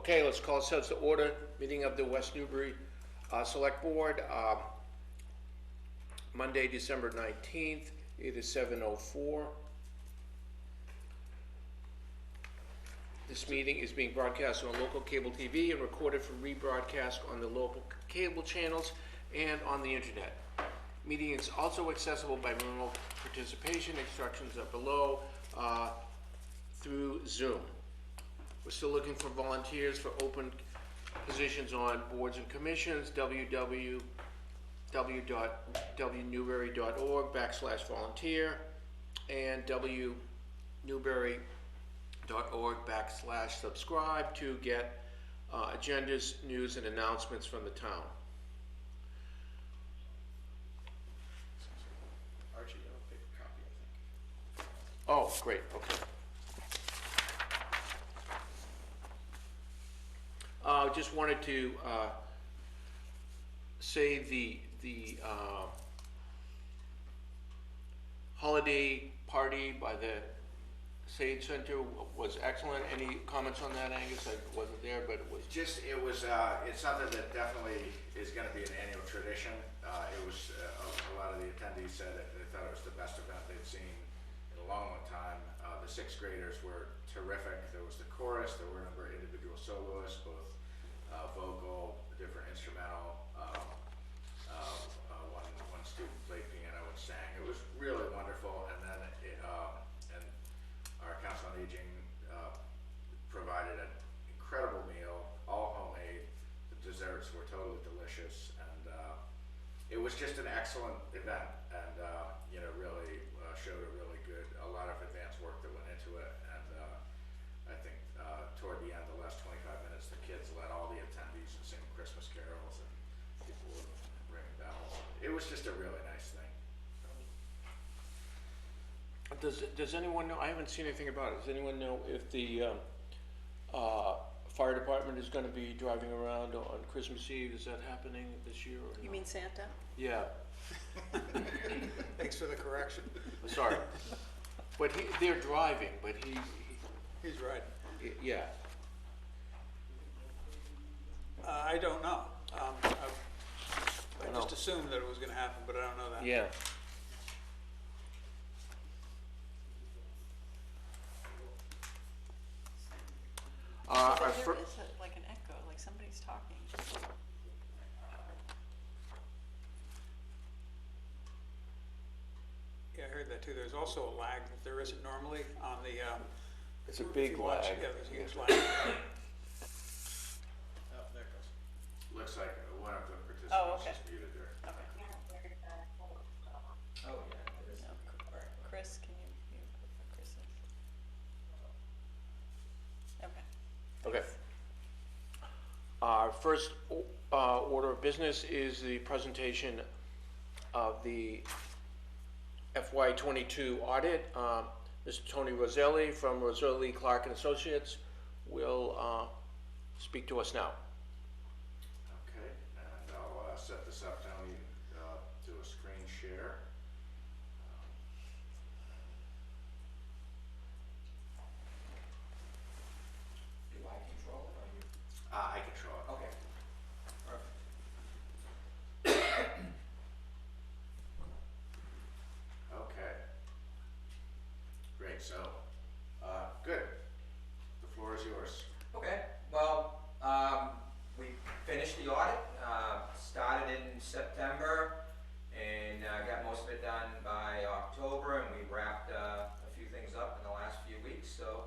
Okay, let's call ourselves to order. Meeting of the West Newbury Select Board, Monday, December 19th, it is 7:04. This meeting is being broadcast on local cable TV and recorded for rebroadcast on the local cable channels and on the internet. Meeting is also accessible by remote participation. Instructions are below through Zoom. We're still looking for volunteers for open positions on boards and commissions. www.newbury.org/volunteer and www.newbury.org/subscribe to get agendas, news, and announcements from the town. Archie, I'll take a copy, I think. Oh, great, okay. Just wanted to say the holiday party by the Sage Center was excellent. Any comments on that, Angus? I wasn't there, but it was it's something that definitely is going to be an annual tradition. It was a lot of the attendees said that they thought it was the best event they'd seen in a long time. The sixth graders were terrific. There was the chorus. There were a number of individual soloists, both vocal, different instrumental. One student played piano and sang. It was really wonderful. And then and our Council on Aging provided an incredible meal, all homemade. The desserts were totally delicious, and it was just an excellent event. And really showed a lot of advanced work that went into it. And I think toward the end, the last 25 minutes, the kids led all the attendees and sing Christmas carols, and people were ringing bells. It was just a really nice thing. Does anyone know? I haven't seen anything about it. Does anyone know if the fire department is going to be driving around on Christmas Eve? Is that happening this year? Or You no? mean Santa? Yeah. Thanks for the correction. Sorry, but they're driving. But He's right. yeah. I don't know. I No. just assumed that it was going to happen, but I don't know that. Yeah. There is like an echo, like somebody's talking. Yeah, I heard that too. There's also a lag that there isn't normally on the. It's a big if you watch, lag. Yeah, there's a huge lag. Oh, there it goes. Looks like one of the participants okay. is muted there. Okay. Oh, yeah. It is. No, Chris, can you put Chris in? Okay. Okay. Our first order of business is the presentation of the FY22 audit. Mr. Tony Roselli from Roselli, Clark and Associates will speak to us now. Okay, and I'll set this up, Tony, do a screen share. Do I control it or you? I control it. Okay. Perfect. Okay. Great, so, good. The floor is yours. Okay, well, we finished the audit, started in September, and got most of it done by October, and we wrapped a few things up in the last few weeks, so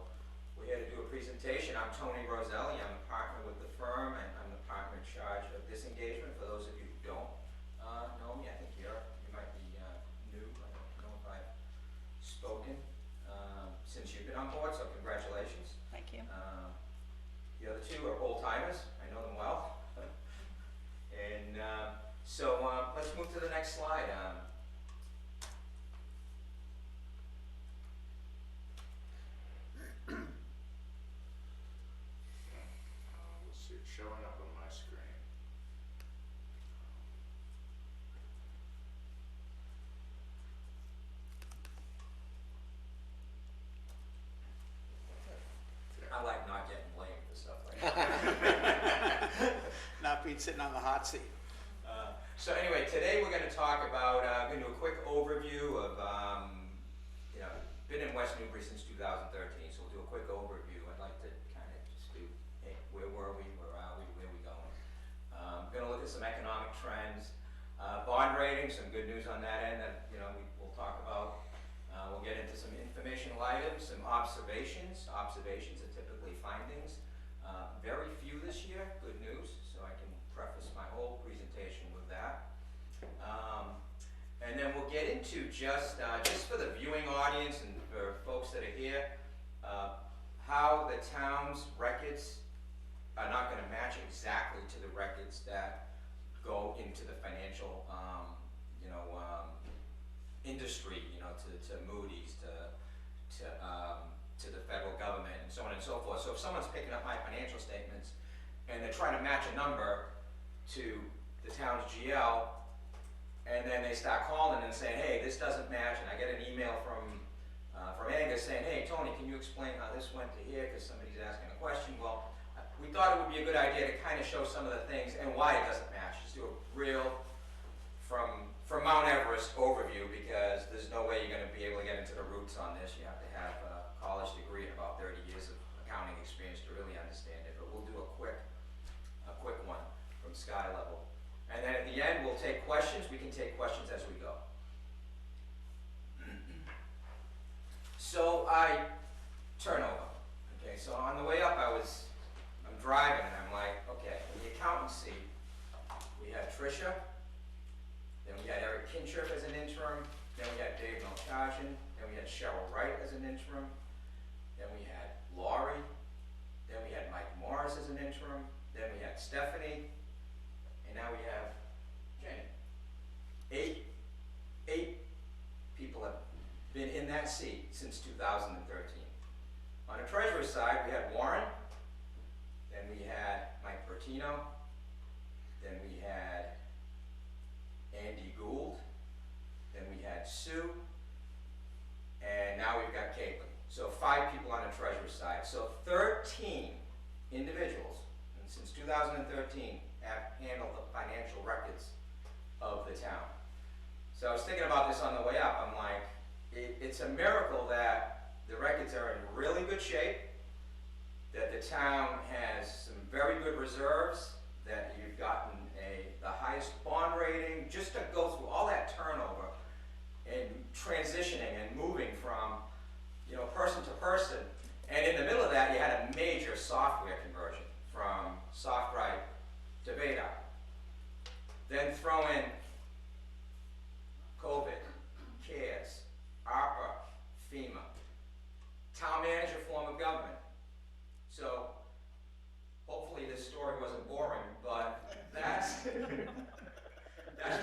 we're here to do a presentation. I'm Tony Roselli, I'm a partner with the firm, and I'm the partner in charge of this engagement. For those of you who don't know me, I think you might be new. I don't know if I've spoken since you've been on board, so congratulations. Thank you. The other two are old timers. I know them well. And so let's move to the next slide. Let's see, it's showing up on my screen. I like not getting blamed for stuff like that. seat, sitting on the hot seat. So anyway, today we're going to talk about, I'm going to do a quick overview of, you know, been in West Newbury since 2013, so we'll do a quick overview. I'd like to kind of just do, hey, where were we, where are we, where are we going? Going to look at some economic trends, bond rating, some good news on that end that, you know, we'll talk about. We'll get into some informational items, some observations. Observations are typically findings. Very few this year, good news, so I can preface my whole presentation with that. And then we'll get into just for the viewing audience and for folks that are here, how the town's records are not going to match exactly to the records that go into the financial, industry, to Moody's, to the federal government, and so on and so forth. So if someone's picking up my financial statements and they're trying to match a number to the town's GL, and then they start calling and saying, hey, this doesn't match, and I get an email from Angus saying, hey, Tony, can you explain how this went to here, because somebody's asking a question. Well, we thought it would be a good idea to kind of show some of the things and why it doesn't match. Just do a real, from Mount Everest overview, because there's no way you're going to be able to get into the roots on this. You have to have a college degree and about 30 years of accounting experience to really understand it, but we'll do a quick one from sky level. And then at the end, we'll take questions. We can take questions as we go. So I turn over. Okay, so on the way up, I'm driving, and I'm like, okay, in the accountancy, we had Tricia, then we had Eric Kinshirf as an interim, then we had Dave Melchargian, then we had Cheryl Wright as an interim, then we had Laurie, then we had Mike Morris as an interim, then we had Stephanie, and now we have Jenny. Eight people have been in that seat since 2013. On the treasurer side, we had Warren, then we had Mike Bertino, then we had Andy Gould, then we had Sue, and now we've got Caitlin. So 5 people on the treasurer side. So 13 individuals, and since 2013, have handled the financial records of the town. So I was thinking about this on the way up. I'm like, it's a miracle that the records are in really good shape, that the town has some very good reserves, that you've gotten the highest bond rating, just to go through all that turnover and transitioning and moving from, person to person. And in the middle of that, you had a major software conversion from SoftWrite to Veda. Then throw in COVID, CARES, ARPA, FEMA, town manager form of government. So hopefully this story wasn't boring, but that's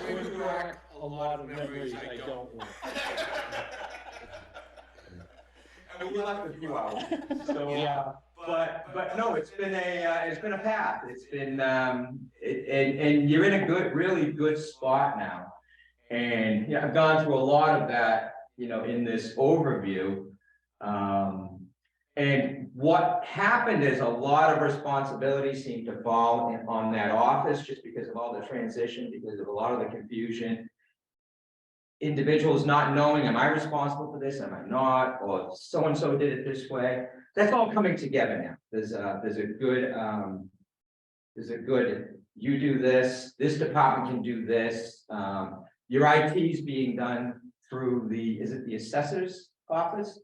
Brings back a lot of memories I don't want. and we left a few out. So, yeah. But no, it's been a path. It's been and you're in a really good spot now. And yeah, I've gone through a lot of that, in this overview. And what happened is a lot of responsibility seemed to fall on that office, just because of all the transition, because of a lot of the confusion. Individuals not knowing, am I responsible for this? Am I not? Or so-and-so did it this way. That's all coming together now. There's a good, you do this department can do this. Your IT is being done through is it the assessor's office?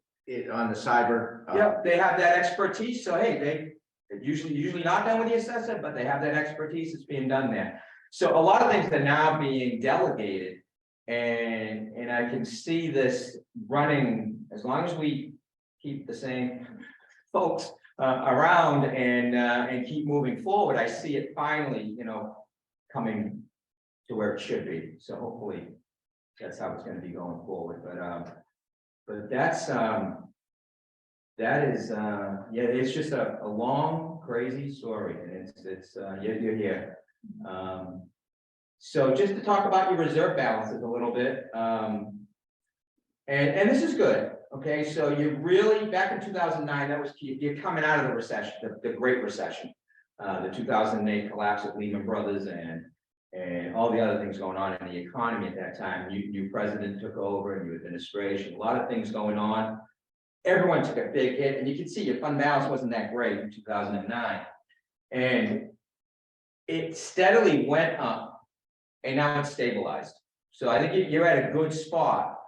On the cyber. Yep, they have that expertise, so hey, they're usually not done with the assessor, but they have that expertise that's being done there. So a lot of things are now being delegated, and I can see this running, as long as we keep the same folks around and keep moving forward. I see it finally, coming to where it should be. So hopefully that's how it's going to be going forward. But that's it's just a long, crazy story, and it's you're here. So just to talk about your reserve balances a little bit, and this is good. Okay, so you're really back in 2009. That was key. You're coming out of the recession, the Great Recession. the 2008 collapse of Lehman Brothers and all the other things going on in the economy at that time. New president took over, new administration, a lot of things going on. Everyone took a big hit, and you can see your fund balance wasn't that great in 2009. And it steadily went up, and now it's stabilized. So I think you're at a good spot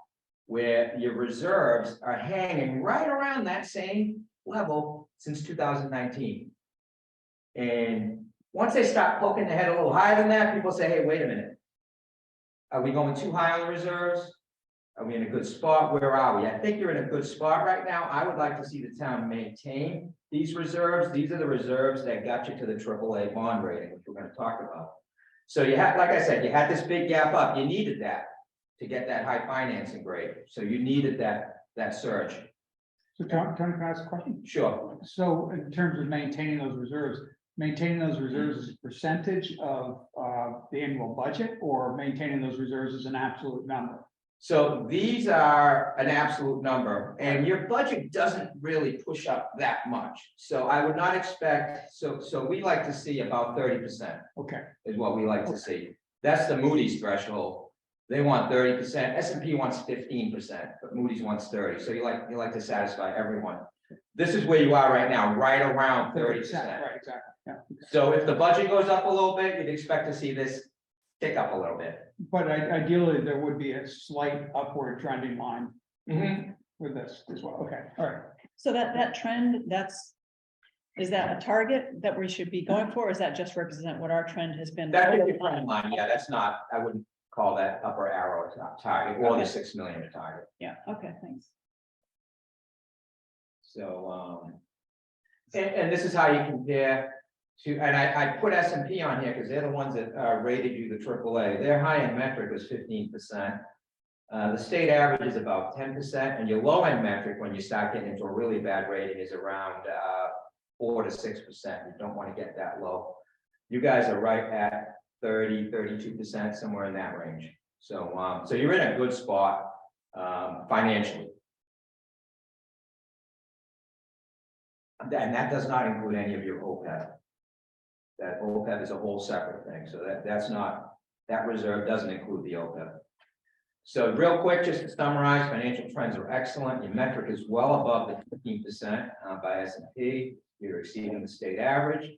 where your reserves are hanging right around that same level since 2019. And once they start poking their head a little higher than that, people say, hey, wait a minute. Are we going too high on the reserves? Are we in a good spot? Where are we? I think you're in a good spot right now. I would like to see the town maintain these reserves. These are the reserves that got you to the AAA bond rating, which we're going to talk about. So you had, like I said, you had this big gap up. You needed that to get that high financing grade. So you needed that surge. So Tony, can I ask a question? Sure. So in terms of maintaining those reserves as a percentage of the annual budget, or maintaining those reserves as an absolute number? So these are an absolute number, and your budget doesn't really push up that much. So I would not expect, so we like to see about 30%. Okay. Is what we like to see. That's the Moody's threshold. They want 30%. S&P wants 15%, but Moody's wants 30. So you like to satisfy everyone. This is where you are right now, right around 30%. Right, exactly. Yeah. So if the budget goes up a little bit, you'd expect to see this tick up a little bit. But ideally, there would be a slight upward trending line Mm-hmm. with this as well. Okay, all right. So that trend, is that a target that we should be going for? Or is that just represent what our trend has been? That could be trend line. Yeah, that's not, I wouldn't call that upper arrow a target, or the 6 million a target. Yeah, okay, thanks. So, and this is how you compare to, and I put S&P on here because they're the ones that rated you the AAA. Their high-end metric was 15%. The state average is about 10%, and your low-end metric, when you start getting into a really bad rating, is around 4 to 6%. You don't want to get that low. You guys are right at 30, 32%, somewhere in that range. So, so you're in a good spot financially. And that does not include any of your OPEB. That OPEB is a whole separate thing, so that's not, that reserve doesn't include the OPEB. So real quick, just to summarize, financial trends are excellent. Your metric is well above the 15% by S&P. You're exceeding the state average.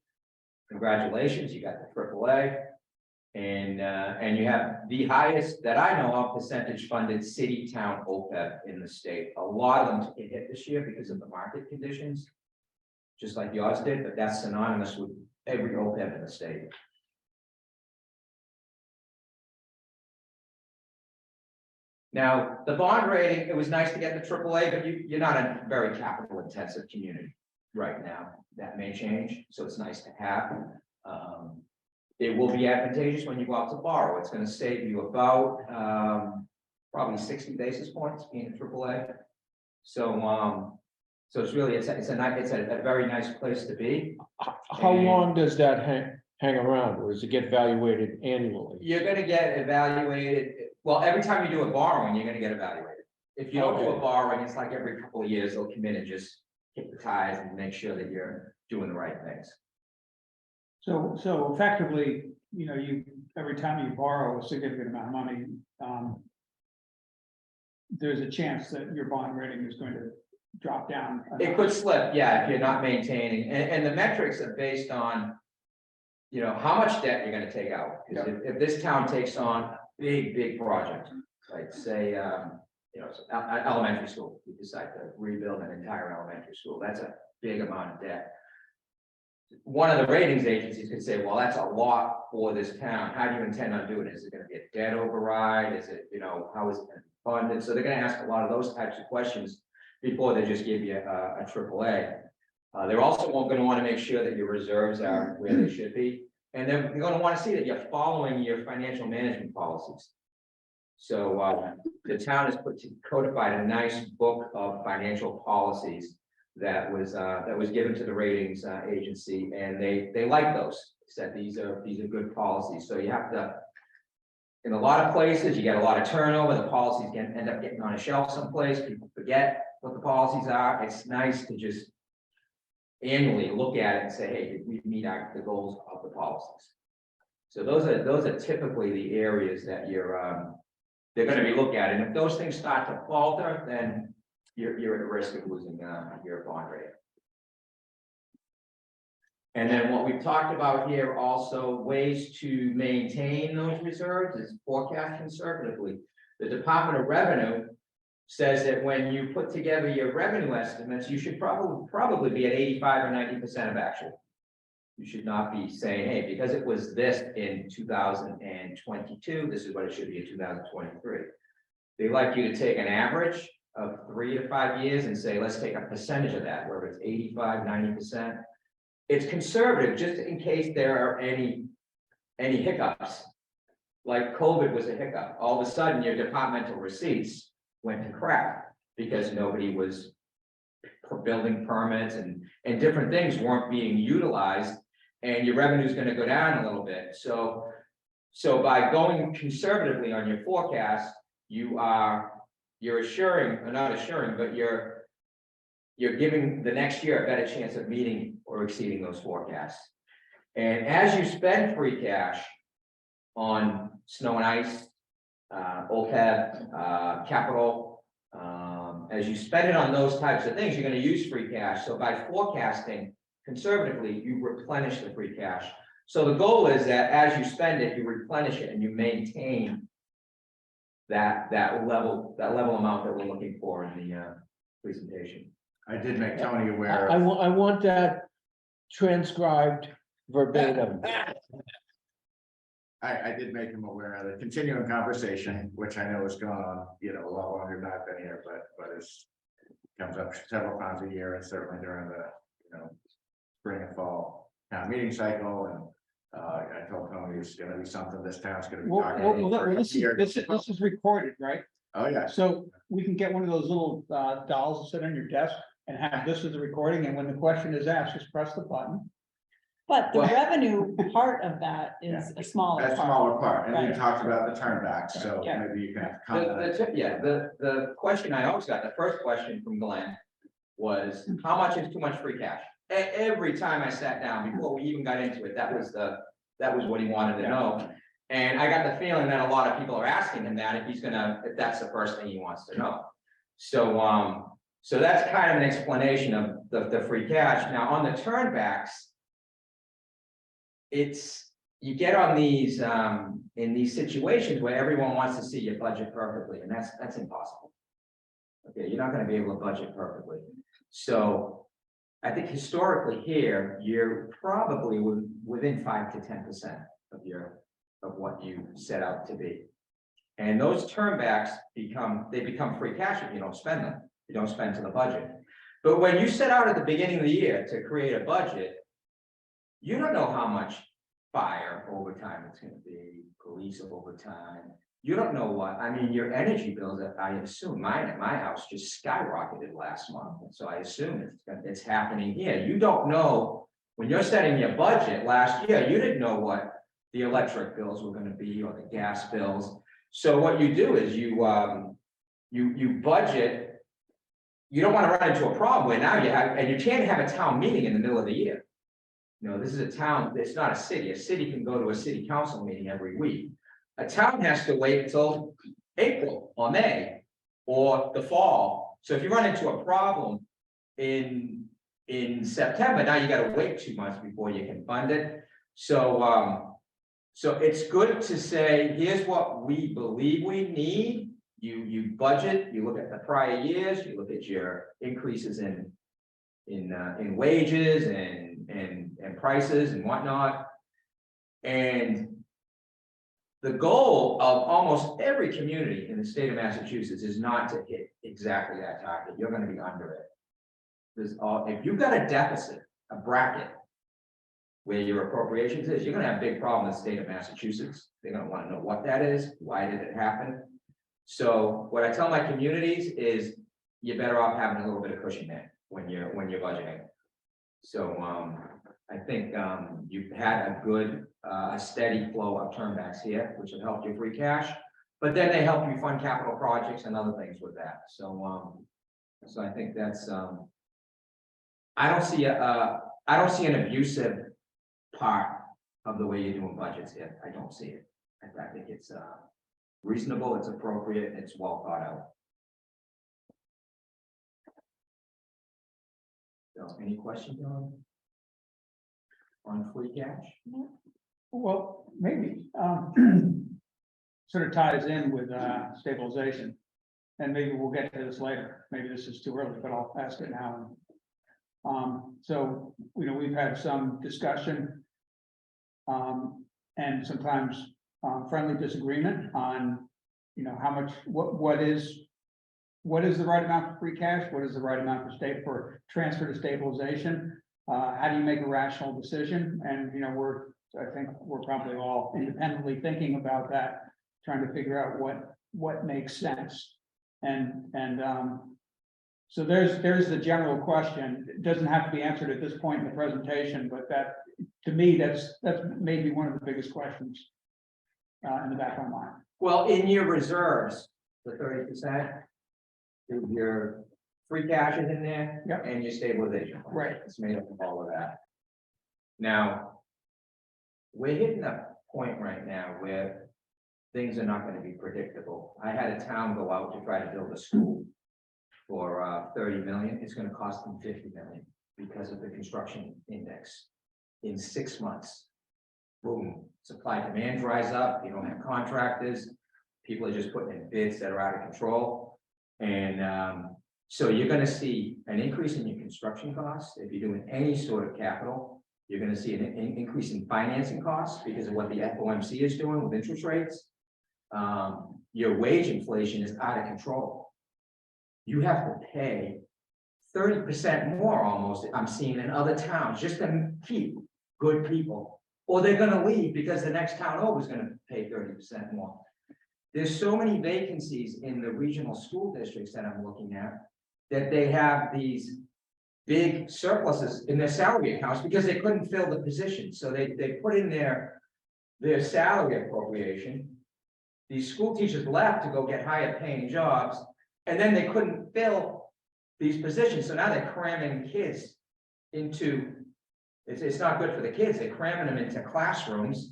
Congratulations, you got the AAA. And you have the highest that I know of percentage funded city town OPEB in the state. A lot of them took a hit this year because of the market conditions, just like yours did, but that's synonymous with every OPEB in the state. Now, the bond rating, it was nice to get the AAA, but you're not a very capital intensive community right now. That may change, so it's nice to have. It will be advantageous when you go out to borrow. It's going to save you about probably 60 basis points being a AAA. So, so it's really it's a very nice place to be. How long does that hang around, or does it get evaluated annually? You're going to get evaluated. Well, every time you do a borrowing, you're going to get evaluated. If you don't do a borrowing, it's like every couple of years they'll come in and just kick the tires and make sure that you're doing the right things. So effectively, you know, every time you borrow a significant amount of money, there's a chance that your bond rating is going to drop down. It could slip, yeah, if you're not maintaining, and the metrics are based on, you know, how much debt you're going to take out. Because if this town takes on a big project, like say, you know, elementary school, we decide to rebuild an entire elementary school, that's a big amount of debt. One of the ratings agencies could say, well, that's a lot for this town. How do you intend on doing it? Is it going to be a debt override? Is it, you know, how is it going to be funded? So they're going to ask a lot of those types of questions before they just give you a AAA. They're also going to want to make sure that your reserves are where they should be. And then you're going to want to see that you're following your financial management policies. So the town has codified a nice book of financial policies that was given to the ratings agency, and they like those. Said these are good policies. So you have to, in a lot of places, you get a lot of turnover. The policies can end up getting on a shelf someplace. People forget what the policies are. It's nice to just annually look at it and say, hey, did we meet the goals of the policies? So those are typically the areas that they're gonna be looked at, and if those things start to falter, then you're at risk of losing your bond rate. And then what we've talked about here also, ways to maintain those reserves is forecast conservatively. The Department of Revenue says that when you put together your revenue estimates, you should probably be at 85 or 90% of actual. You should not be saying, hey, because it was this in 2022, this is what it should be in 2023. They like you to take an average of 3 to 5 years and say, let's take a percentage of that, whether it's 85, 90%. It's conservative, just in case there are any hiccups. Like COVID was a hiccup. All of a sudden, your departmental receipts went to crap because nobody was building permits and different things weren't being utilized, and your revenue is going to go down a little bit. So by going conservatively on your forecast, you're assuring, or not assuring, but you're giving the next year a better chance of meeting or exceeding those forecasts. And as you spend free cash on snow and ice, OPEB, capital, as you spend it on those types of things, you're going to use free cash. So by forecasting conservatively, you replenish the free cash. So the goal is that as you spend it, you replenish it and you maintain that level amount that we're looking for in the presentation. I did make Tony aware. I want that transcribed verbatim. I did make him aware of the continuing conversation, which I know is going on, a lot longer than I've been here, but it's comes up several times a year, and certainly during the, spring and fall town meeting cycle. And I told Tony it's going to be something this town's going to be talking about. for This years. is recorded, right? Oh, yeah. So we can get one of those little dolls to sit on your desk and have this as a recording, and when the question is asked, just press the button. But the Well- revenue part of that is a smaller That's part. smaller part, and we Right. talked about the turnbacks, so Yeah. maybe you can comment. The question I always got, the first question from Glenn was, how much is too much free cash? Every time I sat down, before we even got into it, that was what he wanted to know. And I got the feeling that a lot of people are asking him that if that's the first thing he wants to know. So that's kind of an explanation of the free cash. Now, on the turnbacks, you get on these in these situations where everyone wants to see your budget perfectly, and that's impossible. Okay, you're not going to be able to budget perfectly. So I think historically here, you're probably within 5 to 10% of what you set out to be. And those turnbacks become free cash if you don't spend them. You don't spend to the budget. But when you set out at the beginning of the year to create a budget, you don't know how much fire overtime it's going to be, police overtime. You don't know what, I mean, your energy bills, I assume mine at my house just skyrocketed last month. And so I assume it's happening here. You don't know when you're setting your budget last year, you didn't know what the electric bills were going to be or the gas bills. So what you do is you budget. You don't want to run into a problem where now you can't have a town meeting in the middle of the year. This is a town, it's not a city. A city can go to a city council meeting every week. A town has to wait until April or May or the fall. So if you run into a problem in September, now you got to wait 2 months before you can fund it. So it's good to say, here's what we believe we need. You budget, you look at the prior years, you look at your increases in wages and prices and whatnot. And the goal of almost every community in the state of Massachusetts is not to hit exactly that target. You're going to be under it. If you've got a deficit, a bracket where your appropriations is, you're going to have a big problem in the state of Massachusetts. They're going to want to know what that is. Why did it happen? So what I tell my communities is you're better off having a little bit of cushion there when you're budgeting. So I think you've had a good, a steady flow of turnbacks here, which have helped your free cash, but then they help you fund capital projects and other things with that. So I think that's I don't see an abusive part of the way you're doing budgets here. I don't see it. I think it's reasonable, it's appropriate, it's well thought out. So, any questions on free cash? Well, maybe, sort of ties in with, stabilization. And maybe we'll get to this later. Maybe this is too early, but I'll ask it now. So, we've had some discussion. And sometimes, friendly disagreement on, how much, what is the right amount for free cash? What is the right amount for transfer to stabilization? How do you make a rational decision? And, I think we're probably all independently thinking about that, trying to figure out what makes sense. And so there's the general question. It doesn't have to be answered at this point in the presentation, but that, to me, that's maybe one of the biggest questions in the back of my mind. Well, in your reserves, the 30%, your free cash is in there. Yep. And your stabilization fund. Right. It's made up of all of that. Now, we're hitting a point right now where things are not going to be predictable. I had a town go out to try to build a school for 30 million. It's going to cost them 50 million because of the construction index. In 6 months, boom, supply demand dries up. You don't have contractors. People are just putting in bids that are out of control. And so you're going to see an increase in your construction costs. If you're doing any sort of capital, you're going to see an increase in financing costs because of what the FOMC is doing with interest rates. Your wage inflation is out of control. You have to pay 30% more almost, I'm seeing in other towns, just to keep good people. Or they're going to leave because the next town over is going to pay 30% more. There's so many vacancies in the regional school districts that I'm looking at, that they have these big surpluses in their salary accounts because they couldn't fill the position. So they put in their salary appropriation. These school teachers left to go get higher paying jobs, and then they couldn't fill these positions. So now they're cramming kids into, it's not good for the kids. They're cramming them into classrooms,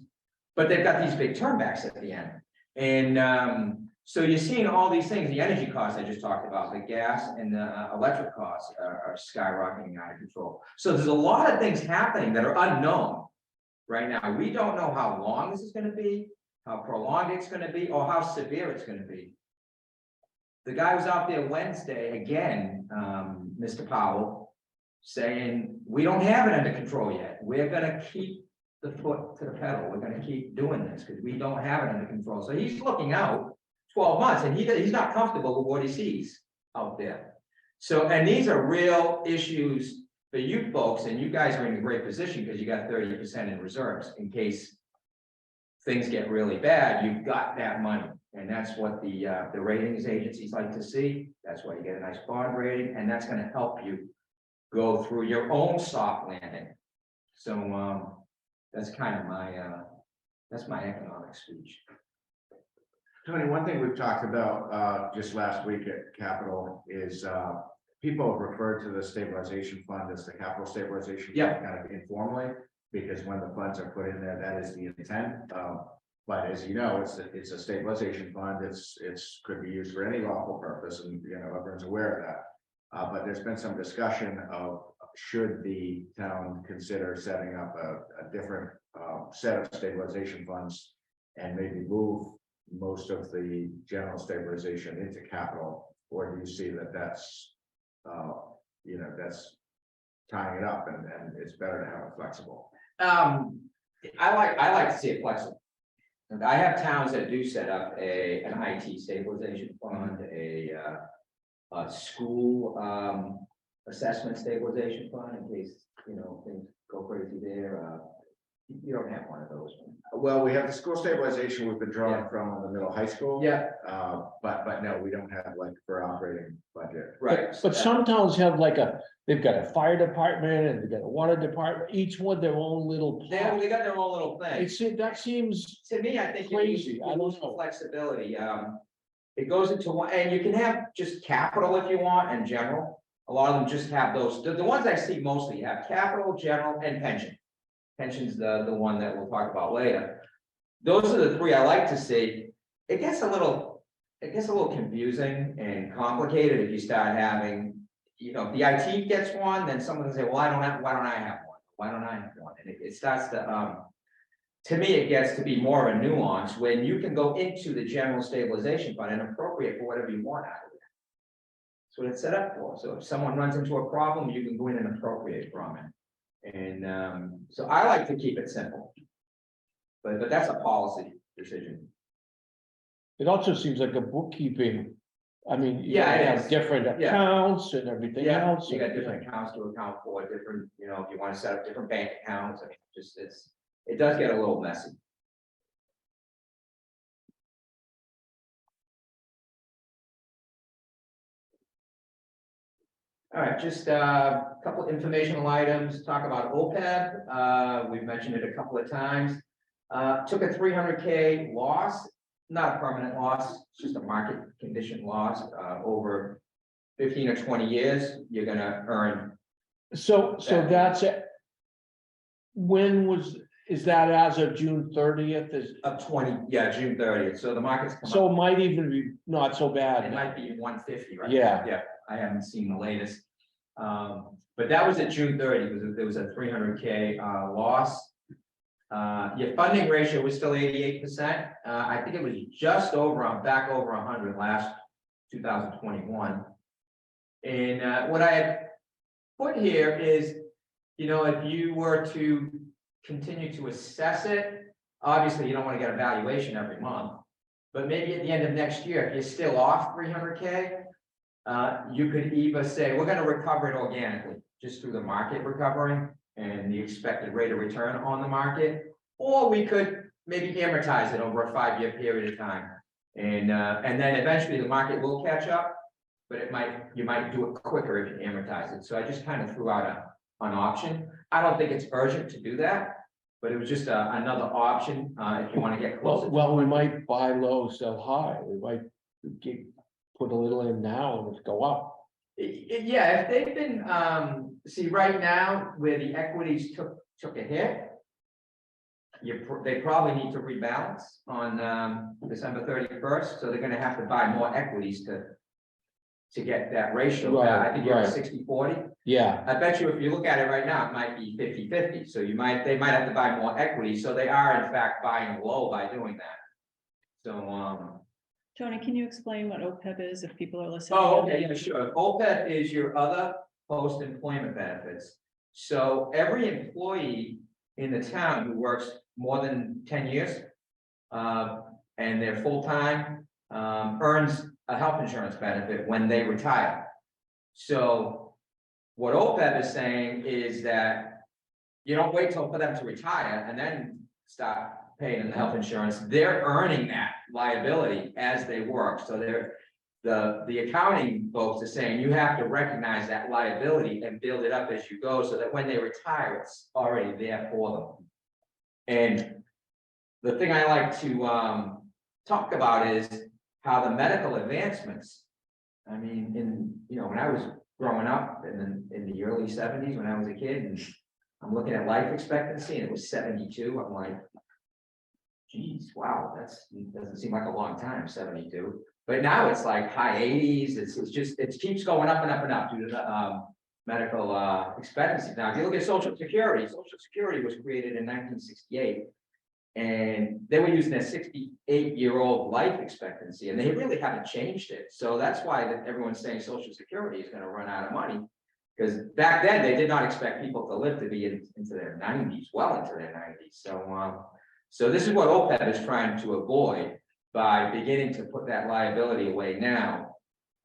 but they've got these big turnbacks at the end. And so you're seeing all these things, the energy costs I just talked about, the gas and the electric costs are skyrocketing out of control. So there's a lot of things happening that are unknown right now. We don't know how long this is going to be, how prolonged it's going to be, or how severe it's going to be. The guy was out there Wednesday again, Mr. Powell, saying, we don't have it under control yet. We're going to keep the foot to the pedal. We're going to keep doing this because we don't have it under control. So he's looking out 12 months, and he's not comfortable with what he sees out there. So, and these are real issues for you folks, and you guys are in a great position because you got 30% in reserves in case things get really bad. You've got that money, and that's what the ratings agencies like to see. That's why you get a nice bond rating, and that's going to help you go through your own soft landing. So that's kind of my economic speech. Tony, one thing we've talked about just last week at Capitol is people have referred to the stabilization fund as the capital stabilization fund, kind of informally, because when the funds are put in there, that is the intent. But as you know, it's a stabilization fund. It's could be used for any lawful purpose, and everyone's aware of that. But there's been some discussion of should the town consider setting up a different set of stabilization funds and maybe move most of the general stabilization into capital, or do you see that that's tying it up and it's better to have it flexible? I like to see it flexible. And I have towns that do set up an IT stabilization fund, a school assessment stabilization fund in case things go crazy there. You don't have one of those. Well, we have the school stabilization we've been drawing from on the middle high school. Yeah. But no, we don't have like for operating budget. Right. But some towns have they've got a fire department and they've got a water department, each one their own little. They got their own little thing. That seems To me, I think crazy. you I don't lose know. flexibility. It goes into one, and you can have just capital if you want in general. A lot of them just have those, the ones I see mostly have capital, general, and pension. Pension's the one that we'll talk about later. Those are the three I like to see. It gets a little confusing and complicated if you start having, you know, if the IT gets one, then someone will say, well, why don't I have one? Why don't I have one? And it starts to me, it gets to be more of a nuance when you can go into the general stabilization fund and appropriate for whatever you want out of it. That's what it's set up for. So if someone runs into a problem, you can go in and appropriate from it. And so I like to keep it simple. But that's a policy decision. It also seems like a bookkeeping, I mean, you Yeah, it have is. different Yeah. accounts and everything else. You got different accounts to account for, different, you know, if you want to set up different bank accounts, I mean, just it does get a little messy. All right, just a couple informational items, talk about OPEB. We've mentioned it a couple of times. Took a $300K loss, not a permanent loss, it's just a market condition loss. Over 15 or 20 years, you're gonna earn. So that's it. Is that as of June 30th? Of 20, yeah, June 30th, so the market's come So up. it might even be not so bad. It might be 150, right? Yeah. Yeah, I haven't seen the latest. But that was at June 30, because there was a $300K loss. Your funding ratio was still 88%. I think it was just back over 100 last 2021. And what I had put here is, you know, if you were to continue to assess it, obviously you don't want to get a valuation every month, but maybe at the end of next year, if you're still off 300K, you could either say, we're going to recover it organically, just through the market recovering and the expected rate of return on the market, or we could maybe amortize it over a 5-year period of time. And then eventually the market will catch up, but you might do it quicker if you amortize it. So I just kind of threw out an option. I don't think it's urgent to do that, but it was just another option if you want to get closer. Well, we might buy low, sell high. We might put a little in now and go up. Yeah, if they've been, see, right now, where the equities took a hit, they probably need to rebalance on December 31st, so they're gonna have to buy more equities to get that ratio. Right, I think you're right. 60-40. Yeah, I bet you if you look at it right now, it might be 50-50, so they might have to buy more equity, so they are in fact buying low by doing that. So, Tony, can you explain what OPEB is if people are listening? oh, okay, yeah, sure. OPEB is your other post-employment benefits. So every employee in the town who works more than 10 years, and they're full-time, earns a health insurance benefit when they retire. So what OPEB is saying is that you don't wait for them to retire and then start paying in the health insurance. They're earning that liability as they work. So the accounting folks are saying you have to recognize that liability and build it up as you go, so that when they retire, it's already there for them. And the thing I like to talk about is how the medical advancements. I mean, when I was growing up in the early 70s, when I was a kid, and I'm looking at life expectancy and it was 72, I'm like, geez, wow, doesn't seem like a long time, 72. But now it's like high 80s. It keeps going up and up and up due to the medical expectancy. Now, if you look at Social Security was created in 1968, and they were using a 68-year-old life expectancy, and they really haven't changed it. So that's why everyone's saying Social Security is going to run out of money, because back then they did not expect people to live to be into their 90s, well into their 90s. So this is what OPEB is trying to avoid by beginning to put that liability away now,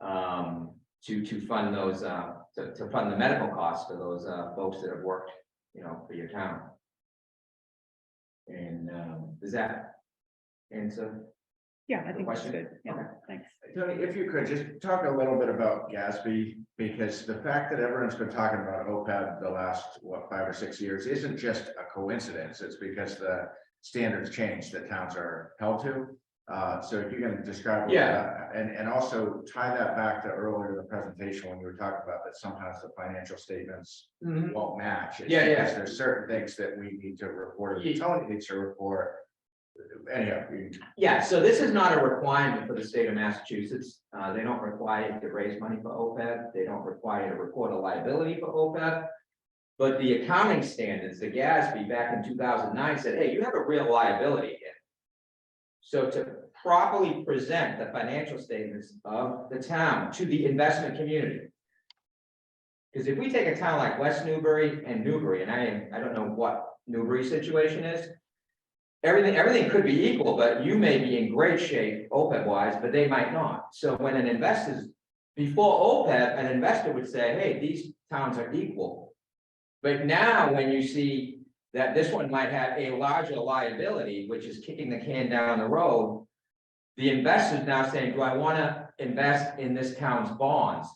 to fund those to fund the medical costs for those folks that have worked, for your town. And does that answer? Yeah, I think that's question? good. Yeah, Okay. thanks. Tony, if you could just talk a little bit about Gatsby, because the fact that everyone's been talking about OPEB the last, 5 or 6 years isn't just a coincidence. It's because the standards change that towns are held to. So if you're gonna describe. Yeah. And also tie that back to earlier in the presentation when you were talking about that sometimes the financial statements won't match. It's Yeah, yeah. because there's certain things that we need to report, or Yeah. Tony needs to report. Anyhow, Yeah, so this is not a requirement for the state of Massachusetts. They don't require you to raise money for OPEB. They don't require you to report a liability for OPEB. But the accounting standards, the GASB back in 2009 said, hey, you have a real liability here. So to properly present the financial statements of the town to the investment community. Because if we take a town like West Newbury and Newbury, and I don't know what Newbury's situation is. Everything could be equal, but you may be in great shape OPEB wise, but they might not. So when an investor's before OPEB, an investor would say, hey, these towns are equal. But now when you see that this one might have a larger liability, which is kicking the can down the road, the investor's now saying, do I want to invest in this town's bonds?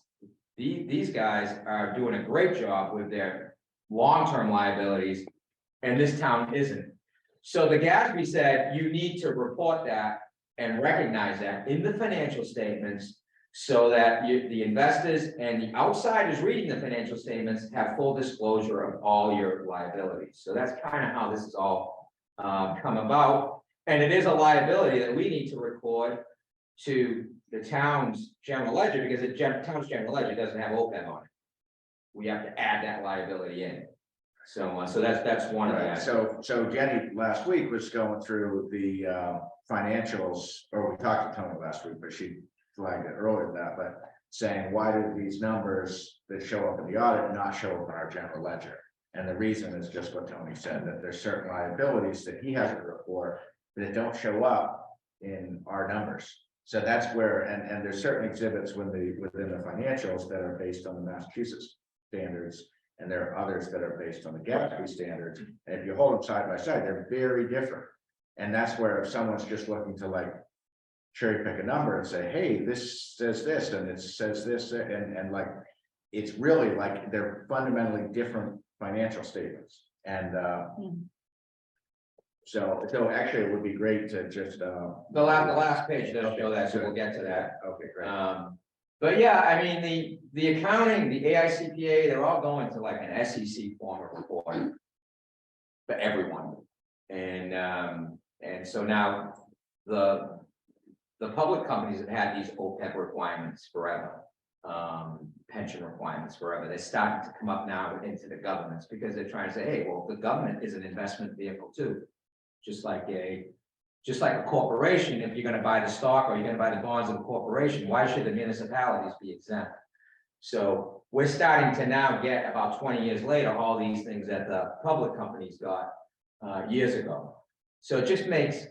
These guys are doing a great job with their long-term liabilities, and this town isn't. So the GASB said you need to report that and recognize that in the financial statements so that the investors and the outsiders reading the financial statements have full disclosure of all your liabilities. So that's kind of how this is all come about. And it is a liability that we need to record to the town's general ledger because the town's general ledger doesn't have OPEB on it. We have to add that liability in. So that's one of right, the. so Jenny last week was going through the financials, or we talked to Tony last week, but she flagged it earlier than that, but saying, why did these numbers that show up in the audit not show up in our general ledger? And the reason is just what Tony said, that there's certain liabilities that he has to report that don't show up in our numbers. So that's where, and there's certain exhibits within the financials that are based on the Massachusetts standards, and there are others that are based on the GASB standards. And if you hold them side by side, they're very different. And that's where if someone's just looking to like cherry pick a number and say, hey, this says this, and it says this, and like, it's really like they're fundamentally different financial statements. And so actually it would be great to just The last page does show that, so we'll get to that. Okay, great. But yeah, I mean, the accounting, the AICPA, they're all going to like an SEC form of reporting for everyone. And so now the public companies have had these OPEB requirements forever, pension requirements forever. They're starting to come up now into the governments because they're trying to say, hey, well, the government is an investment vehicle too. Just like a corporation, if you're gonna buy the stock or you're gonna buy the bonds of a corporation, why should the municipalities be exempt? So we're starting to now get about 20 years later, all these things that the public companies got years ago. So it just makes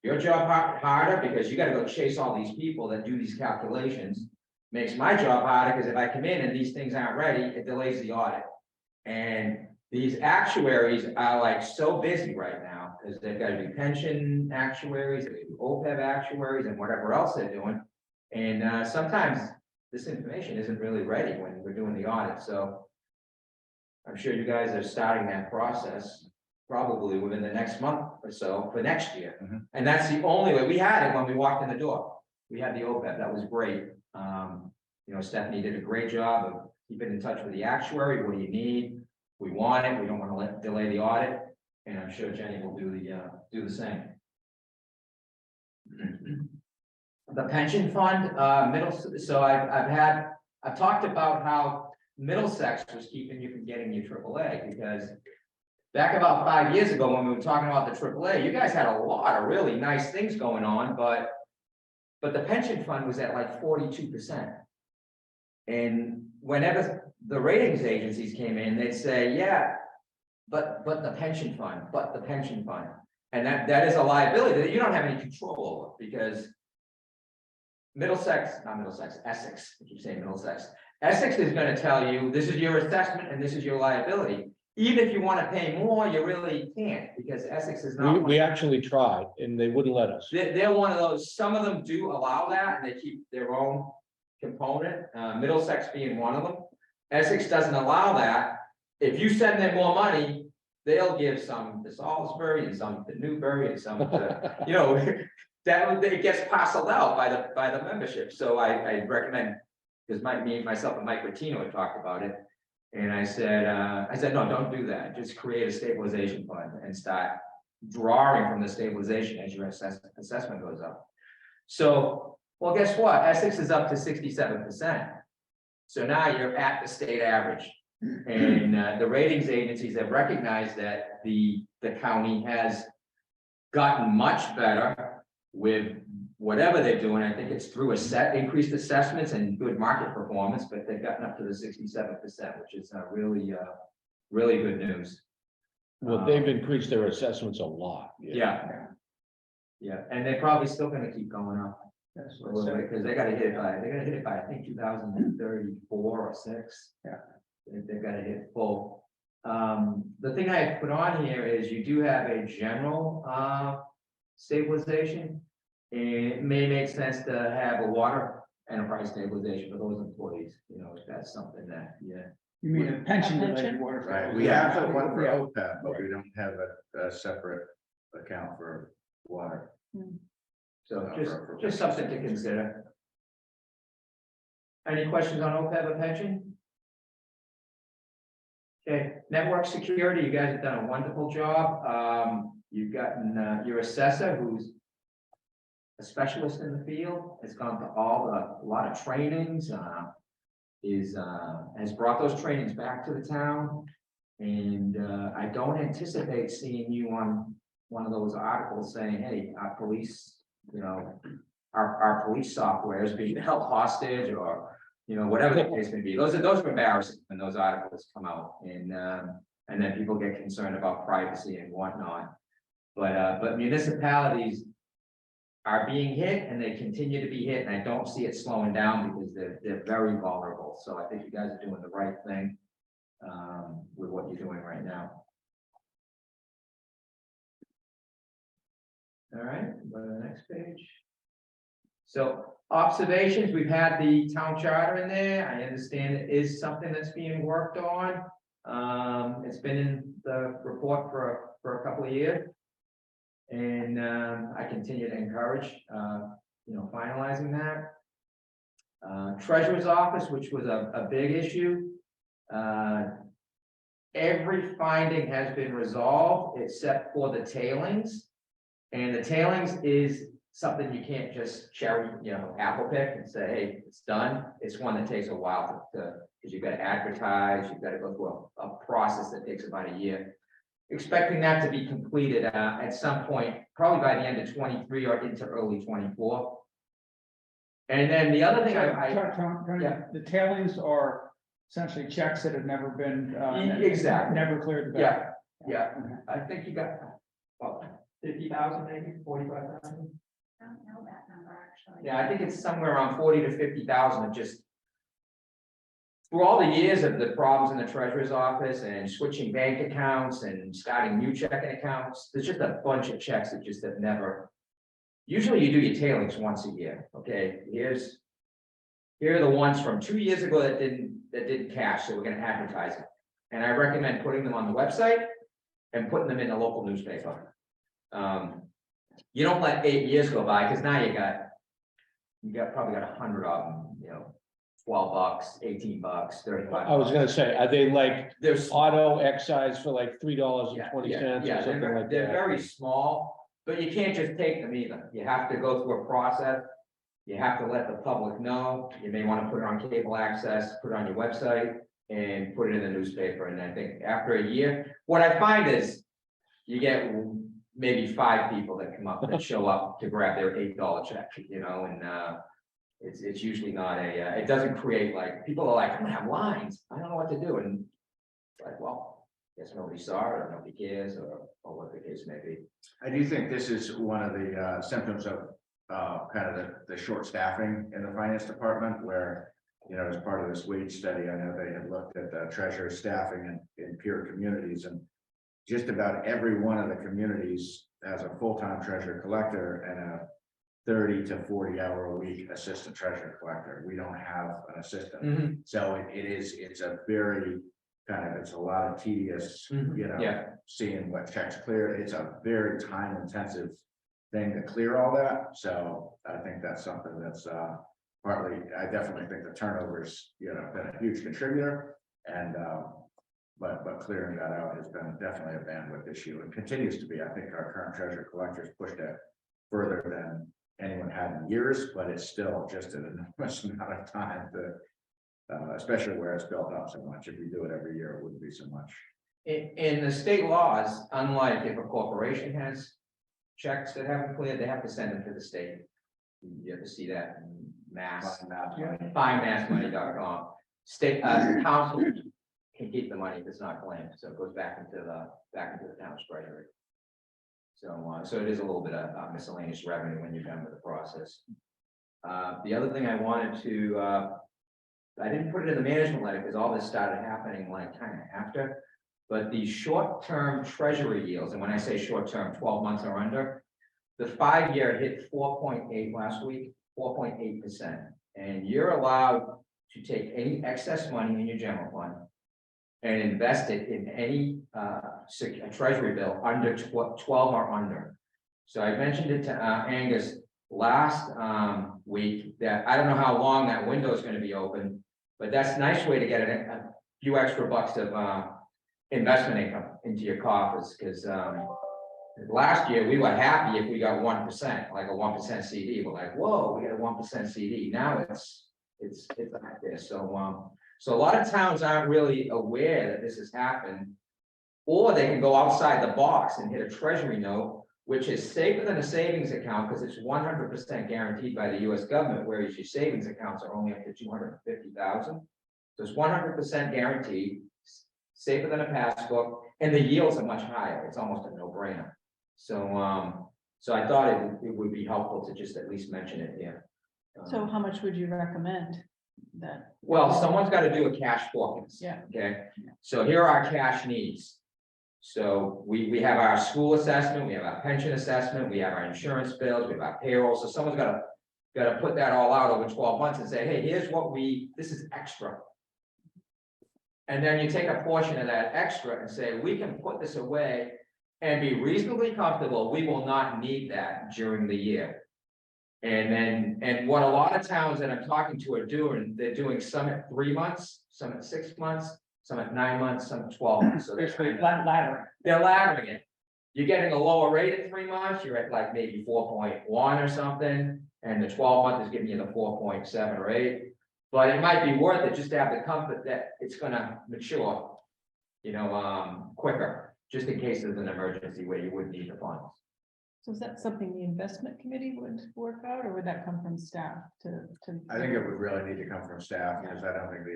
your job harder because you gotta go chase all these people that do these calculations. Makes my job harder because if I come in and these things aren't ready, it delays the audit. And these actuaries are like so busy right now because they've got to do pension actuaries, they do OPEB actuaries, and whatever else they're doing. And sometimes this information isn't really ready when we're doing the audit. So I'm sure you guys are starting that process probably within the next month or so for next year. Mm-hmm. And that's the only way we had it when we walked in the door. We had the OPEB. That was great. Stephanie did a great job of keeping in touch with the actuary. What do you need? We want it. We don't want to delay the audit, and I'm sure Jenny will do the same. The pension fund, so I've talked about how Middlesex was keeping you from getting your AAA because back about 5 years ago when we were talking about the AAA, you guys had a lot of really nice things going on, but the pension fund was at like 42%. And whenever the ratings agencies came in, they'd say, yeah, but the pension fund, and that is a liability that you don't have any control over because Essex, I keep saying Middlesex. Essex is going to tell you this is your assessment and this is your liability. Even if you want to pay more, you really can't because Essex is not. We actually tried and they wouldn't let us. They're one of those, some of them do allow that and they keep their own component, Middlesex being one of them. Essex doesn't allow that. If you send them more money, they'll give some to Salisbury and some to Newbury and some to, it gets parceled out by the membership, so I recommend, because myself and Mike Rattino had talked about it. And I said, no, don't do that, just create a stabilization fund and start drawing from the stabilization as your assessment goes up. So, well, guess what, Essex is up to 67%. So now you're at the state average. And the ratings agencies have recognized that the county has gotten much better with whatever they're doing. I think it's through increased assessments and good market performance, but they've gotten up to the 67%, which is really good news. Well, they've increased their assessments a lot. Yeah. Yeah, and they're probably still gonna keep going up That's a what little I bit, because they're gonna hit it by, I think, 2034 or 6. Yeah. They've got to hit full. The thing I put on here is you do have a general stabilization. And it may make sense to have a water enterprise stabilization for those employees, you know, if that's something that, yeah. You mean a pension A related pension? water? Right, we have the one for OPEB, but we don't have a separate account for water. So just something to consider. Any questions on OPEB or pension? Okay, network security, you guys have done a wonderful job. You've gotten your assessor, who's a specialist in the field, has gone to a lot of trainings, has brought those trainings back to the town. And I don't anticipate seeing you on one of those articles saying, hey, our police, you know, our police software is being held hostage, or, you know, whatever the case may be. Those are embarrassing when those articles come out, and then people get concerned about privacy and whatnot. But municipalities are being hit, and they continue to be hit, and I don't see it slowing down because they're very vulnerable. So I think you guys are doing the right thing with what you're doing right now. All right, go to the next page. So observations, we've had the town charter in there. I understand it is something that's being worked on. It's been in the report for a couple of years. And I continue to encourage, finalizing that. Treasurer's office, which was a big issue. Every finding has been resolved except for the tailings. And the tailings is something you can't just cherry, apple pick and say, hey, it's done. It's one that takes a while because you've got to advertise, you've got to go through a process that takes about a year. Expecting that to be completed at some point, probably by the end of 23 or into early 24. And then the other thing Tony, the tailings are essentially checks that have never been, exactly, never cleared the yeah, back. yeah. Okay. I think you got, well, 50,000 maybe, 45,000. I don't know that number actually. Yeah, I think it's somewhere around 40 to 50,000 of just. Through all the years of the problems in the treasurer's office and switching bank accounts and starting new checking accounts, there's just a bunch of checks that just have never. Usually you do your tailings once a year, okay? Here are the ones from 2 years ago that didn't cash, so we're gonna advertise it. And I recommend putting them on the website and putting them in the local newspaper. You don't let 8 years go by, because now you probably got 100 of them, $12, $18, $35. I was gonna say, are they like There's auto excise for like $3.20 yeah, or something like they're that? very small, but you can't just take them either. You have to go through a process. You have to let the public know. You may want to put it on cable access, put it on your website, and put it in the newspaper. And I think after a year, what I find is you get maybe 5 people that come up that show up to grab their $8 check, and it's usually not it doesn't create, like, people are like, I'm gonna have lines, I don't know what to do, and it's like, well, guess nobody saw it, or nobody cares, or what the case may be. I do think this is one of the symptoms of kind of the short staffing in the finance department, where, as part of this wage study, I know they had looked at the treasurer staffing in peer communities, and just about every one of the communities has a full-time treasurer collector and a 30 to 40 hour a week assistant treasurer collector. We don't have an assistant. So it's a very it's a lot of tedious, Yeah. seeing what checks clear. It's a very time intensive thing to clear all that, so I think that's something that's, partly, I definitely think the turnover's, been a huge contributor, and, but clearing that out has been definitely a bandwidth issue, and continues to be. I think our current treasurer collector's pushed it further than anyone had in years, but it's still just an enormous amount of time to, especially where it's built up so much. If you do it every year, it wouldn't be so much. In the state laws, unlike if a corporation has checks that haven't cleared, they have to send them to the state. You have to see that in findmassmoney.com. State, council can keep the money if it's not claimed, so it goes back into the town's treasury. So, so it is a little bit of miscellaneous revenue when you're done with the process. The other thing I wanted to, I didn't put it in the management letter because all this started happening like kind of after. But the short-term treasury yields, and when I say short-term, 12 months or under, the 5-year hit 4.8 last week, 4.8%. And you're allowed to take any excess money in your general fund and invest it in any treasury bill under 12 or under. So I mentioned it to Angus last week that I don't know how long that window is going to be open, but that's a nice way to get a few extra bucks of investment income into your coffers, because last year we were happy if we got 1%, like a 1% CD. We're like, whoa, we got a 1% CD. Now it's out there. So so a lot of towns aren't really aware that this has happened, or they can go outside the box and hit a treasury note, which is safer than a savings account because it's 100% guaranteed by the U.S. government, whereas your savings accounts are only up to 250,000. So it's 100% guaranteed, safer than a passbook, and the yields are much higher. It's almost a no-brainer. So, so I thought it would be helpful to just at least mention it here. So how much would you recommend that? Well, someone's got to do a cash forecast. Yeah. Okay, so here are our cash needs. So we have our school assessment, we have our pension assessment, we have our insurance bills, we have our payroll. So someone's got to put that all out over 12 months and say, hey, here's what this is extra. And then you take a portion of that extra and say, we can put this away and be reasonably comfortable. We will not need that during the year. And what a lot of towns that I'm talking to are doing, they're doing some at 3 months, some at 6 months, some at 9 months, some at 12 months. So Basically, laddering. they're laddering it. You're getting a lower rate at 3 months, you're at like maybe 4.1 or something, and the 12 month is giving you the 4.7 or 8. But it might be worth it just to have the comfort that it's gonna mature, quicker, just in case there's an emergency where you would need the funds. So is that something the investment committee would work out, or would that come from staff to? I think it would really need to come from staff, because I don't think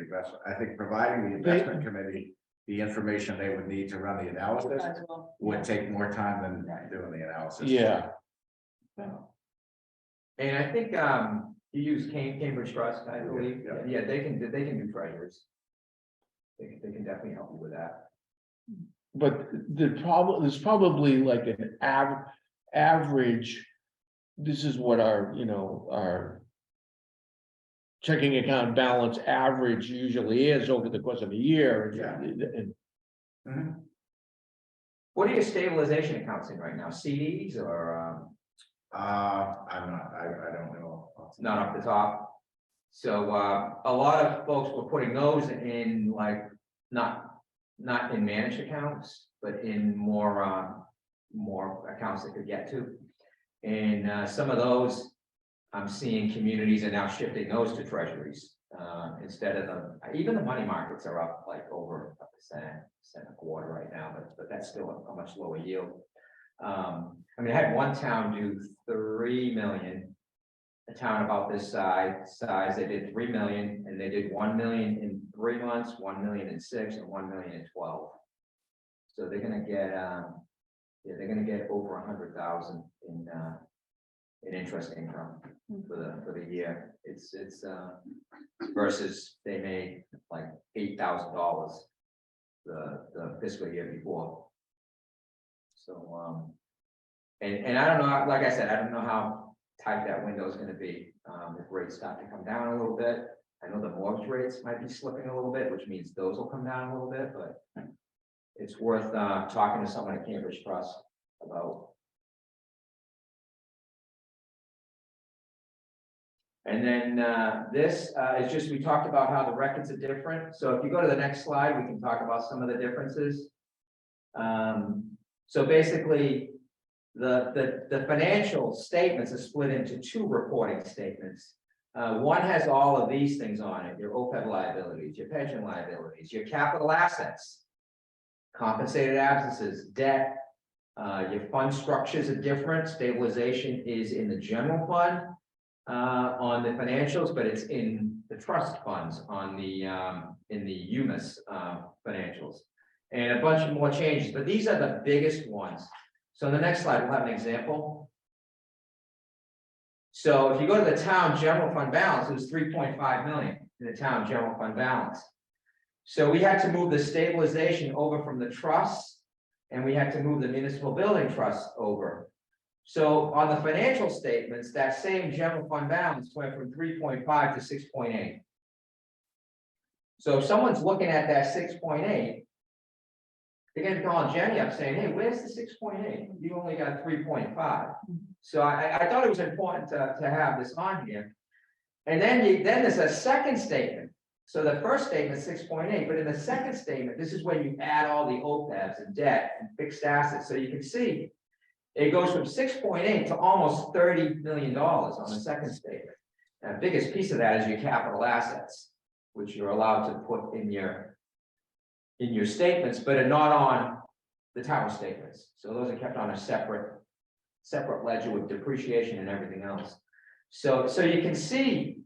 I think providing the investment committee the information they would need to run the analysis would take more time than doing the analysis. Yeah. And I think you use Cambridge Trust, I believe. Yeah, they can do treasurers. They can definitely help you with that. But there's probably like an average. This is what our checking account balance average usually is over the course of a year. Yeah. And What are your stabilization accounts in right now? CDs or? I'm not, I don't know. Not off the top. So a lot of folks were putting those in like not in managed accounts, but in more accounts they could get to. And some of those I'm seeing communities are now shifting those to treasuries instead of even the money markets are up like over 1.25% right now, but that's still a much lower yield. I mean, I had one town do 3 million. A town about this size, they did 3 million, and they did 1 million in 3 months, 1 million in 6, and 1 million in 12. So they're gonna get, they're gonna get over 100,000 in interest income for the year. It's versus they made like $8,000 the fiscal year before. So and I don't know, like I said, I don't know how tight that window is going to be if rates start to come down a little bit. I know the mortgage rates might be slipping a little bit, which means those will come down a little bit, but it's worth talking to someone at Cambridge Trust about And then this is just, we talked about how the records are different. So if you go to the next slide, we can talk about some of the differences. So basically, the financial statements are split into two reporting statements. One has all of these things on it: your OPEB liabilities, your pension liabilities, your capital assets, compensated absences, debt. Your fund structures are different. Stabilization is in the general fund on the financials, but it's in the trust funds on the in the UMAS financials, and a bunch of more changes. But these are the biggest ones. So on the next slide, we'll have an example. So if you go to the town general fund balance, it was 3.5 million in the town general fund balance. So we had to move the stabilization over from the trust, and we had to move the municipal building trust over. So on the financial statements, that same general fund balance went from 3.5 to 6.8. So if someone's looking at that 6.8, they're gonna be calling Jenny up saying, hey, where's the 6.8? You only got 3.5. So I thought it was important to have this on here. And then there's a second statement. So the first statement is 6.8, but in the second statement, this is when you add all the OPEBs and debt and fixed assets. So you can see it goes from 6.8 to almost $30 million on the second statement. And the biggest piece of that is your capital assets, which you're allowed to put in your statements, but are not on the tower statements. So those are kept on a separate ledger with depreciation and everything else. So you can see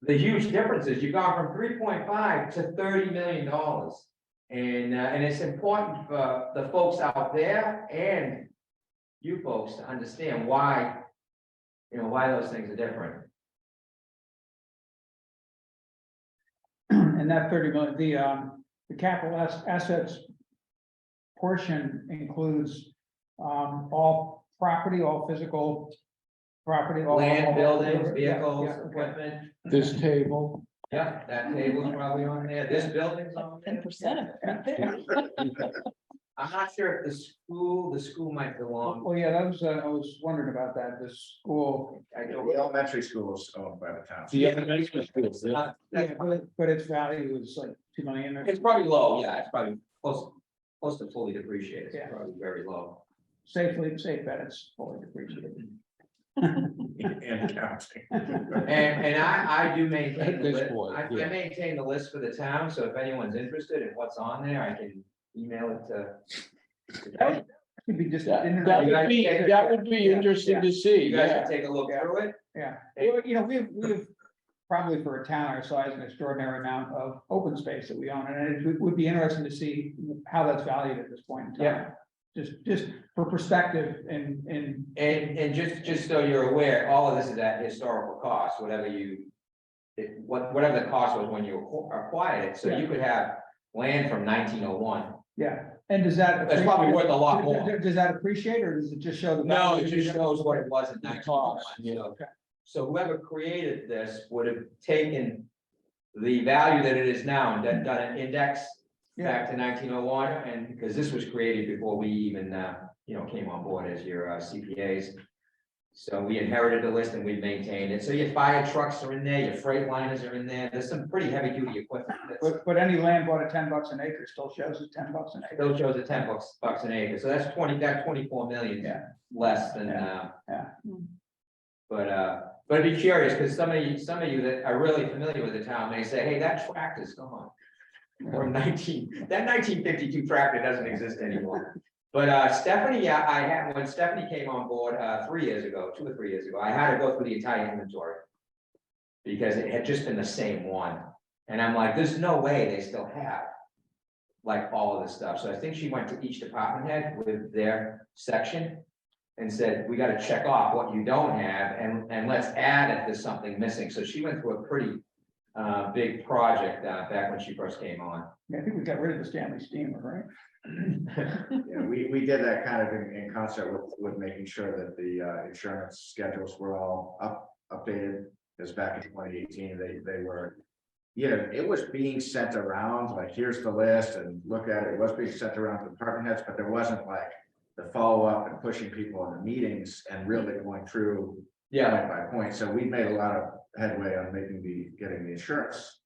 the huge differences. You've gone from 3.5 to $30 million. And it's important for the folks out there and you folks to understand why, why those things are different. And that 30 million, the capital assets portion includes all property, all physical property, all Land, buildings, yeah, vehicles, yeah, okay. equipment. This table, Yeah, that table's probably on there. This building's on there. 10% of it right there. I'm not sure if the school might belong. Oh, yeah, that was, I was wondering about that, the school. I The don't. elementary school is owned by the town. the elementary schools, yeah. Yeah, but its value is like 2 million. or- It's probably low, yeah, it's probably close to fully depreciated, Yeah. it's probably very low. Safe bet it's fully depreciated. And counting. And I do maintain At the this list, point, I yeah. maintain the list for the town, so if anyone's interested in what's on there, I can email it to. That would be just. That interesting. that would be Yeah, interesting to see, You guys yeah. can take a look through it. Yeah, well, we've probably for a town our size, an extraordinary amount of open space that we own, and it would be interesting to see how that's valued at this point in time. Yeah. Just for perspective and. And just so you're aware, all of this is at historical cost, whatever the cost was when you acquired it, so you could have land from 1901. Yeah, and does that? That's probably worth a lot more. Does that appreciate, or does it just show the? No, value? it just shows what it was in The 1901. cost, yeah. Okay. So whoever created this would have taken the value that it is now and done an index back to 1901, and because this was created before we even, came on board as your CPAs. So we inherited the list and we maintained it. So your fire trucks are in there, your freight liners are in there. There's some pretty heavy duty equipment. But any land bought at $10 an acre still shows it's $10 an acre. Those shows at $10 an acre. So that's 24 million Yeah. less than, Yeah. But I'd be curious, because some of you that are really familiar with the town may say, hey, that tractor's gone. From that 1952 tractor doesn't exist anymore. But Stephanie, when Stephanie came on board 2 or 3 years ago, I had to go through the entire inventory. Because it had just been the same one. And I'm like, there's no way they still have like all of this stuff. So I think she went to each department head with their section and said, we gotta check off what you don't have and let's add if there's something missing. So she went through a pretty big project back when she first came on. I think we got rid of the Stanley steamer, right? Yeah, we did that kind of in concert with making sure that the insurance schedules were all updated. Because back in 2018, they were, it was being sent around, like, here's the list and look at it. It was being sent around to department heads, but there wasn't like the follow-up and pushing people in the meetings and really going through point by point. So we made a lot of headway on getting the insurance,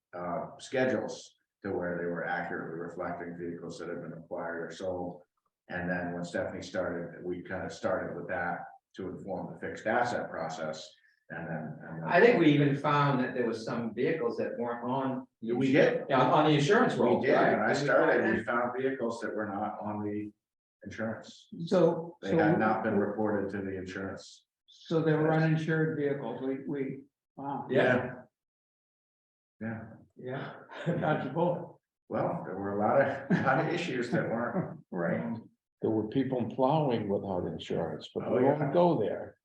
schedules to where they were accurately reflecting vehicles that had been acquired or sold. And then when Stephanie started, we kind of started with that to inform the fixed asset process. And then. I think we even found that there was some vehicles that weren't on. We did. Yeah, on the insurance roll, We did, right? when I Did we started, find we that? found vehicles that were not on the insurance. So. They had not been reported to the insurance. So they were uninsured vehicles, wow. Yeah, Yeah, yeah. Dodged a bullet. well, there were a lot of issues that weren't. Right. There were people plowing without insurance, but Oh, we yeah. won't go there.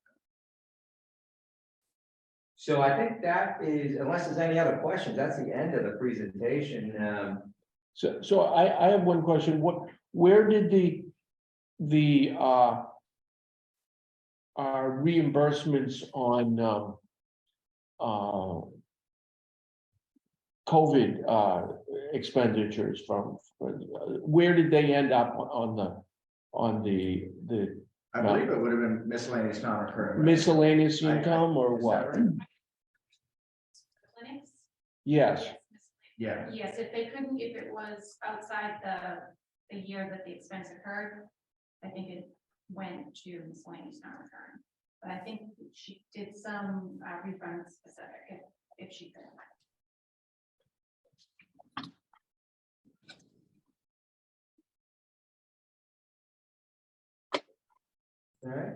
So I think that is, unless there's any other questions, that's the end of the presentation. So I have one question. Where did the reimbursements on COVID expenditures from, where did they end up on the I believe it would have been miscellaneous non-recurring. miscellaneous I- income or is that what? right? Clinics? Yes, Yeah, Yes, if it was outside the year that the expense occurred, I think it went to miscellaneous non-recurring. But I think she did some refund specific, if she could. All right.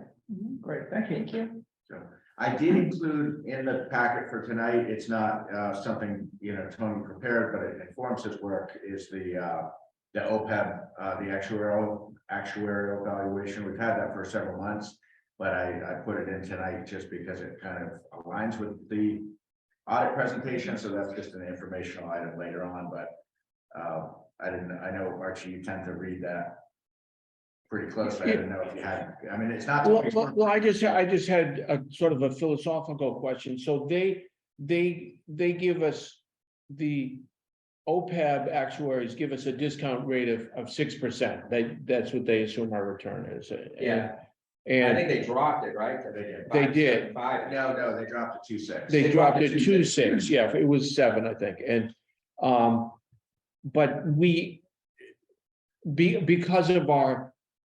Great, thank you. Thank you. so I did include in the packet for tonight, it's not something, Tony prepared, but it informs his work, is the OPEB, the actuarial valuation. We've had that for several months, but I put it in tonight just because it kind of aligns with the audit presentation, so that's just an informational item later on, but I know, Archie, you tend to read that pretty closely. I didn't know if you had, I mean, it's not. well, I just had a sort of a philosophical question. So they give us, the OPEB actuaries give us a discount rate of 6%. That's what they assume our return is. Yeah, I And think they dropped it, right? They did. 5.75. No, they dropped it to 2.6. they dropped it to to 2.6. 6. Yeah, it was 7, I think. And but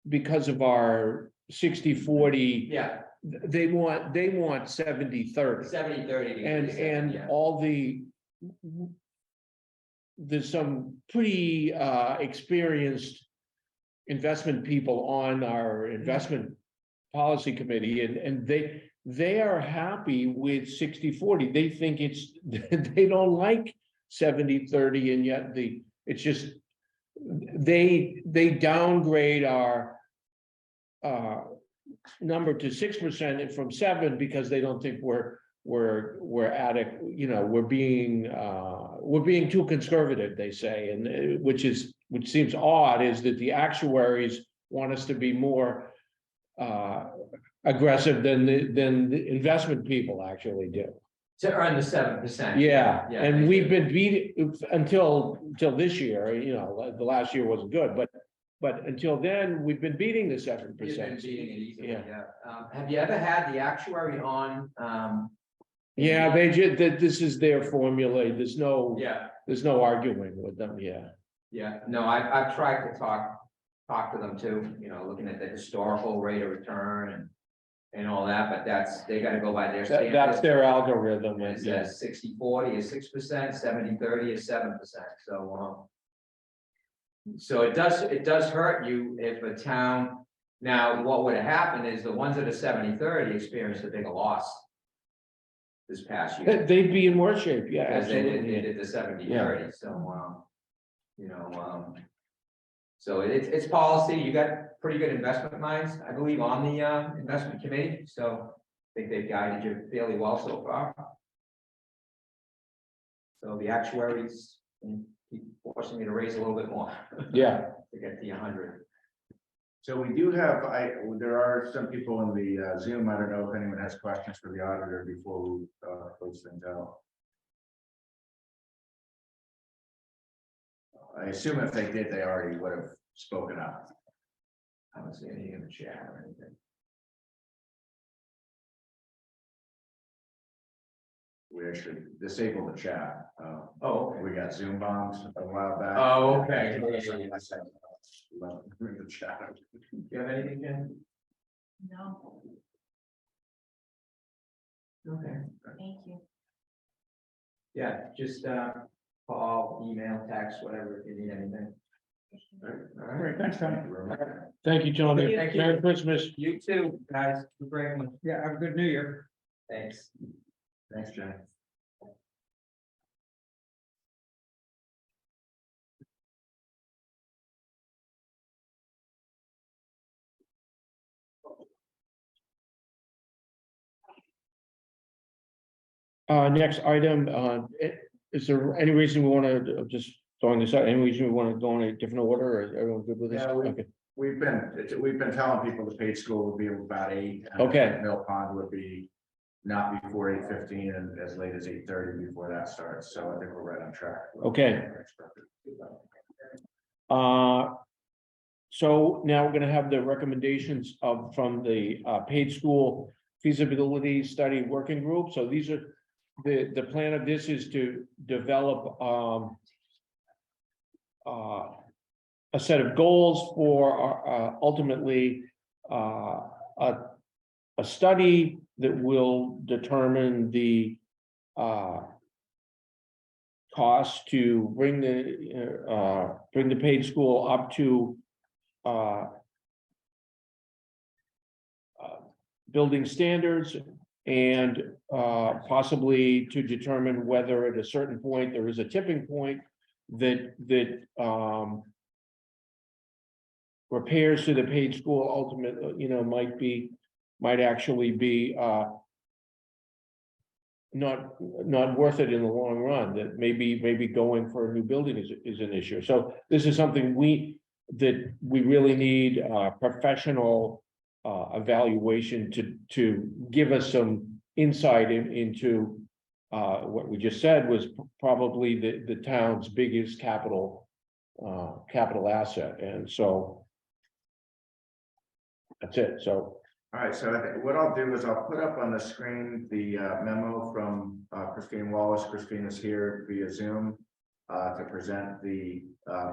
because of our 60/40, Yeah, they want 70/30. 70/30. And all there's some pretty experienced investment people on our investment policy committee, and they are happy with 60/40. They think they don't like 70/30, and yet it's just they downgrade our number to 6% from 7 because they don't think we're adequate, we're being too conservative, they say, and which seems odd, is that the actuaries want us to be more aggressive than the investment people actually do. To earn the 7%. Yeah, and they we've do. been beat until this year, the last year wasn't good, but until then, we've been beating the 7%. You've been beating it easily, Yeah. yeah. Have you ever had the actuary on? Yeah, this is their formula. There's no arguing with them, yeah. Yeah, no, I've tried to talk to them too, looking at the historical rate of return and all that, but they gotta go by their standards. That's their algorithm, And it yeah. says 60/40 is 6%, 70/30 is 7%, so it does hurt you if a town, now, what would have happened is the ones that are 70/30 experienced a bigger loss this past year. They'd be in worse shape, yeah, Because they absolutely. did the 70/30, so, so it's policy, you got pretty good investment minds, I believe, on the investment committee, so I think they've guided you fairly well so far. So the actuaries keep forcing me to raise a little bit more Yeah, to get to 100. So we do have, there are some people in the Zoom. I don't know if anyone has questions for the auditor before we close things out. I assume if they did, they already would have spoken up. I don't see anything in the chat or anything. we actually disabled the chat. Oh, We got Zoom bombed a while back. Oh, okay. Bring the chat. Do you have anything, Jen? No, Okay. thank you. Yeah, just, call, email, text, whatever, if you need anything. Great, thanks, Tony. Thank you, Tony. Thank you. Merry Christmas. You too, guys. Great one. Yeah, have a good New Year. Thanks. Thanks, Jen. Next item, is there any reason we want to, just throwing this out, any reason we want to go in a different order, or is everyone good with this? Yeah, Okay. We've been telling people the paid school would be about 8. and Okay. Mill Pond would be not before 8:15 and as late as 8:30 before that starts, so I think we're right on track. Okay. So now we're gonna have the recommendations from the paid school feasibility study working group. So these are, the plan of this is to develop a set of goals for ultimately a study that will determine the cost to bring the paid school up to building standards, and possibly to determine whether at a certain point there is a tipping point that repairs to the paid school ultimately, might actually be not worth it in the long run, that maybe going for a new building is an issue. So this is something we really need professional evaluation to give us some insight into what we just said was probably the town's biggest capital asset. And so that's it. So All right, so I think what I'll do is I'll put up on the screen the memo from Christine Wallace. Christine is here via Zoom to present the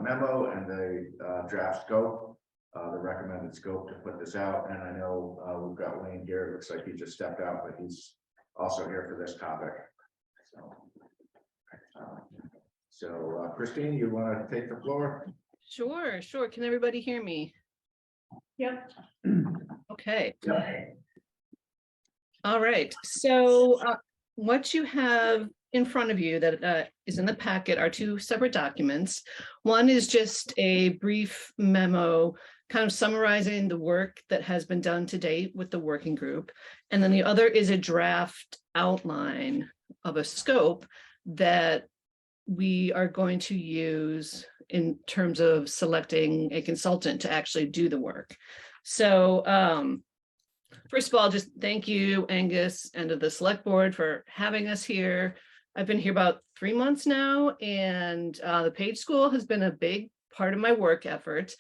memo and the draft scope, the recommended scope to put this out. And I know we've got Wayne here. It looks like he just stepped out, but he's also here for this topic. So Christine, you want to take the floor? Sure. Can everybody hear me? Yep. Okay. Yep. All right. So what you have in front of you that is in the packet are two separate documents. One is just a brief memo kind of summarizing the work that has been done to date with the working group. And then the other is a draft outline of a scope that we are going to use in terms of selecting a consultant to actually do the work. So first of all, just thank you, Angus, and to the select board for having us here. I've been here about 3 months now, and the paid school has been a big part of my work effort.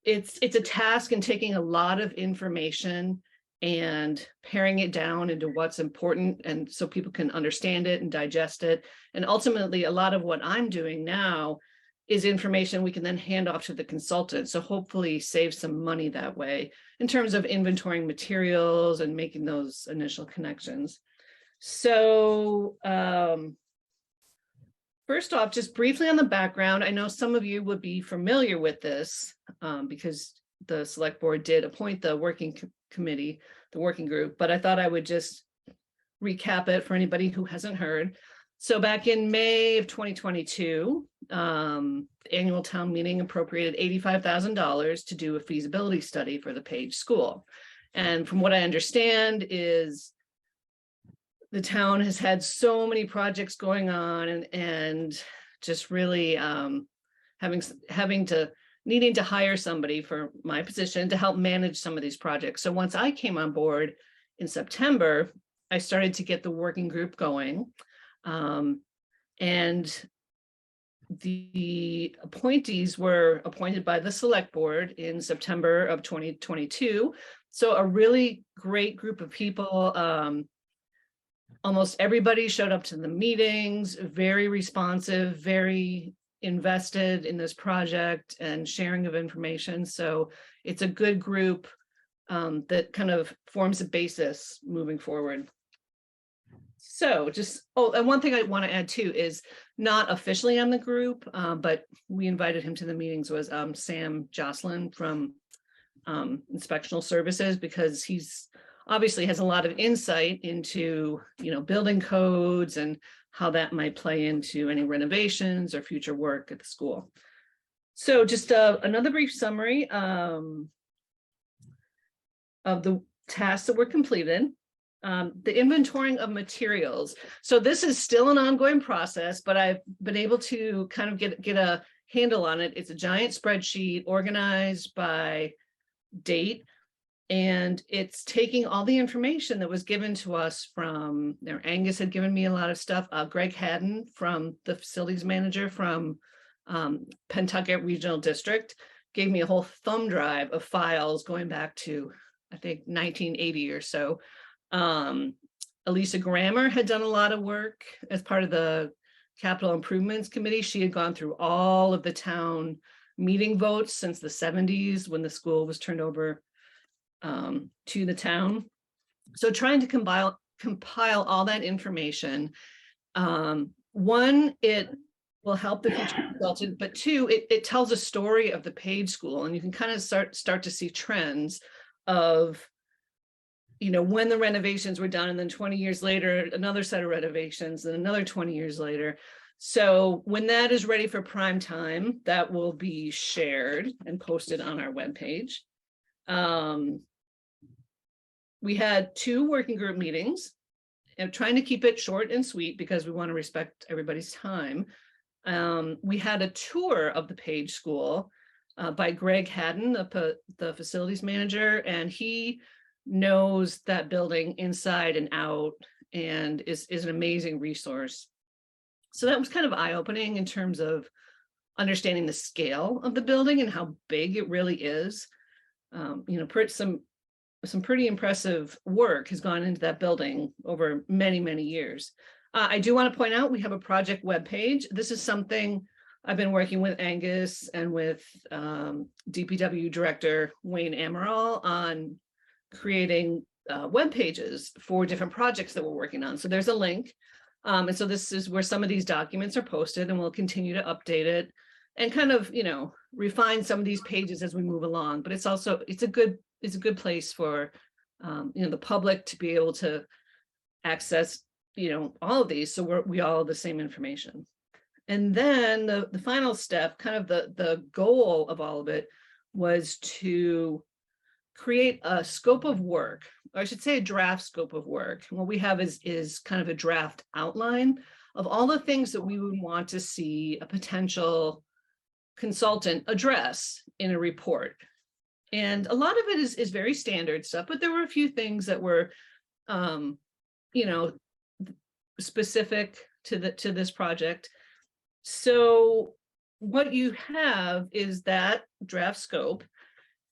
It's a task in taking a lot of information and paring it down into what's important, and so people can understand it and digest it. And ultimately, a lot of what I'm doing now is information we can then hand off to the consultant. So hopefully save some money that way in terms of inventorying materials and making those initial connections. So first off, just briefly on the background, I know some of you would be familiar with this because the select board did appoint the working committee, the working group, but I thought I would just recap it for anybody who hasn't heard. So back in May of 2022, the annual town meeting appropriated $85,000 to do a feasibility study for the Page School. And from what I understand is the town has had so many projects going on and just really needing to hire somebody for my position to help manage some of these projects. So once I came on board in September, I started to get the working group going. And the appointees were appointed by the select board in September of 2022. So a really great group of people. almost everybody showed up to the meetings, very responsive, very invested in this project and sharing of information. So it's a good group that kind of forms a basis moving forward. So just, oh, and one thing I want to add too is not officially on the group, but we invited him to the meetings was Sam Jocelyn from Inspectional Services, because he's obviously has a lot of insight into, you know, building codes and how that might play into any renovations or future work at the school. So just another brief summary of the tasks that were completed. The inventorying of materials. So this is still an ongoing process, but I've been able to kind of get a handle on it. It's a giant spreadsheet organized by date, and it's taking all the information that was given to us from there. Angus had given me a lot of stuff. Greg Haddon, from the facilities manager from Pentucket Regional District, gave me a whole thumb drive of files going back to, I think, 1980 or so. Elisa Grammer had done a lot of work as part of the Capital Improvements Committee. She had gone through all of the town meeting votes since the 70s when the school was turned over to the town. So trying to compile all that information. One, it will help the future consultant, but two, it tells a story of the Page School, and you can kind of start to see trends of, you know, when the renovations were done, and then 20 years later, another set of renovations, and another 20 years later. So when that is ready for prime time, that will be shared and posted on our webpage. We had 2 working group meetings, and trying to keep it short and sweet because we want to respect everybody's time. We had a tour of the Page School by Greg Haddon, the facilities manager, and he knows that building inside and out and is an amazing resource. So that was kind of eye-opening in terms of understanding the scale of the building and how big it really is. You know, some pretty impressive work has gone into that building over many, many years. I do want to point out we have a project webpage. This is something I've been working with Angus and with DPW Director Wayne Amaral on creating web pages for different projects that we're working on. So there's a link. And so this is where some of these documents are posted, and we'll continue to update it and kind of, you know, refine some of these pages as we move along. But it's also, it's a good place for, you know, the public to be able to access, you know, all of these. So we all have the same information. And then the final step, kind of the goal of all of it, was to create a scope of work, or I should say a draft scope of work. What we have is kind of a draft outline of all the things that we would want to see a potential consultant address in a report. And a lot of it is very standard stuff, but there were a few things that were, you know, specific to this project. So what you have is that draft scope.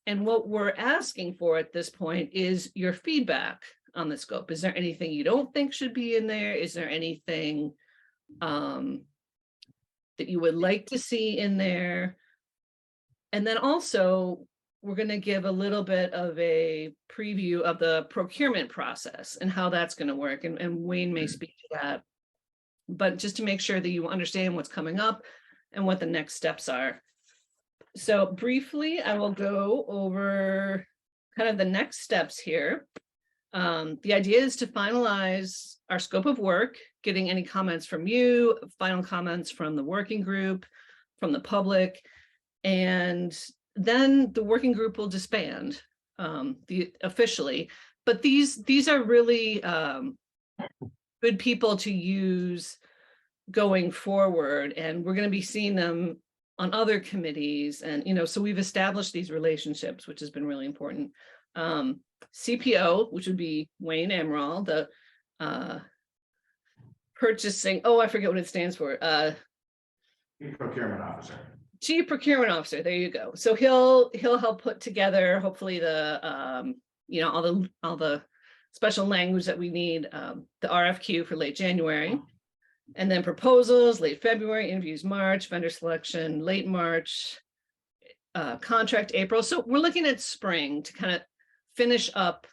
And what we're asking for at this point is your feedback on the scope. Is there anything you don't think should be in there? Is there anything that you would like to see in there? And then also, we're going to give a little bit of a preview of the procurement process and how that's going to work. And Wayne may speak to that. But just to make sure that you understand what's coming up and what the next steps are. So briefly, I will go over kind of the next steps here. The idea is to finalize our scope of work, getting any comments from you, final comments from the working group, from the public, and then the working group will disband officially. But these are really good people to use going forward, and we're going to be seeing them on other committees. And, you know, so we've established these relationships, which has been really important. CPO, which would be Wayne Amaral, the purchasing, oh, I forget what it stands for. Chief Procurement Officer. Chief Procurement Officer, there you go. So he'll help put together, hopefully, the you know, all the special language that we need, the RFQ for late January. And then proposals, late February, interviews, March, vendor selection, late March, contract April. So we're looking at spring to kind of finish up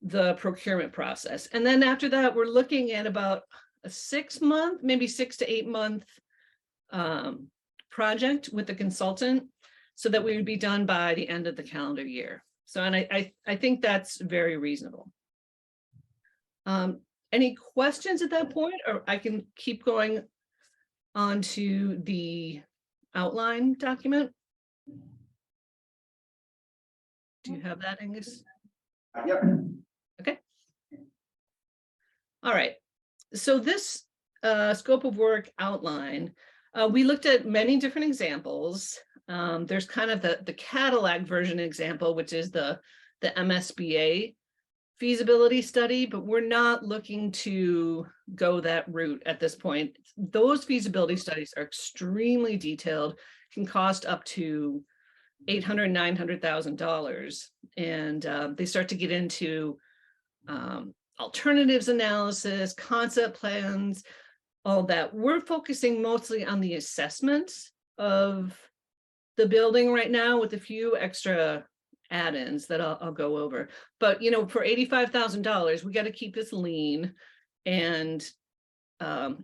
the procurement process. And then after that, we're looking at about a 6 month, maybe 6 to 8 month project with the consultant, so that we would be done by the end of the calendar year. So, and I think that's very reasonable. Any questions at that point, or I can keep going on to the outline document? Do you have that, Angus? Yep. Okay. All right. So this scope of work outline, we looked at many different examples. There's kind of the Cadillac version example, which is the MSBA feasibility study, but we're not looking to go that route at this point. Those feasibility studies are extremely detailed, can cost up to $800,000, $900,000, and they start to get into alternatives analysis, concept plans, all that. We're focusing mostly on the assessments of the building right now, with a few extra add-ins that I'll go over. But you know, for $85,000, we got to keep this lean and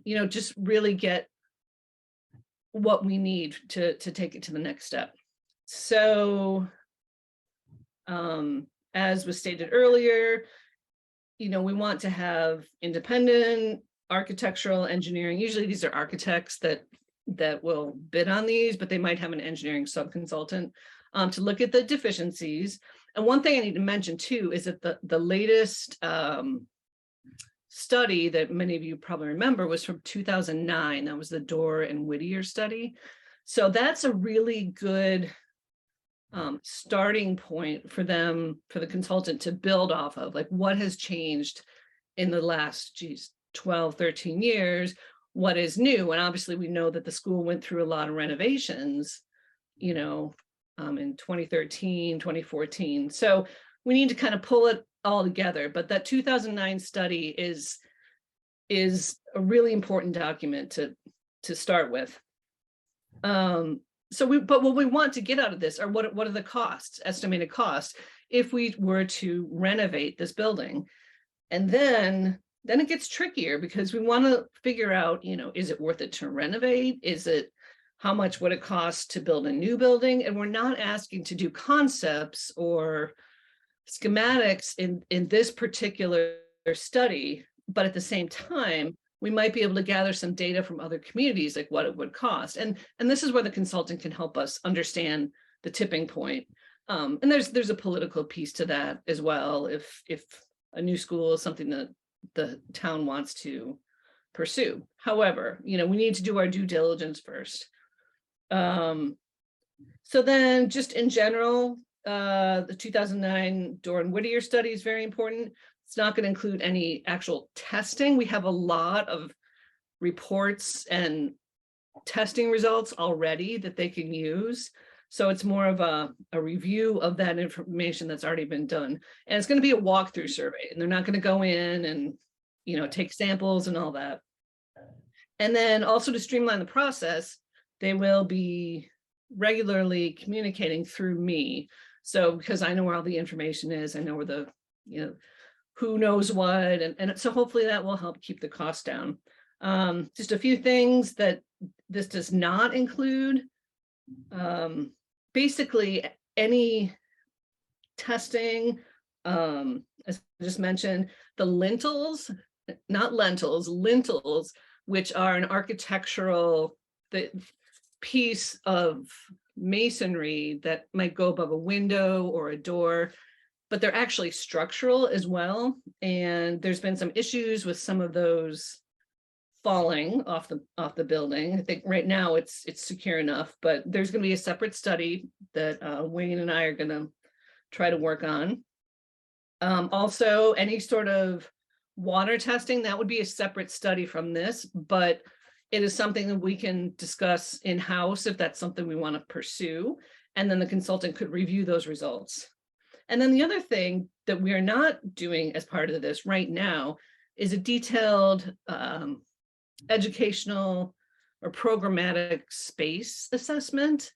you know, just really get what we need to take it to the next step. So as was stated earlier, you know, we want to have independent architectural engineering. Usually these are architects that will bid on these, but they might have an engineering subconsultant to look at the deficiencies. And one thing I need to mention too is that the latest study that many of you probably remember was from 2009. That was the Dorr and Whittier study. So that's a really good starting point for them, for the consultant to build off of, like what has changed in the last 12, 13 years, what is new. And obviously we know that the school went through a lot of renovations, you know, in 2013, 2014. So we need to kind of pull it all together. But that 2009 study is a really important document to start with. But what we want to get out of this are what are the costs, estimated costs, if we were to renovate this building. And then it gets trickier, because we want to figure out, you know, is it worth it to renovate? Is it, how much would it cost to build a new building? And we're not asking to do concepts or schematics in this particular study, but at the same time, we might be able to gather some data from other communities, like what it would cost. And this is where the consultant can help us understand the tipping point. And there's a political piece to that as well. If a new school is something that the town wants to pursue. However, you know, we need to do our due diligence first. So then just in general, the 2009 Dorr and Whittier study is very important. It's not going to include any actual testing. We have a lot of reports and testing results already that they can use. So it's more of a review of that information that's already been done. And it's going to be a walkthrough survey, and they're not going to go in and, you know, take samples and all that. And then also to streamline the process, they will be regularly communicating through me. So because I know where all the information is, I know where the, you know, who knows what, and so hopefully that will help keep the cost down. Just a few things that this does not include. Basically any testing, as I just mentioned, the lintels, not lentils, lintels, which are an architectural piece of masonry that might go above a window or a door, but they're actually structural as well. And there's been some issues with some of those falling off the building. I think right now it's secure enough, but there's going to be a separate study that Wayne and I are going to try to work on. Also, any sort of water testing, that would be a separate study from this, but it is something that we can discuss in-house if that's something we want to pursue. And then the consultant could review those results. And then the other thing that we are not doing as part of this right now is a detailed educational or programmatic space assessment.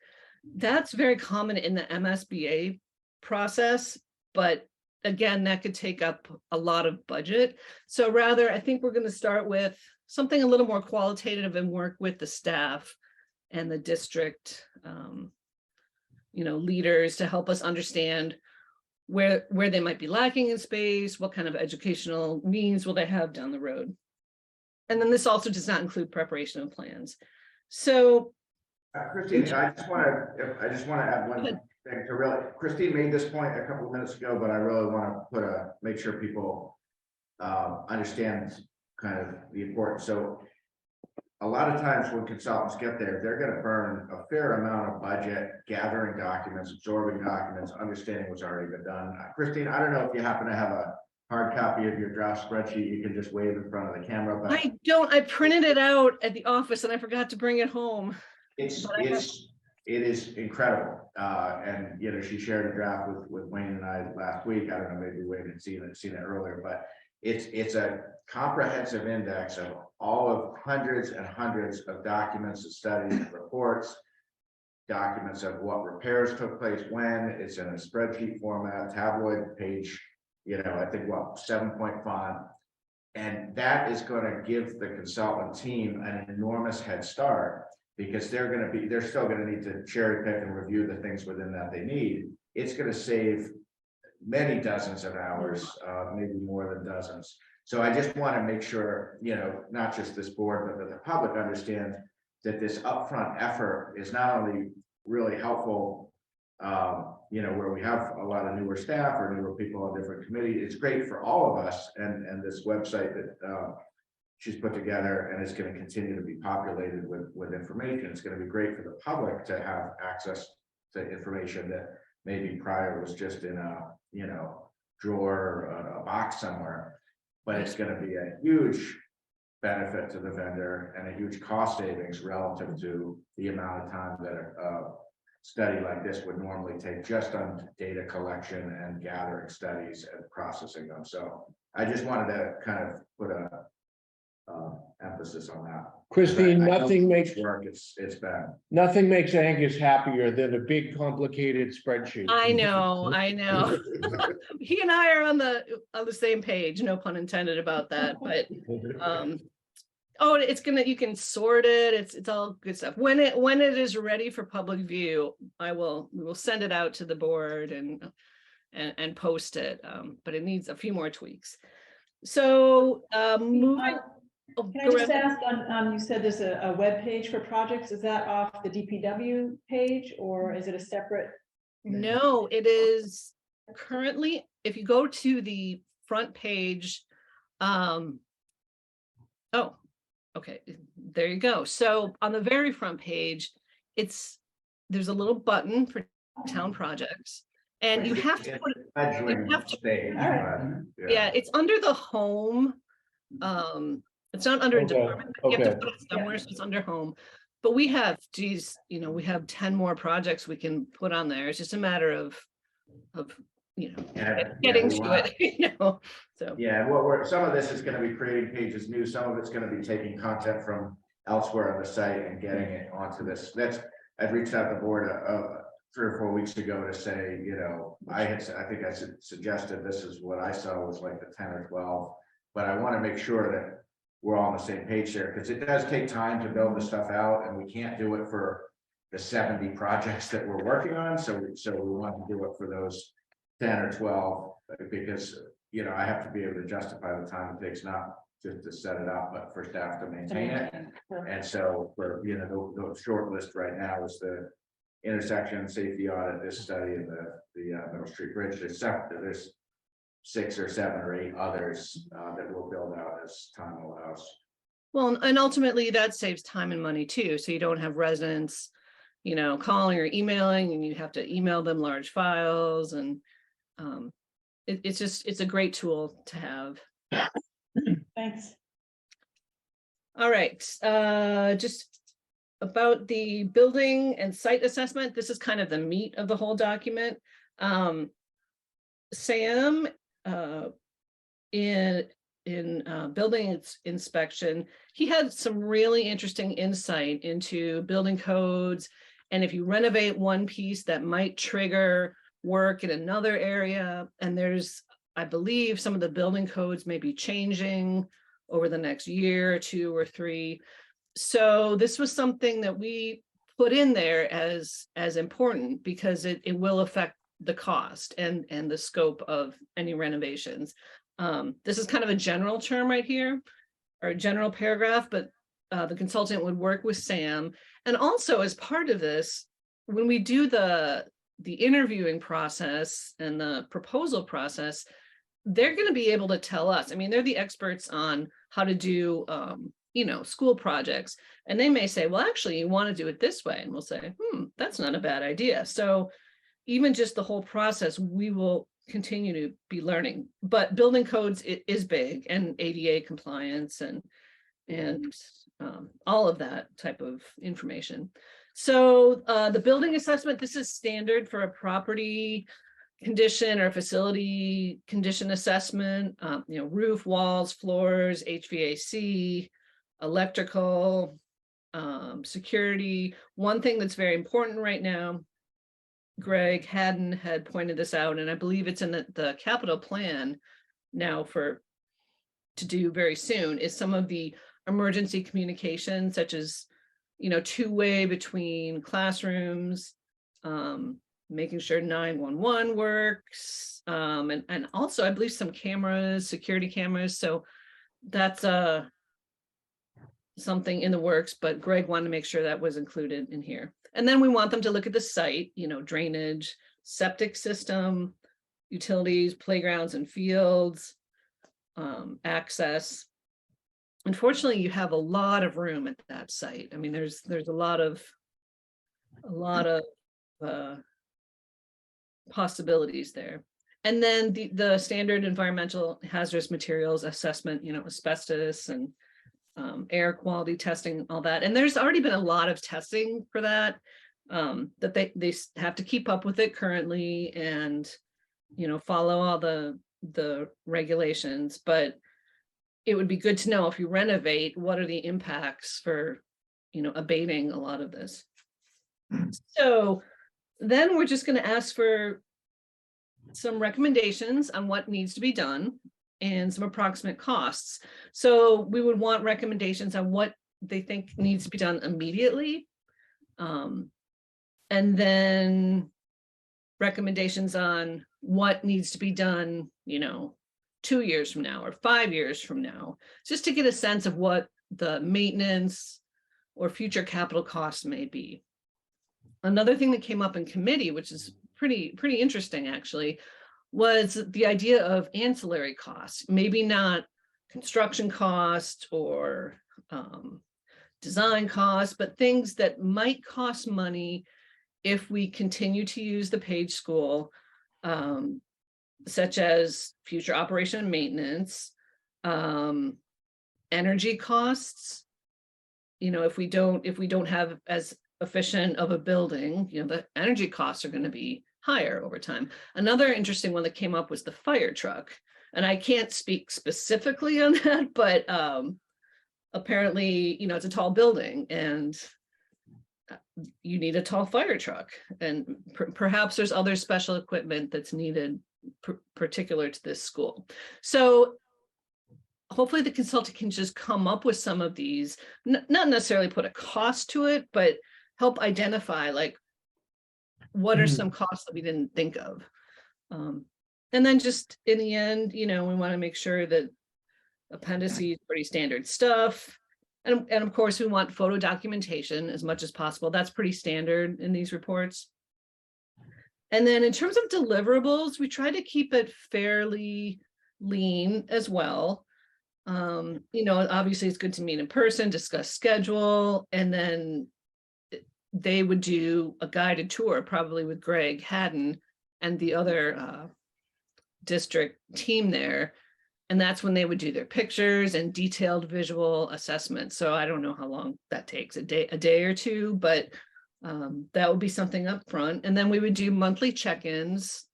That's very common in the MSBA process, but again, that could take up a lot of budget. So rather, I think we're going to start with something a little more qualitative and work with the staff and the district, leaders to help us understand where they might be lacking in space, what kind of educational needs will they have down the road. And then this also does not include preparation of plans. So Christine, I just want to add one thing to really, Christine made this point a couple of minutes ago, but I really want to make sure people understand kind of the importance. So a lot of times when consultants get there, they're going to burn a fair amount of budget gathering documents, absorbing documents, understanding what's already been done. Christine, I don't know if you happen to have a hard copy of your draft spreadsheet you can just wave in front of the camera, but I don't, I printed it out at the office and I forgot to bring it home. it is incredible. And she shared a draft with Wayne and I last week. I don't know, maybe Wayne had seen it earlier, but it's a comprehensive index of all of hundreds and hundreds of documents and studies, reports, documents of what repairs took place when. It's in a spreadsheet format, tabloid page, I think 7-point font. And that is going to give the consultant team an enormous head start, because they're still going to need to cherry pick and review the things within that they need. It's going to save many dozens of hours, maybe more than dozens. So I just want to make sure, not just this board, but that the public understand that this upfront effort is not only really helpful, where we have a lot of newer staff or newer people on different committees. It's great for all of us, and this website that she's put together, and it's going to continue to be populated with information. It's going to be great for the public to have access to information that maybe prior was just in a drawer or a box somewhere. But it's going to be a huge benefit to the vendor and a huge cost savings relative to the amount of time that a study like this would normally take just on data collection and gathering studies and processing them. So I just wanted to kind of put a emphasis on that. Christine, I know nothing makes it's bad. nothing makes Angus happier than a big complicated spreadsheet. I know. He and I are on the same page, no pun intended about that, but you can sort it. It's all good stuff. When it is ready for public view, we will send it out to the board and post it. But it needs a few more tweaks. So moving. Can I just ask on, you said there's a web page for projects. Is that off the DPW page or is it a separate? No, it is currently, if you go to the front page, okay, there you go. So on the very front page, there's a little button for town projects, and you have to put it, yeah, it's under the home. It's not under a department, but you have to put it somewhere, so it's under home. But we have, we have 10 more projects we can put on there. It's just a matter of getting to it, so. Yeah, some of this is going to be creating pages new. Some of it's going to be taking content from elsewhere on the site and getting it onto this. I've reached out to the board 3 or 4 weeks ago to say, I think I suggested this is what I saw was like the 10 or 12, but I want to make sure that we're all on the same page there, because it does take time to build the stuff out, and we can't do it for the 70 projects that we're working on. So we want to do it for those 10 or 12, because I have to be able to justify the time it takes, not just to set it up, but for staff to maintain it. And so for the short list right now is the intersection safety audit, this study, and the Middle Street Bridge. There's 6 or 7 or 8 others that we'll build out as time allows. Well, and ultimately that saves time and money too. So you don't have residents, calling or emailing, and you have to email them large files, and it's a great tool to have. Thanks. All right, just about the building and site assessment. This is kind of the meat of the whole document. Sam, in building inspection, he had some really interesting insight into building codes. And if you renovate one piece, that might trigger work in another area. And there's, I believe, some of the building codes may be changing over the next year or 2 or 3. So this was something that we put in there as important because it will affect the cost and the scope of any renovations. This is kind of a general term right here, or a general paragraph, but the consultant would work with Sam. And also as part of this, when we do the interviewing process and the proposal process, they're going to be able to tell us. I mean, they're the experts on how to do, school projects. And they may say, well, actually, you want to do it this way. And we'll say, that's not a bad idea. So even just the whole process, we will continue to be learning. But building codes is big, and ADA compliance and all of that type of information. So the building assessment, this is standard for a property condition or facility condition assessment, roof, walls, floors, HVAC, electrical, security. One thing that's very important right now, Greg Hadden had pointed this out, and I believe it's in the capital plan now to do very soon, is some of the emergency communication, such as, two-way between classrooms, making sure 911 works, and also I believe some cameras, security cameras. So that's something in the works, but Greg wanted to make sure that was included in here. And then we want them to look at the site, drainage, septic system, utilities, playgrounds and fields, access. Unfortunately, you have a lot of room at that site. I mean, there's a lot of possibilities there. And then the standard environmental hazardous materials assessment, asbestos and air quality testing, all that. And there's already been a lot of testing for that, that they have to keep up with it currently and, follow all the regulations. But it would be good to know, if you renovate, what are the impacts for, abating a lot of this. So then we're just going to ask for some recommendations on what needs to be done and some approximate costs. So we would want recommendations on what they think needs to be done immediately. And then recommendations on what needs to be done, 2 years from now or 5 years from now, just to get a sense of what the maintenance or future capital costs may be. Another thing that came up in committee, which is pretty interesting actually, was the idea of ancillary costs, maybe not construction cost or design costs, but things that might cost money if we continue to use the Page School, such as future operation and maintenance, energy costs. If we don't have as efficient of a building, the energy costs are going to be higher over time. Another interesting one that came up was the fire truck. And I can't speak specifically on that, but apparently, it's a tall building and you need a tall fire truck. And perhaps there's other special equipment that's needed particular to this school. So hopefully the consultant can just come up with some of these, not necessarily put a cost to it, but help identify what are some costs that we didn't think of. And then just in the end, we want to make sure that appendices is pretty standard stuff. And of course, we want photo documentation as much as possible. That's pretty standard in these reports. And then in terms of deliverables, we try to keep it fairly lean as well. Obviously it's good to meet in person, discuss schedule, and then they would do a guided tour, probably with Greg Hadden and the other district team there. And that's when they would do their pictures and detailed visual assessments. So I don't know how long that takes, a day or two, but that would be something up front. And then we would do monthly check-ins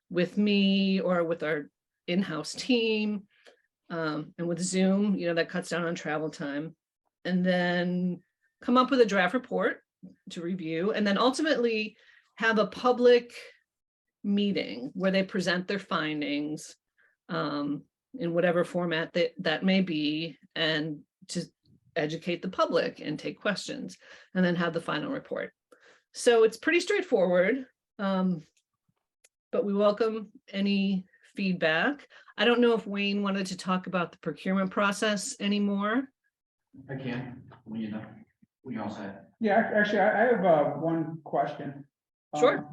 with me or with our in-house team. And with Zoom, that cuts down on travel time. And then come up with a draft report to review, and then ultimately have a public meeting where they present their findings in whatever format that may be, and to educate the public and take questions, and then have the final report. So it's pretty straightforward, but we welcome any feedback. I don't know if Wayne wanted to talk about the procurement process anymore. I can, when you're done, when you're all set. Yeah, actually, I have one question. Sure.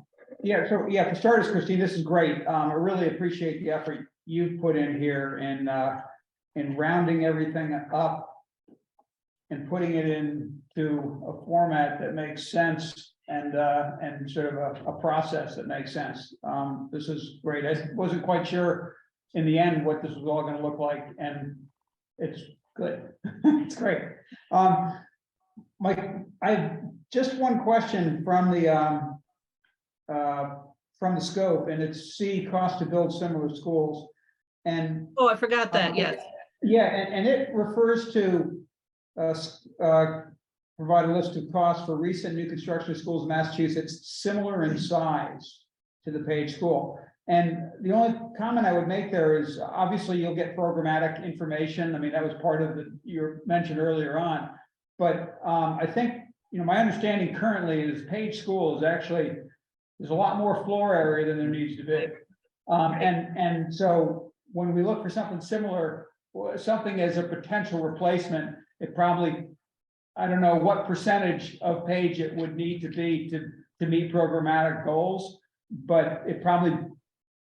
Yeah, so yeah, for starters, Christine, this is great. I really appreciate the effort you've put in here in rounding everything up and putting it into a format that makes sense and sort of a process that makes sense. This is great. I wasn't quite sure in the end what this was all going to look like, and it's good. It's great. Mike, I have just one question from the scope, and it's C, cost to build similar schools. And Oh, I forgot that, yes. yeah, and it refers to provide a list of costs for recent new construction of schools in Massachusetts, similar in size to the Page School. And the only comment I would make there is, obviously, you'll get programmatic information. I mean, that was part of you mentioned earlier on. But I think, my understanding currently is Page School is actually, there's a lot more floor area than there needs to be. And so when we look for something similar, something as a potential replacement, it probably, I don't know what percentage of Page it would need to be to meet programmatic goals, but it probably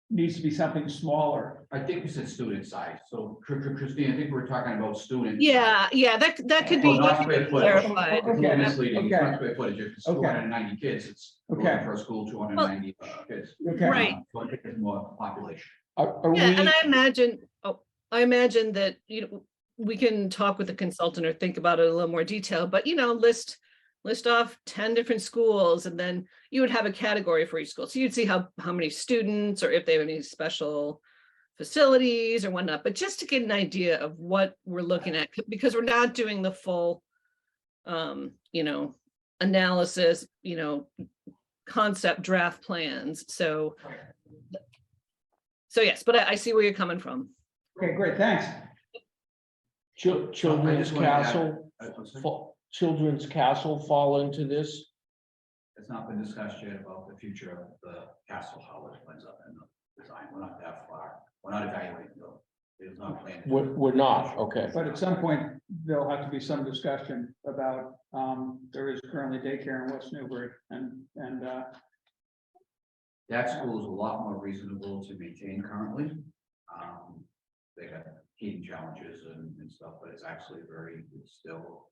needs to be something smaller. I think we said student size, so Christine, I think we're talking about students. Yeah, that could be Not square footage. clarified. It's a little misleading, it's Okay. not square footage, if it's 290 kids, it's Okay. for a school, 290 kids. Okay. Right. So I think there's more population. Are Yeah, and we, I imagine that, we can talk with the consultant or think about it in a little more detail, but, list off 10 different schools, and then you would have a category for each school. So you'd see how many students, or if they have any special facilities or whatnot, but just to get an idea of what we're looking at, because we're not doing the full, analysis, concept draft plans. So yes, but I see where you're coming from. Okay, great, thanks. Children's wanted to add- Castle, I'm sorry? Children's Castle fall into this? It's not been discussed yet about the future of the castle, how it ends up in the design, we're not that far, we're not evaluating though. It is not planned. We're not, okay. But at some point, there'll have to be some discussion about, there is currently daycare in West Newbury, and That school is a lot more reasonable to maintain currently. They got heating challenges and stuff, but it's actually it's still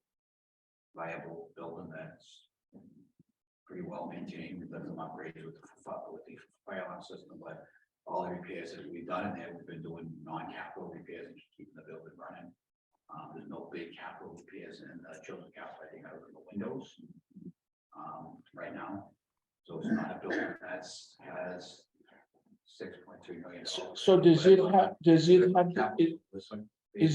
viable building that's pretty well maintained. It doesn't upgrade with the fire alarm system, but all the repairs that we've done in there, we've been doing non-capital repairs and just keeping the building running. There's no big capital repairs in Children's Castle, I think, other than the windows right now. So it's not a building has $6.2 million. So does it have, is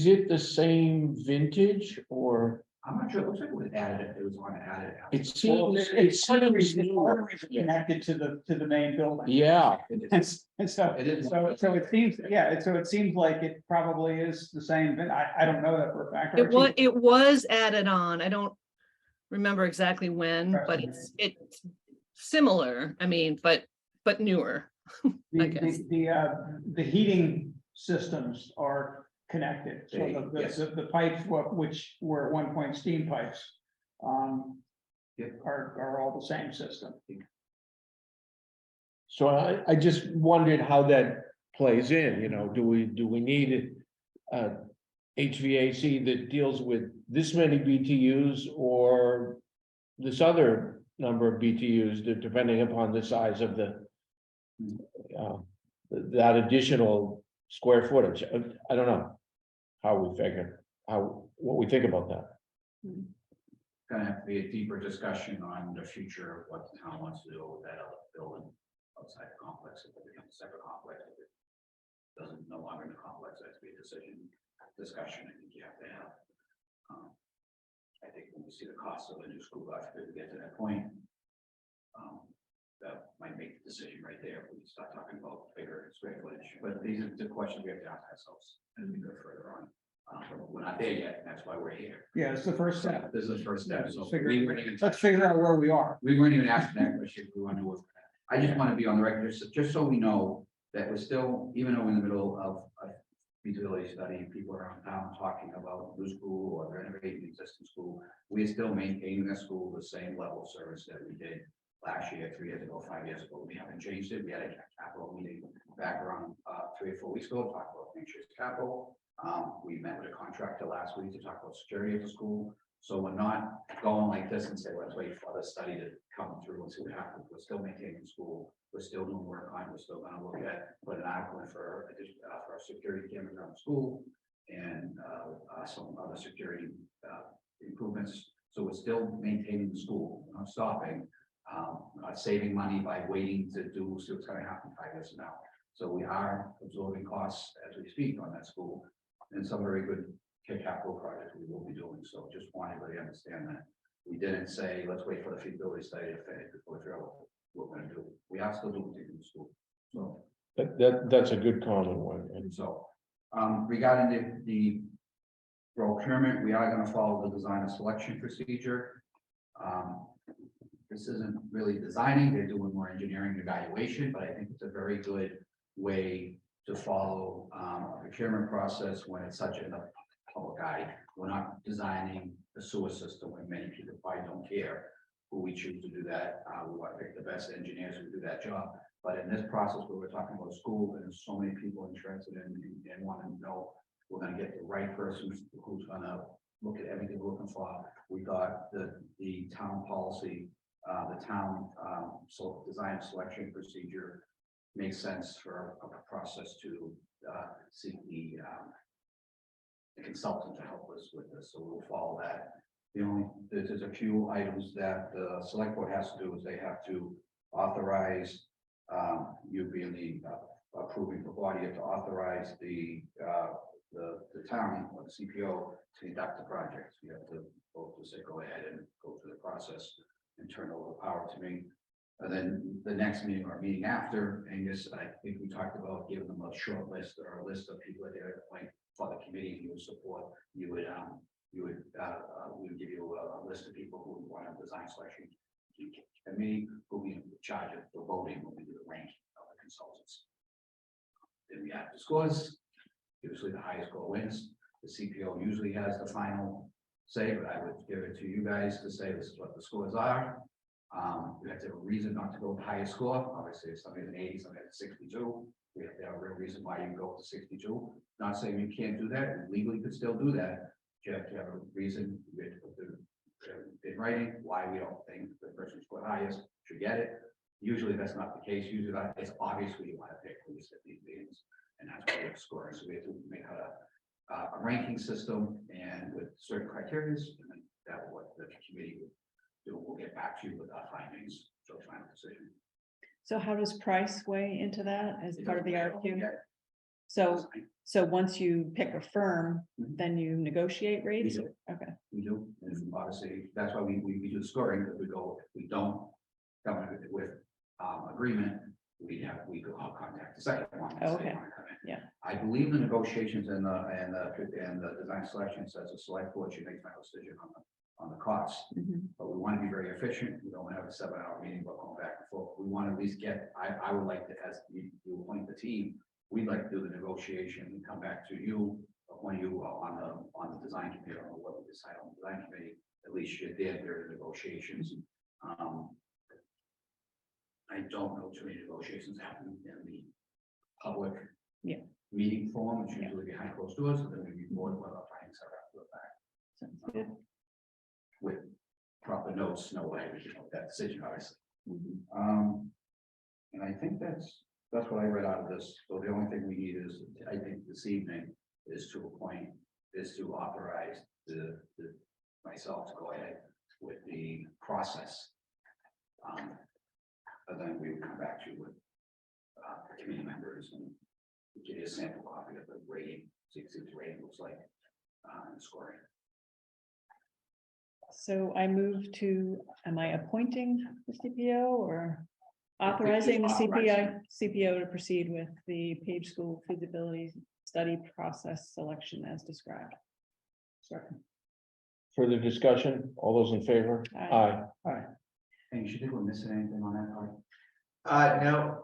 it the same vintage, or I'm not sure, it looks like it was added, it was on added. it seems, it's part of the seems reason newer. connected to the main building. Yeah, And so, It is. so it seems, so it seems like it probably is the same, but I don't know that for a fact. It was added on. I don't remember exactly when, but it's similar. I mean, but newer. I guess. The heating systems are connected, so Yes. the pipes, which were at one point steam pipes, Yep. are all the same system. so I just wondered how that plays in, do we need HVAC that deals with this many BTUs or this other number of BTUs, depending upon the size of that additional square footage. I don't know how we figure, what we think about that. Gonna have to be a deeper discussion on the future of what the town wants to do with that other building outside the complex, if it becomes a separate complex, if it doesn't no longer in the complex, that has to be a discussion I think you have to have. I think when we see the cost of a new school bus, if we get to that point, that might make the decision right there, if we start talking about bigger square footage, but these are the questions we have to ask ourselves as we go further on. We're not there yet, and that's why we're here. Yeah, it's the first step. This is the first step, so Let's figure out where we are. we weren't even asking that question, we want to know. I just want to be on the record, just so we know that we're still, even though we're in the middle of a feasibility study, people around town talking about new school or renovating existing school, we're still maintaining the school the same level of service that we did last year, 3 years ago, 5 years ago. We haven't changed it. We had a capital meeting back around 3 or 4 weeks ago, to talk about next year's capital. We met with a contractor last week to talk about security at the school. So we're not going like this and say, let's wait for the study to come through and see what happens. We're still maintaining school. We're still doing work on it. We're still going to look at, put an article in for security cameras around the school and some other security improvements. So we're still maintaining the school, we're not stopping, not saving money by waiting to see what's going to happen 5 years from now. So we are absorbing costs as we speak on that school, and some very good capital projects we will be doing. So just want everybody to understand that we didn't say, let's wait for the feasibility study to finish before we figure out what we're going to do. We are still doing things in the school. So That's a good common one. and so, regarding the procurement, we are going to follow the design and selection procedure. This isn't really designing, they're doing more engineering evaluation, but I think it's a very good way to follow a procurement process when it's such a public eye. We're not designing the sewer system when many people probably don't care who we choose to do that. We want to pick the best engineers who do that job. But in this process where we're talking about school, and there's so many people interested in wanting to know, we're going to get the right person who's going to look at everything we're looking for. We thought that the town policy, the town design selection procedure makes sense for a process to seek the consultant to help us with this. So we'll follow that. There's a few items that the select board has to do is they have to authorize, you being the approving the body, you have to authorize the town or the CPO to conduct the project. You have to vote to say go ahead and go through the process and turn over the power to me. And then the next meeting or meeting after, Angus, I think we talked about giving them a short list or a list of people that they're like for the committee you would support. We would give you a list of people who want to design selection committee, who will be in charge of the voting when we do the ranking of the consultants. Then we have the scores. Usually the highest score wins. The CPO usually has the final say, but I would give it to you guys to say this is what the scores are. We have to have a reason not to go with the highest score. Obviously, if somebody's an 80, somebody's at 62, we have to have a real reason why you go to 62. Not saying you can't do that, you legally could still do that. You have to have a reason in writing why we don't think the person who scored highest should get it. Usually that's not the case. Usually it's obviously you want to pick who you set these meetings, and that's why we have scoring. So we have to make a ranking system and with certain criteria, and then that's what the committee would do. We'll get back to you with our findings, so final decision. So how does price weigh into that as part of the RFQ? Yeah. So once you pick a firm, Mhm. then you negotiate rates? We do. Okay, We do, and obviously, that's why we do the scoring, because if we don't come with agreement, I'll contact the second one. and say, Okay. "Want to come in?" Yeah. I believe the negotiations and the design selection says the select board should make final decision on the cost, Mhm. but we want to be very efficient. We don't want to have a 7-hour meeting, but going back and forth. We want to at least get, I would like to, as you appoint the team, we'd like to do the negotiation and come back to you, when you are on the design committee, or what we decide on the design committee, at least you're there during negotiations. I don't know too many negotiations happen in the public meeting forum. It's usually behind closed doors, so then we report what our findings are after the fact. sounds good. With proper notes, no way, we can make that decision, obviously. Mhm. And I think that's what I read out of this. So the only thing we need is, I think this evening, is to authorize myself to go ahead with the process. And then we will come back to you with the committee members and give you a sample copy of the rating, so you can see what the rating looks like, and scoring. So I move to, am I appointing the CPO or authorizing the CPO to proceed with the Page School feasibility study process selection as described? Second. Further discussion, all those in favor? Aye. Aye. And you should think we're missing anything on that part?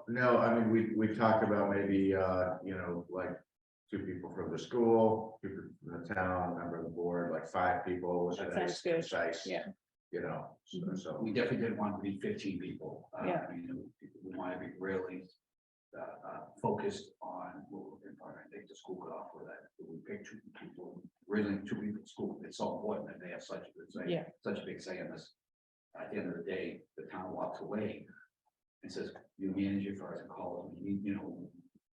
No, I mean, we talked about maybe, like 2 people from the school, 2 people from the town, a member of the board, like 5 people was a That nice, sounds good. concise, Yeah. so. We definitely didn't want to be 15 people. Yeah. We want to be really focused on what we're looking for. I think the school could offer that. We pick 2 people, really 2 people at school. It's so important that they have such a good say, Yeah. such a big say in this. At the end of the day, the town walks away and says, you manage it for us and call them,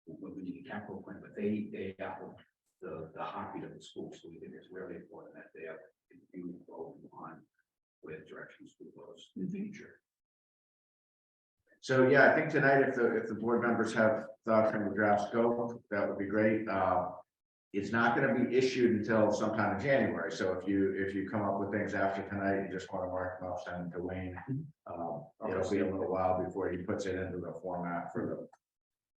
when we need a capital plan, but they are the heartbeat of the school. So we think it's really important that they have you on with direction school goes in the future. So, yeah, I think tonight, if the board members have thoughts on the draft scope, that would be great. It's not gonna be issued until sometime in January, so if you come up with things after tonight, you just wanna mark them up, send them to Wayne. It'll be a little while before he puts it into the format for the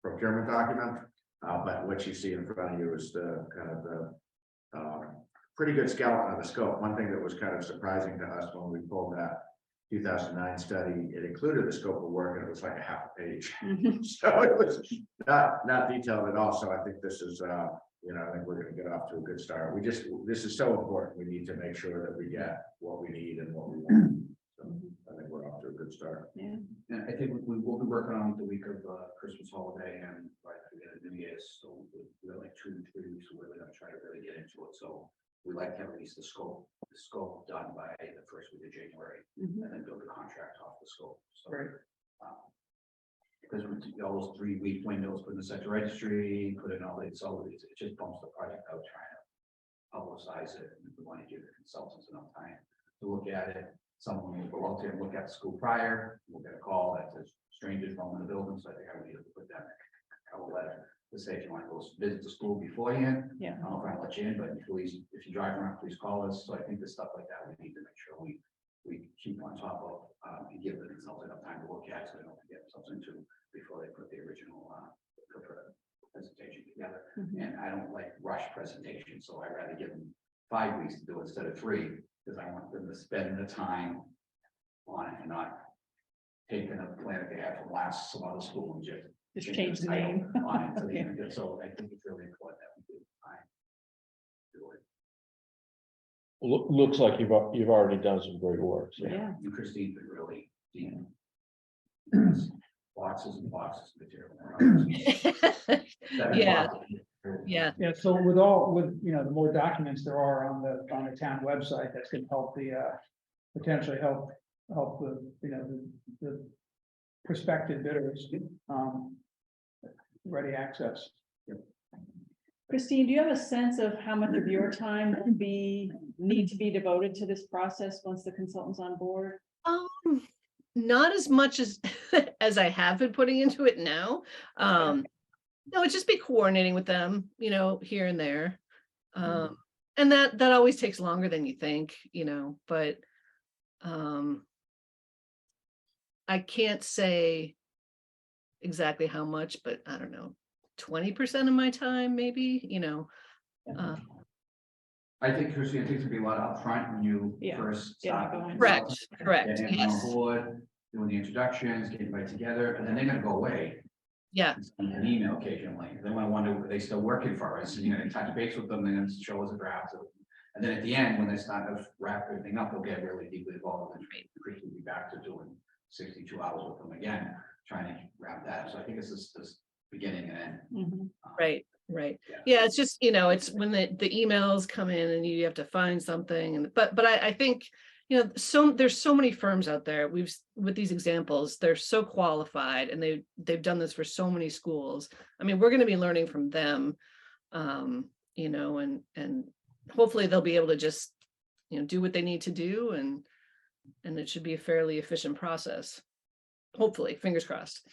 procurement document. But what you see in front of you is the kind of the pretty good skeleton of the scope. One thing that was kind of surprising to us when we pulled that 2009 study, it included the scope of work and it was like a half a page. So it was not detailed at all. So I think this is, I think we're gonna get off to a good start. This is so important. We need to make sure that we get what we need and what we want. So I think we're off to a good start. Yeah. And I think we will be working on the week of Christmas holiday and right at the end of New Year's. So we're like 2 to 3 weeks. We're really gonna try to really get into it. So we like to have at least the scope done by the first week of January, Mhm. and then build a contract off the scope. So, Right. Because we do all those 3-week windows, put in the central registry, put in all the, so it just bumps the project out trying to publicize it. And we want to give the consultants enough time to look at it. Someone will go out there and look at the school prior, we'll get a call that says strangers roaming the building, so I think I would need to put that in a cover letter to say if you want to go visit the school beforehand. Yeah. I don't know if I let you in, but please, if you drive around, please call us. So I think the stuff like that, we need to make sure we keep on top of, and give the consultant enough time to look at, so they don't get themselves into before they put the original, presentation together. Mhm. And I don't like rush presentations, so I'd rather give them 5 weeks to do it instead of 3, because I want them to spend the time on it and not taking a plan that they had from some other school and Just change the title name. on it. So they Yeah. can get- so I think it's really important that we do time. Do it. Looks like you've already done some great work. So. Yeah. And Christine's been really deep. Boxes and boxes of material. Yeah. Yeah, Yeah, so with the more documents there are on the town website, that's gonna help potentially help the prospective bidders, ready access. Christine, do you have a sense of how much of your time would need to be devoted to this process once the consultant's on board? not as much as as I have been putting into it now. No, it'd just be coordinating with them, here and there. And that always takes longer than you think, but I can't say exactly how much, but I don't know, 20% of my time, maybe, I think, Christine, I think there'll be a lot upfront when you Yeah, first yeah, start. going. correct, Getting them on yes, board, doing the introductions, getting right together, and then they're gonna go away. yeah, And send an email occasionally, then I wonder, are they still working for us, and touch base with them, and then show us a draft. And then at the end, when they start to wrap everything up, they'll get really deeply involved, and Christine will be back to doing 62 hours with them again, trying to wrap that up. So I think it's this beginning and end. Mhm. right. Yeah, it's just, it's when the emails come in and you have to find something, but I think, there's so many firms out there. With these examples, they're so qualified and they've done this for so many schools. I mean, we're going to be learning from them, and hopefully they'll be able to just, do what they need to do, and it should be a fairly efficient process. Hopefully, fingers crossed.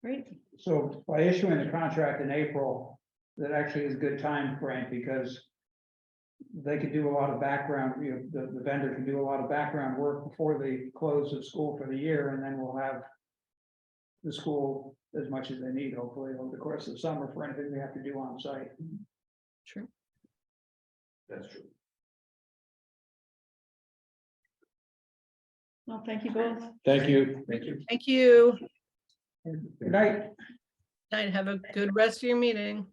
Great. So by issuing the contract in April, that actually is a good time frame because they could do a lot of background, the vendor can do a lot of background work before the close of school for the year, and then we'll have the school as much as they need, hopefully, over the course of the summer for anything they have to do on site. Sure. That's true. Well, thank you both. Thank you. Thank you. Thank you. Good night. Night. Have a good rest of your meeting.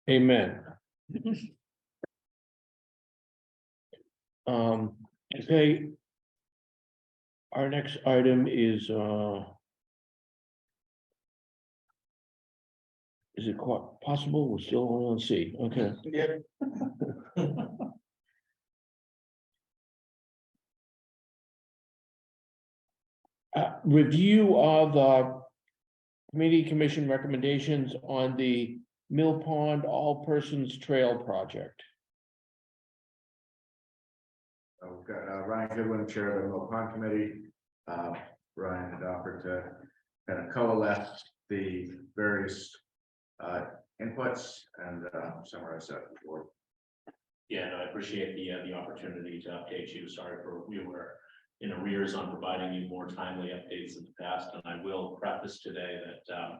Amen. Okay. Our next item is it quite possible? We're still on C, okay. Review of committee commission recommendations on the Mill Pond All Persons Trail Project. We've got Ryan Goodwin, Chair of the Mill Pond Committee. Ryan had offered to kind of coalesce the various inputs and summarize that before. Yeah, no, I appreciate the opportunity to update you. Sorry for we were in arrears on providing you more timely updates in the past, and I will preface today that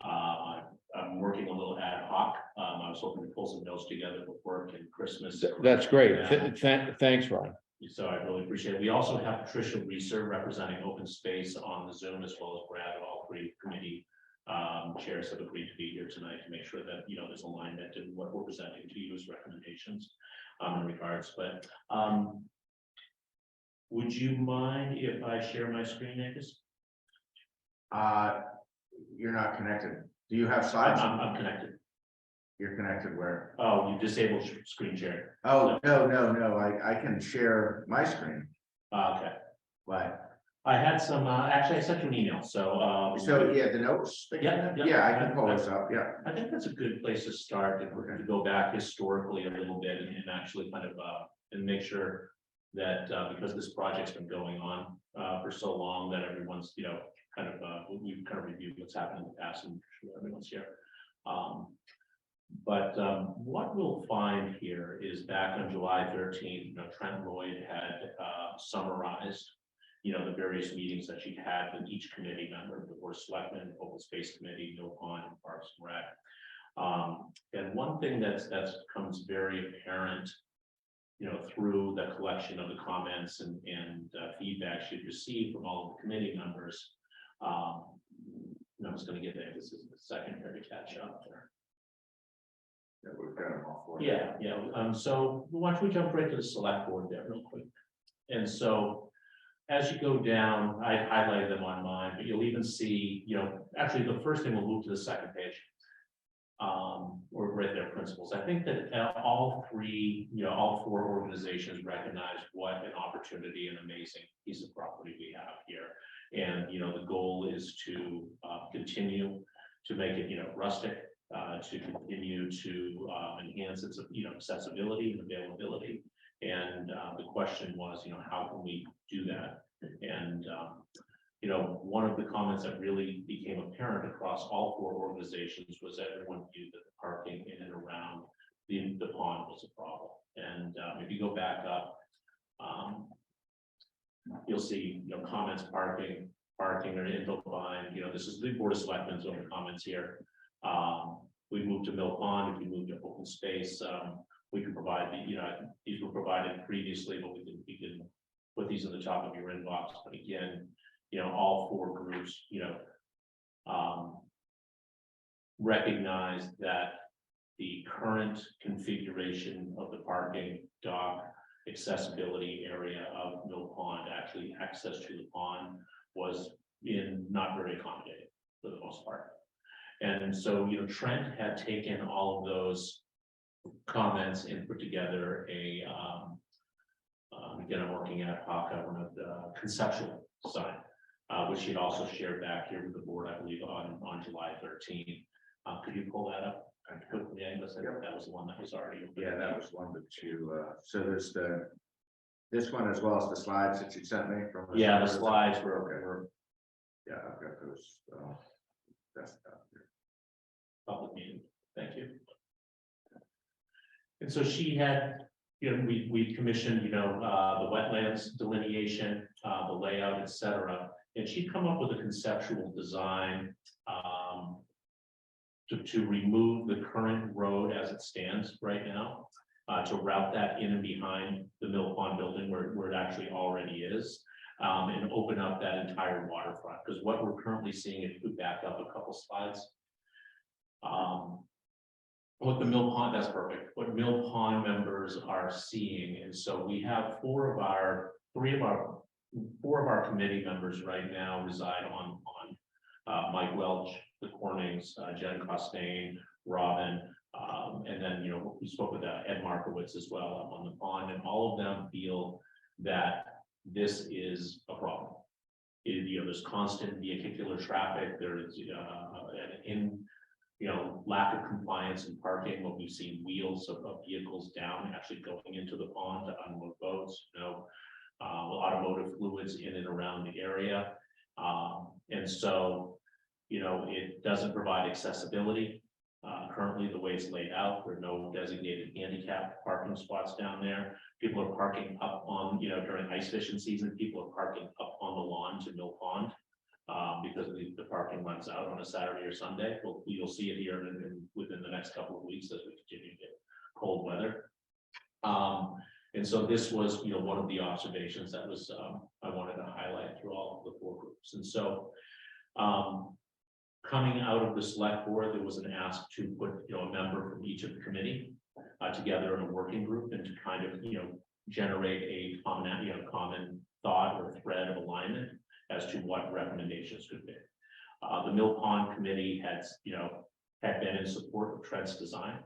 I'm working a little ad hoc. I was hoping to pull some notes together for work and Christmas. That's great. Yeah. Thanks, Ryan. So I really appreciate it. We also have Patricia Reeser representing open space on the Zoom, as well as Brad. All three committee chairs have agreed to be here tonight to make sure that, you know, there's alignment in what we're presenting to you as recommendations in regards. But would you mind if I share my screen, Angus? You're not connected. Do you have slides? I'm connected. You're connected where? Oh, you disabled screen share. Oh, no. I can share my screen. Okay. But I had some, actually, I sent you an email, so. yeah, the notes. Yeah. Yeah, I can pull this up. Yeah. I think that's a good place to start, if we're going to go back historically a little bit and actually kind of, and make sure that, because this project's been going on, for so long, that everyone's, you know, kind of, we've kind of reviewed what's happened in the past and sure everyone's here. But what we'll find here is back on July 13th, you know, Trent Lloyd had summarized, you know, the various meetings that she had with each committee member, the Board of Selectmen, Open Space Committee, Mill Pond, and Parks and Rec. And one thing that comes very apparent, you know, through the collection of the comments and feedback she'd received from all of the committee members. I'm just going to get there. This is the second here to catch up there. Yeah, we've got them all for. Yeah. So why don't we jump right to the select board there real quick? And so as you go down, I highlighted them on mine, but you'll even see, you know, actually the first thing, we'll move to the second page. Or right there, principles. I think that all four organizations recognize what an opportunity and amazing piece of property we have here. And, you know, the goal is to continue to make it, you know, rustic, to continue to enhance its, you know, accessibility and availability. And the question was, you know, how can we do that? And, you know, one of the comments that really became apparent across all four organizations was that everyone viewed that the parking in and around the pond was a problem. And if you go back up, you'll see, you know, comments, parking or infill behind, you know, this is the Board of Selectmen's own comments here. We moved to Mill Pond, if we moved to open space, we can provide the, you know, these were provided previously, but we can put these in the top of your inbox. But again, you know, all four groups, you know, recognize that the current configuration of the parking dock accessibility area of Mill Pond, actually access to the pond, was not very accommodating for the most part. And so, you know, Trent had taken all of those comments and put together a, again, I'm working at HACA, one of the conceptual side, which he'd also shared back here with the board, I believe, on July 13th. Could you pull that up? Yeah, that was the one that was already. Yeah, that was one that you, so there's this one as well as the slides that you sent me from. Yeah, the slides were Yeah, I've got those, that's out there. Public meeting, thank you. And so she had, you know, we commissioned, you know, the wetlands delineation, the layout, et cetera. And she'd come up with a conceptual design, to remove the current road as it stands right now, to route that in and behind the Mill Pond building where it actually already is, and open up that entire waterfront. Because what we're currently seeing, if you could back up a couple slides, what the Mill Pond, that's perfect, what Mill Pond members are seeing. And so we have four of our committee members right now reside on Mike Welch, the Cornings, Jen Costain, Robin, and then, you know, we spoke with Ed Markowitz as well up on the pond, and all of them feel that this is a problem. You know, there's constant vehicular traffic, there is lack of compliance in parking. What we've seen, wheels of vehicles down, actually going into the pond to unload boats, you know, automotive fluids in and around the area. And so, you know, it doesn't provide accessibility. Currently, the way it's laid out, there are no designated handicap parking spots down there. People are parking up on, you know, during ice fishing season, people are parking up on the lawn to Mill Pond. Because the parking runs out on a Saturday or Sunday. You'll see it here within the next couple of weeks as we continue to get cold weather. And so this was, you know, one of the observations that was I wanted to highlight through all of the four groups. And so coming out of the select board, there was an ask to put, you know, a member from each of the committee together in a working group and to kind of, you know, generate a common thought or thread of alignment as to what recommendations could be. The Mill Pond Committee had been in support of Trent's design,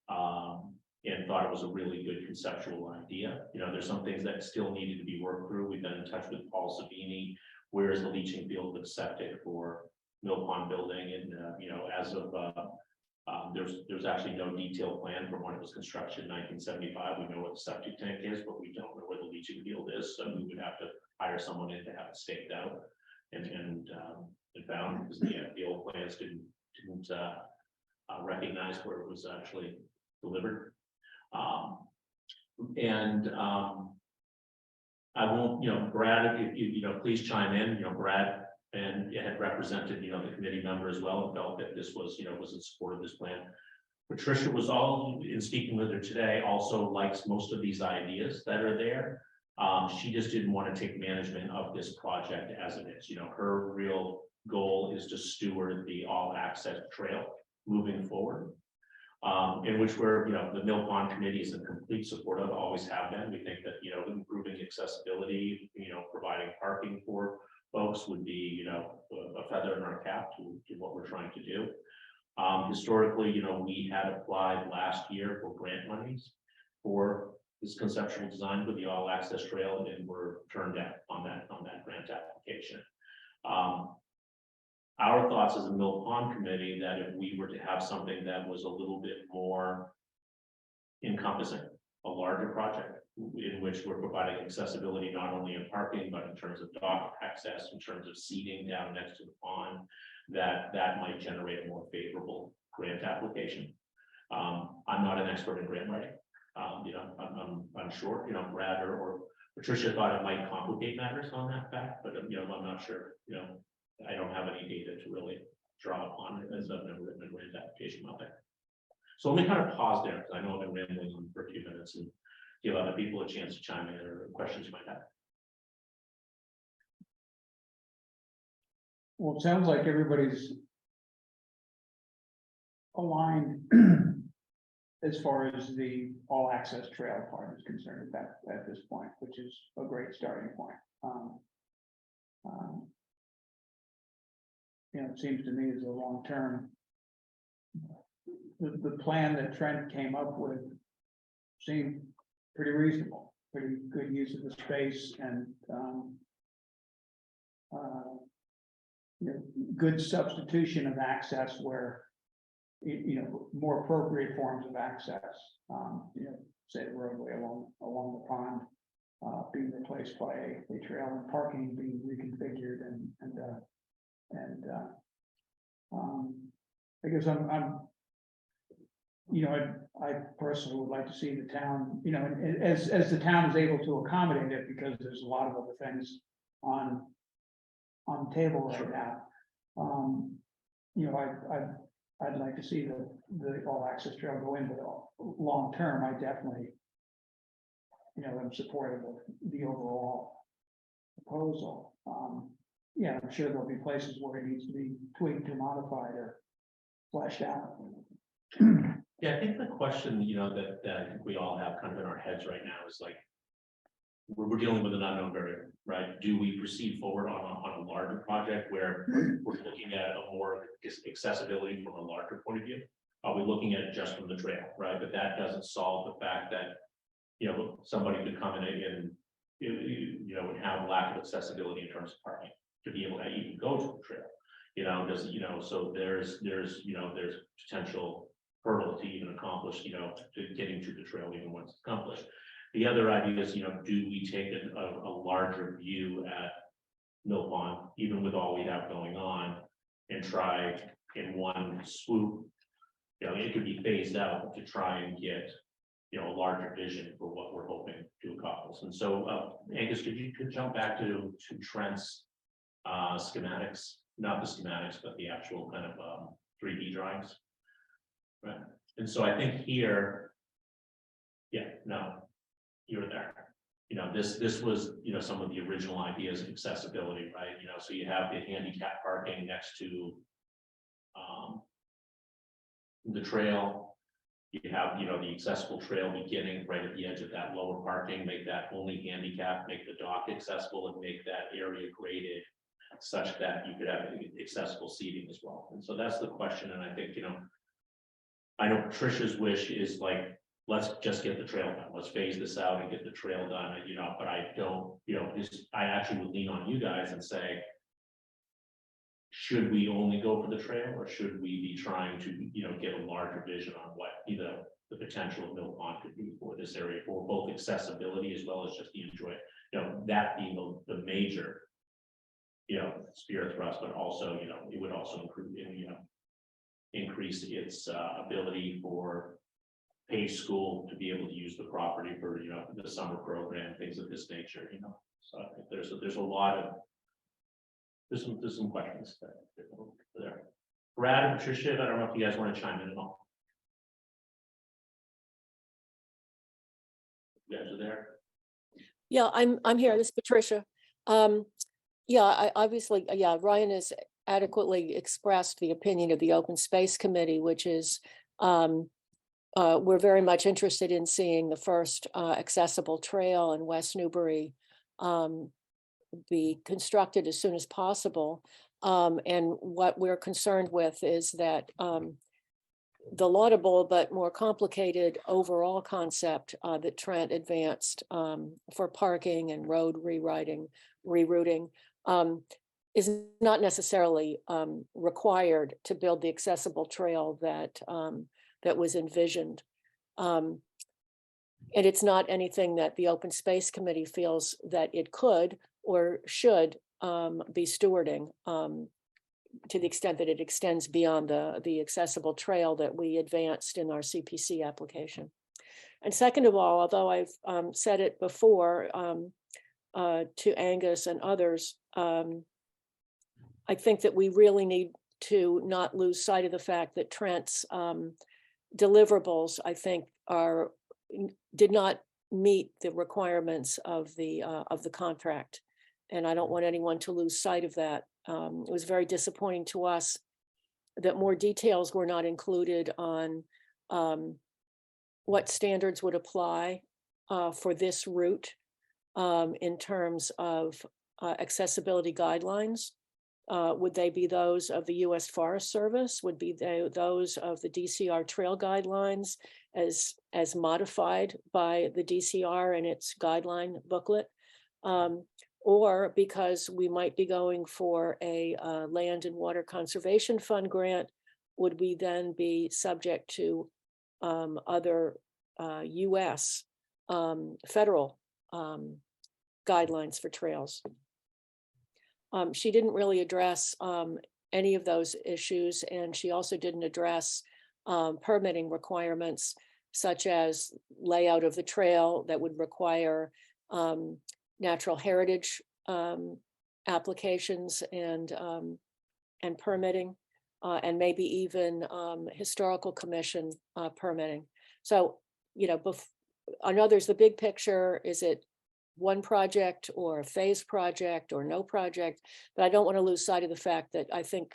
and thought it was a really good conceptual idea. You know, there's some things that still needed to be worked through. We've been in touch with Paul Savini. Where is the leaching field with septic for Mill Pond building? And you know, as of there's actually no detailed plan from when it was constructed in 1975. We know what the septic tank is, but we don't know where the leaching field is. So we would have to hire someone in to have it staked out and found, because the old plans didn't recognize where it was actually delivered. I won't, you know, Brad, if you know, please chime in. You know, Brad and had represented, you know, the committee member as well, and felt that this was, you know, was in support of this plan. Patricia was all in speaking with her today, also likes most of these ideas that are there. She just didn't want to take management of this project as it is. You know, her real goal is to steward the all access trail moving forward. In which we're, you know, the Mill Pond Committee is in complete support of, always have been. We think that, you know, improving accessibility, you know, providing parking for folks would be, you know, a feather in our cap to what we're trying to do. Historically, you know, we had applied last year for grant monies for this conceptual design for the all access trail, and were turned down on that grant application. Our thoughts as a Mill Pond Committee, that if we were to have something that was a little bit more encompassing, a larger project in which we're providing accessibility not only in parking, but in terms of dock access, in terms of seating down next to the pond, that might generate a more favorable grant application. I'm not an expert in grant writing. You know, I'm sure, you know, Brad or Patricia thought it might complicate matters on that fact, but you know, I'm not sure. You know, I don't have any data to really draw upon it, as I've never written a grant application about that. So let me kind of pause there, because I know I've been rambling on for a few minutes, and give other people a chance to chime in or questions you might have. Well, it sounds like everybody's aligned as far as the all access trail part is concerned at this point, which is a great starting point. You know, it seems to me as a long-term, the plan that Trent came up with seemed pretty reasonable, pretty good use of the space, and you know, good substitution of access where, you know, more appropriate forms of access, you know, say the roadway along the pond being replaced by a trail, and parking being reconfigured, and And, I guess I'm, I personally would like to see the town, as the town is able to accommodate it, because there's a lot of other things on the table right now. I'd like to see the all access trail go in, but long term, I definitely, am supportive of the overall proposal. Yeah, I'm sure there'll be places where it needs to be tweaked or modified or fleshed out. Yeah, I think the question, that I think we all have kind of in our heads right now is like, we're dealing with an unknown variable, right? Do we proceed forward on a larger project where we're looking at a more accessibility from a larger point of view? Are we looking at it just from the trail, right? But that doesn't solve the fact that, somebody could come in and, would have lack of accessibility in terms of parking to be able to even go to the trail. So there's potential hurdle to even accomplish, to getting to the trail even once it's accomplished. The other idea is, do we take a larger view at Mill Pond, even with all we have going on, and try in one swoop, it could be phased out to try and get, a larger vision for what we're hoping to accomplish. And so, Angus, could you jump back to Trent's schematics, not the schematics, but the actual kind of 3D drawings. Right. And so I think here, you were there. This was, some of the original ideas of accessibility, right? So you have the handicap parking next to the trail. You have, the accessible trail beginning right at the edge of that lower parking, make that only handicap, make the dock accessible, and make that area graded such that you could have accessible seating as well. And so that's the question. And I think, I know Tricia's wish is like, let's just get the trail done. Let's phase this out and get the trail done. But I don't, I actually would lean on you guys and say, should we only go for the trail, or should we be trying to, get a larger vision on what the potential of Mill Pond could be for this area, for both accessibility as well as just the enjoy, that being the major, spear thrust, but also, it would also increase its ability for Page School to be able to use the property for, the summer program, things of this nature, So I think there's a lot of, there's some questions there. Brad and Patricia, I don't know if you guys want to chime in at all. You guys are there? Yeah, I'm here. This is Patricia. Yeah, obviously, Ryan has adequately expressed the opinion of the Open Space Committee, which is we're very much interested in seeing the first accessible trail in West Newbury be constructed as soon as possible. And what we're concerned with is that the laudable but more complicated overall concept that Trent advanced for parking and road rerouting is not necessarily required to build the accessible trail that that was envisioned. And it's not anything that the Open Space Committee feels that it could or should be stewarding to the extent that it extends beyond the accessible trail that we advanced in our CPC application. And second of all, although I've said it before to Angus and others, I think that we really need to not lose sight of the fact that Trent's deliverables, I think, did not meet the requirements of the contract. And I don't want anyone to lose sight of that. It was very disappointing to us that more details were not included on what standards would apply for this route in terms of accessibility guidelines. Would they be those of the U.S. Forest Service? Would be those of the DCR trail guidelines as modified by the DCR and its guideline booklet? Or because we might be going for a Land and Water Conservation Fund grant, would we then be subject to other U.S. Federal guidelines for trails? She didn't really address any of those issues, and she also didn't address permitting requirements such as layout of the trail that would require natural heritage applications and permitting, and maybe even historical commission permitting. So, you know, I know there's the big picture. Is it one project or a phased project or no project? But I don't want to lose sight of the fact that I think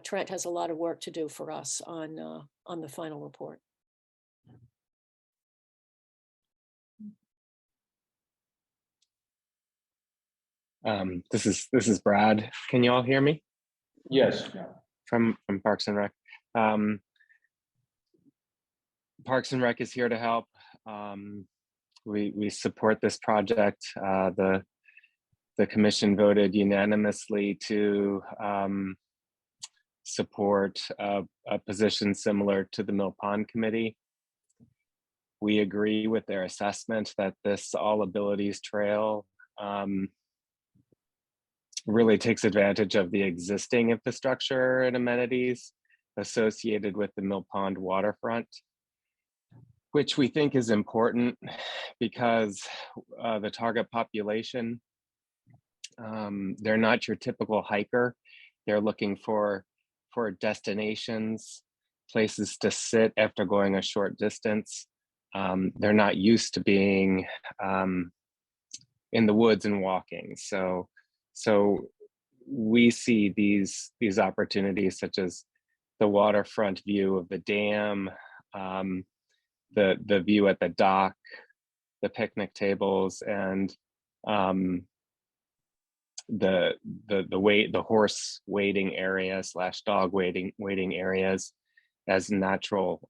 Trent has a lot of work to do for us on the final report. This is Brad. Can you all hear me Yes. from Parks and Rec? Parks and Rec is here to help. We support this project. The commission voted unanimously to support a position similar to the Mill Pond Committee. We agree with their assessment that this All Abilities Trail really takes advantage of the existing infrastructure and amenities associated with the Mill Pond waterfront, which we think is important because the target population, they're not your typical hiker. They're looking for destinations, places to sit after going a short distance. They're not used to being in the woods and walking. So we see these opportunities such as the waterfront view of the dam, the view at the dock, the picnic tables, and the horse waiting area / dog waiting areas as natural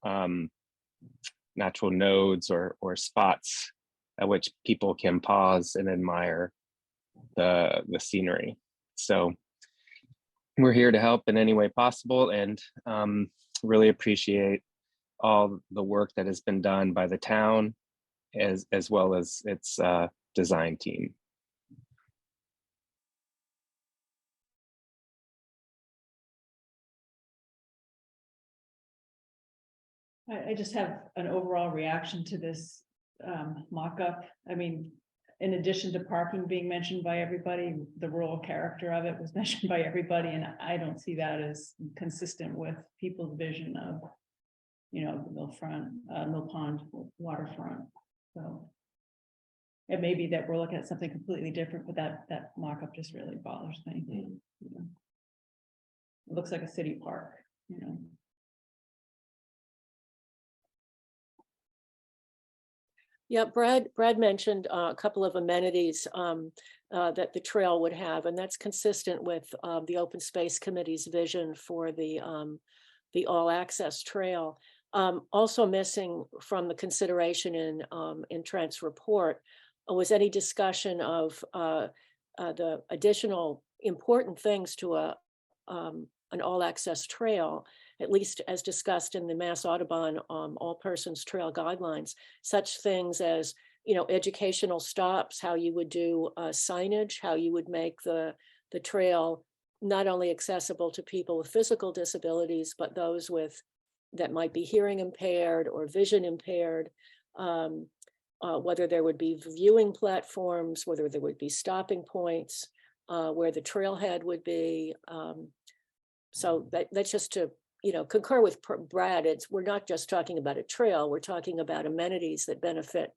nodes or spots at which people can pause and admire the scenery. So we're here to help in any way possible, and really appreciate all the work that has been done by the town as well as its design team. I just have an overall reaction to this mock-up. I mean, in addition to parking being mentioned by everybody, the rural character of it was mentioned by everybody, and I don't see that as consistent with people's vision of, you know, the Mill Pond waterfront. So it may be that we're looking at something completely different, but that mock-up just really bothers me. You know? It looks like a city park, you know. Yeah, Brad mentioned a couple of amenities that the trail would have, and that's consistent with the Open Space Committee's vision for the all access trail. Also missing from the consideration in Trent's report was any discussion of the additional important things to an all access trail, at least as discussed in the Mass Audubon All Persons Trail Guidelines, such things as, you know, educational stops, how you would do signage, how you would make the trail not only accessible to people with physical disabilities, but those that might be hearing impaired or vision impaired, whether there would be viewing platforms, whether there would be stopping points, where the trailhead would be. So that's just to, you know, concur with Brad. We're not just talking about a trail, we're talking about amenities that benefit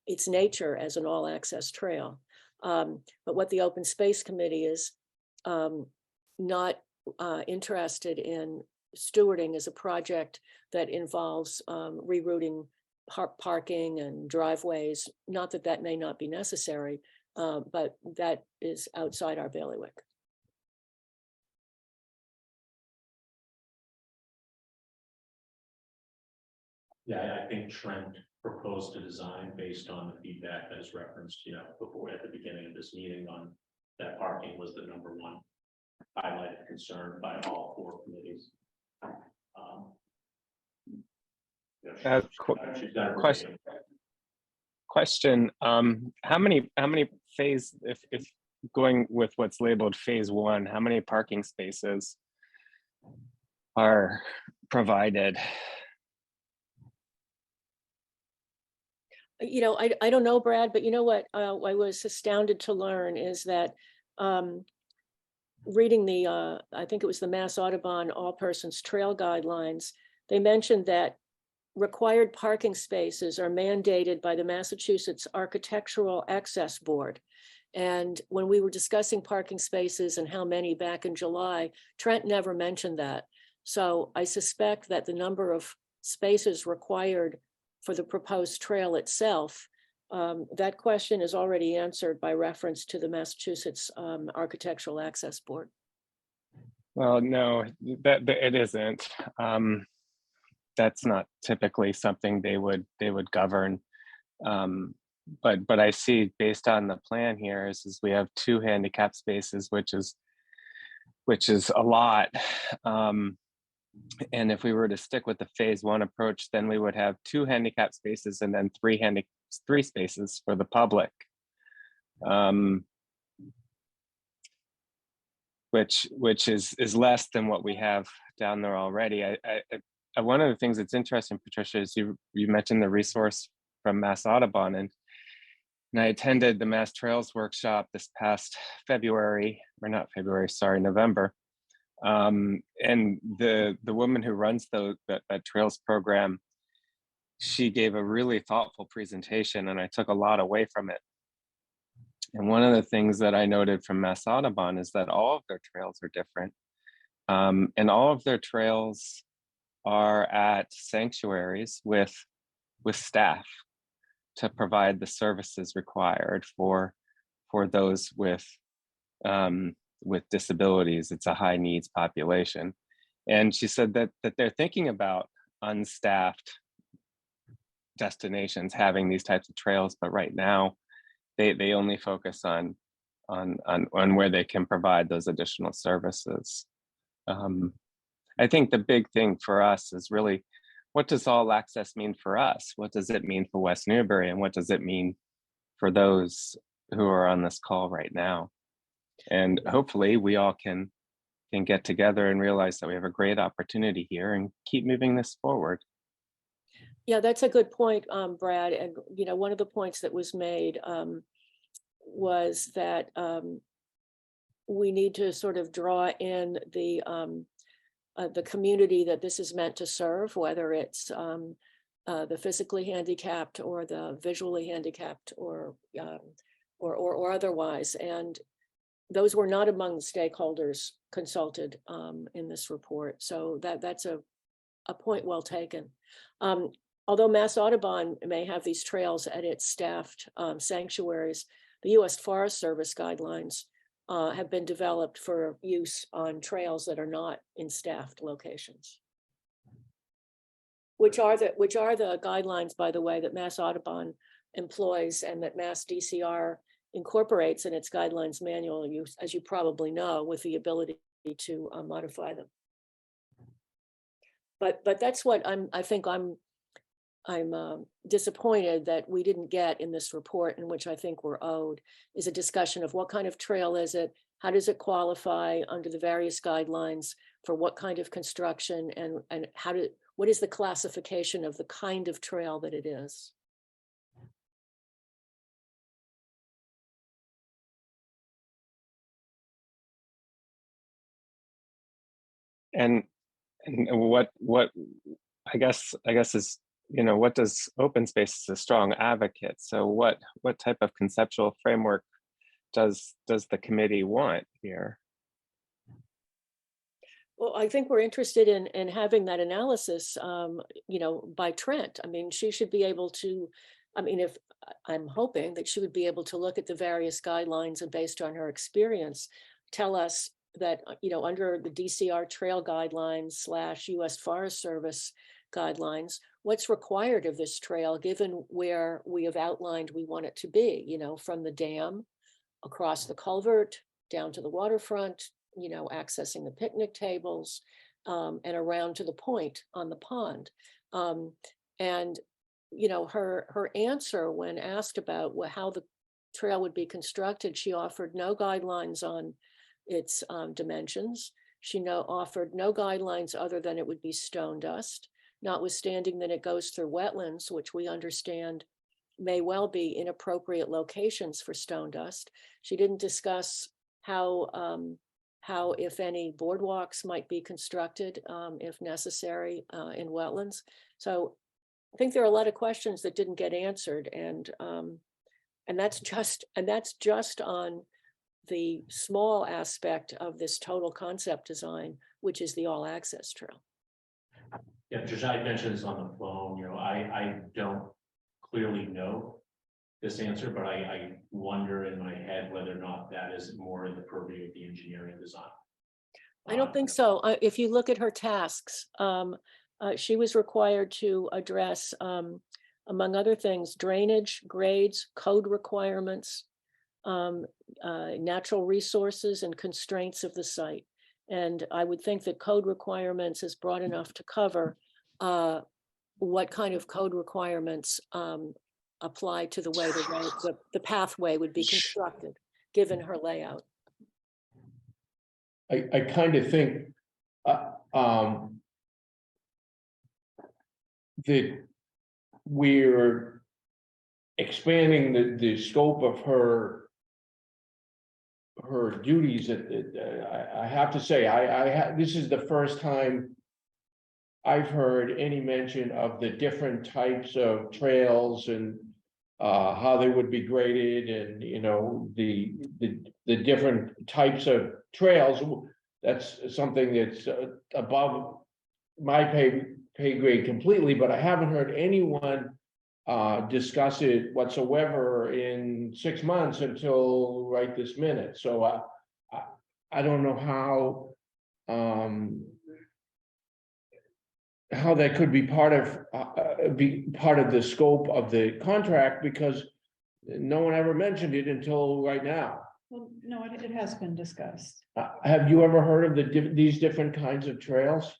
its nature as an all access trail. But what the Open Space Committee is not interested in stewarding is a project that involves rerouting parking and driveways. Not that that may not be necessary, but that is outside our bailiwick. Yeah, I think Trent proposed a design based on the feedback that is referenced, you know, before at the beginning of this meeting on that parking was the number one highlighted concern by all four committees. She's got Question. How many phase, if going with what's labeled phase one, how many parking spaces are provided? I don't know, Brad, but you know what, I was astounded to learn is that, reading the, I think it was the Mass Audubon All Persons Trail Guidelines, they mentioned that required parking spaces are mandated by the Massachusetts Architectural Access Board. And when we were discussing parking spaces and how many back in July, Trent never mentioned that. So I suspect that the number of spaces required for the proposed trail itself, that question is already answered by reference to the Massachusetts Architectural Access Board. Well, no, that it isn't. That's not typically something they would govern. But I see based on the plan here is we have 2 handicap spaces, which is a lot. And if we were to stick with the phase one approach, then we would have 2 handicap spaces and then 3 spaces for the public. Which is less than what we have down there already. One of the things that's interesting, Patricia, is you mentioned the resource from Mass Audubon, and I attended the Mass Trails workshop this past November. And the woman who runs that trails program, she gave a really thoughtful presentation, and I took a lot away from it. And one of the things that I noted from Mass Audubon is that all of their trails are different. And all of their trails are at sanctuaries with staff to provide the services required for those with disabilities. It's a high needs population. And she said that they're thinking about unstaffed destinations having these types of trails, but right now they only focus on where they can provide those additional services. I think the big thing for us is really, what does all access mean for us? What does it mean for West Newbury? And what does it mean for those who are on this call right now? And hopefully we all can get together and realize that we have a great opportunity here and keep moving this forward. Yeah, that's a good point, Brad. And, one of the points that was made was that we need to sort of draw in the community that this is meant to serve, whether it's the physically handicapped or the visually handicapped or otherwise. And those were not among the stakeholders consulted in this report. So that's a point well taken. Although Mass Audubon may have these trails at its staffed sanctuaries, the U.S. Forest Service guidelines have been developed for use on trails that are not in staffed locations. Which are the guidelines, by the way, that Mass Audubon employs and that Mass DCR incorporates in its guidelines manual, as you probably know, with the ability to modify them. But that's what I think I'm disappointed that we didn't get in this report, in which I think we're owed, is a discussion of what kind of trail is it, how does it qualify under the various guidelines for what kind of construction, and what is the classification of the kind of trail that it is. And what I guess is, what does open space as a strong advocate? So what type of conceptual framework does the committee want here? Well, I think we're interested in having that analysis, by Trent. I mean, she should be able to, if I'm hoping that she would be able to look at the various guidelines and based on her experience, tell us that, under the DCR trail guidelines / US Forest Service guidelines, what's required of this trail, given where we have outlined we want it to be, from the dam across the culvert down to the waterfront, accessing the picnic tables, and around to the point on the pond. And her answer when asked about how the trail would be constructed, she offered no guidelines on its dimensions. She offered no guidelines other than it would be stone dust, notwithstanding that it goes through wetlands, which we understand may well be inappropriate locations for stone dust. She didn't discuss how, if any, boardwalks might be constructed, if necessary, in wetlands. So I think there are a lot of questions that didn't get answered, and that's just on the small aspect of this total concept design, which is the all access trail. Yeah, Tricia, I mentioned this on the phone, you know, I don't clearly know this answer, but I wonder in my head whether or not that is more in the purview of the engineering design. I don't think so. If you look at her tasks, she was required to address, among other things, drainage, grades, code requirements, natural resources and constraints of the site. And I would think that code requirements is broad enough to cover what kind of code requirements apply to the way the pathway would be constructed, given her layout. I kind of think that we're expanding the scope of her duties. I have to say, this is the first time I've heard any mention of the different types of trails and how they would be graded, and you know, the different types of trails. That's something that's above my pay grade completely, but I haven't heard anyone discuss it whatsoever in 6 months until right this minute. So I don't know how that could be part of the scope of the contract, because no one ever mentioned it until right now. Well, no, it has been discussed. Have you ever heard of these different kinds of trails?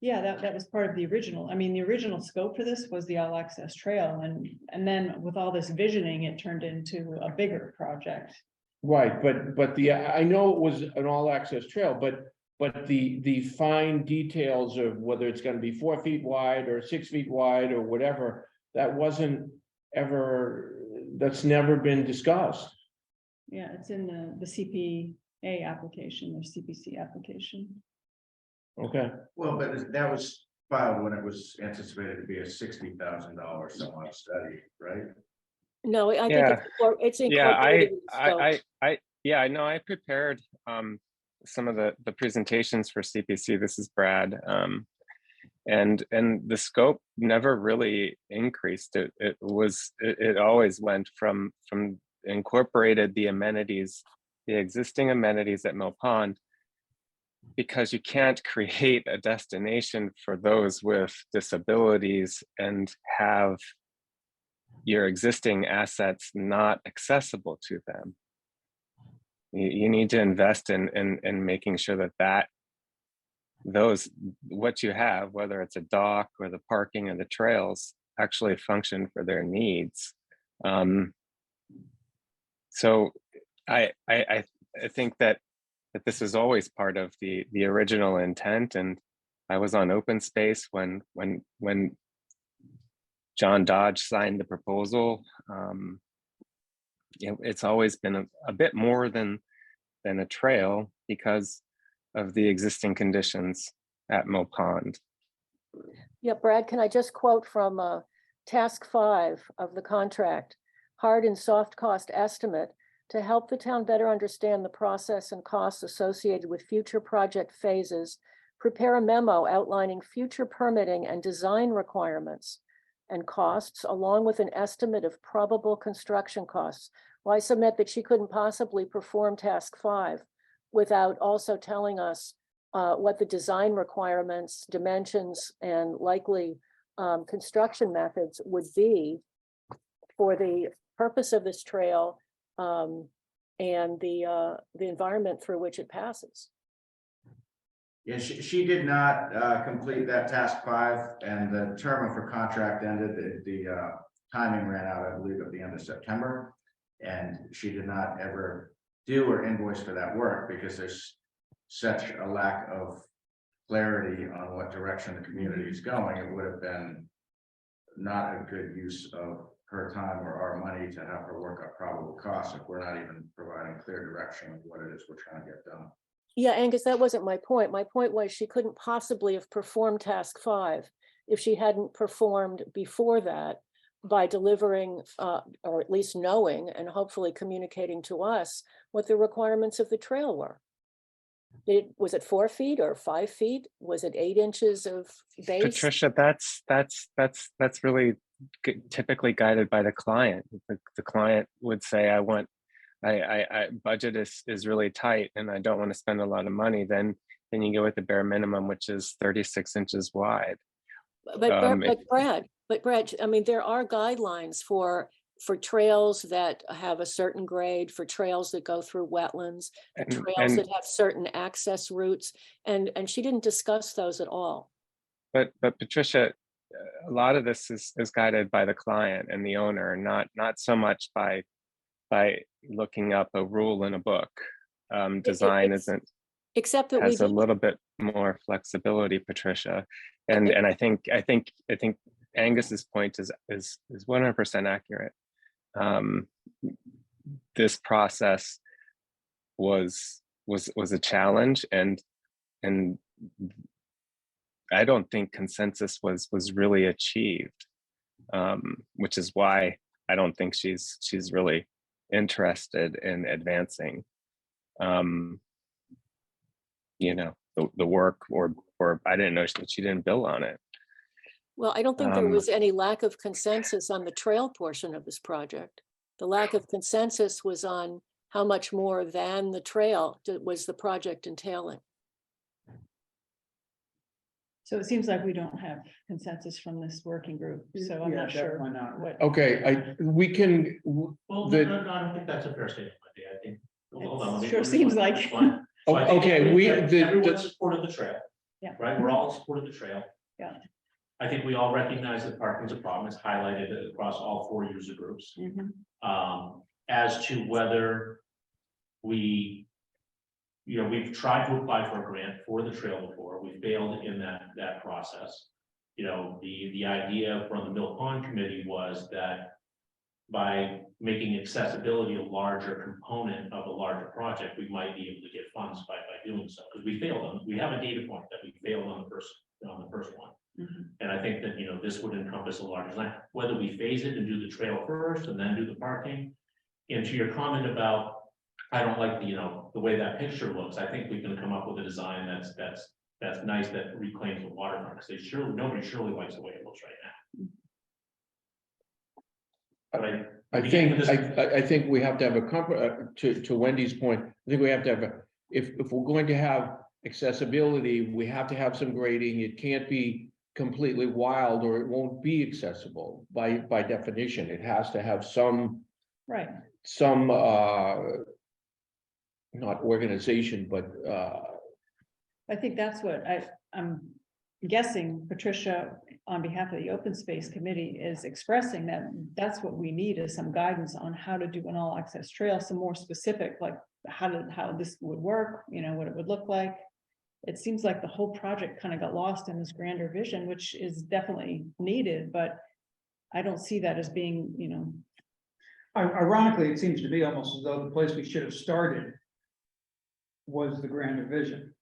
Yeah, that was part of the original. I mean, the original scope for this was the all access trail, and then with all this visioning, it turned into a bigger project. Right, but I know it was an all access trail, but the fine details of whether it's going to be 4 feet wide or 6 feet wide or whatever, that's never been discussed. Yeah, it's in the CPA application or CPC application. Okay. Well, but that was filed when it was anticipated to be a $60,000 some odd study, right? No, I Yeah. think it's Yeah, incorporated in the scope. I know I prepared some of the presentations for CPC. This is Brad. And the scope never really increased. It always went from incorporated the amenities, the existing amenities at Mill Pond, because you can't create a destination for those with disabilities and have your existing assets not accessible to them. You need to invest in making sure that what you have, whether it's a dock or the parking or the trails, actually function for their needs. So I think that this is always part of the original intent, and I was on open space when John Dodge signed the proposal. It's always been a bit more than a trail because of the existing conditions at Mill Pond. Yeah, Brad, can I just quote from task 5 of the contract? Hard and soft cost estimate to help the town better understand the process and costs associated with future project phases. Prepare a memo outlining future permitting and design requirements and costs, along with an estimate of probable construction costs. Well, I submit that she couldn't possibly perform task 5 without also telling us what the design requirements, dimensions, and likely construction methods would be for the purpose of this trail and the environment through which it passes. Yeah, she did not complete that task 5, and the term of her contract ended. The timing ran out, I believe, at the end of September. And she did not ever do or invoice for that work because there's such a lack of clarity on what direction the community is going. It would have been not a good use of her time or our money to have her work up probable costs if we're not even providing clear direction of what it is we're trying to get done. Yeah, Angus, that wasn't my point. My point was she couldn't possibly have performed task 5 if she hadn't performed before that by delivering, or at least knowing and hopefully communicating to us what the requirements of the trail were. Was it 4 feet or 5 feet? Was it 8 inches of base? Patricia, that's really typically guided by the client. The client would say, I budget is really tight and I don't want to spend a lot of money. Then you go with the bare minimum, which is 36 inches wide. But Brad, I mean, there are guidelines for trails that have a certain grade, for trails that go through wetlands, for trails that have certain access routes, and she didn't discuss those at all. But Patricia, a lot of this is guided by the client and the owner, not so much by looking up a rule in a book. Design except that has a little bit more flexibility, Patricia, and I think Angus's point is 100% accurate. This process was a challenge, and I don't think consensus was really achieved, which is why I don't think she's really interested in advancing the work, or I didn't know that she didn't bill on it. Well, I don't think there was any lack of consensus on the trail portion of this project. The lack of consensus was on how much more than the trail was the project entailing. So it seems like we don't have consensus from this working group, so I'm Yeah, not sure definitely not. what. Okay, we can, Well, The- no, I don't think that's a fair statement, Wendy. I think. Hold on, let me- Sure let me- seems like- Fine. So I think Okay, everyone supported the trail. Yeah. Right, we're all supported the trail. Yeah. I think we all recognize that parking's a problem. It's highlighted across all 4 user groups. Mhm. As to whether we've tried to apply for a grant for the trail before, we failed in that process. The idea from the Mill Pond Committee was that by making accessibility a larger component of a larger project, we might be able to get funds by doing so, because we failed on, we have a data point that we failed on the first one. Mhm. And I think that, this would encompass a larger land, whether we phase it and do the trail first and then do the parking. And to your comment about, I don't like the way that picture looks, I think we can come up with a design that's nice, that reclaims the waterfront, because nobody surely likes the way it looks right now. But I think we have to have to Wendy's point, I think we have to have, if we're going to have accessibility, we have to have some grading. It can't be completely wild or it won't be accessible by definition. It has to have some Right. Not organization, but I think that's what I'm guessing Patricia, on behalf of the Open Space Committee, is expressing, that that's what we need, is some guidance on how to do an all access trail, some more specific, like how this would work, what it would look like. It seems like the whole project kind of got lost in this grander vision, which is definitely needed, but I don't see that as being, Ironically, it seems to be almost as though the place we should have started was the grander vision,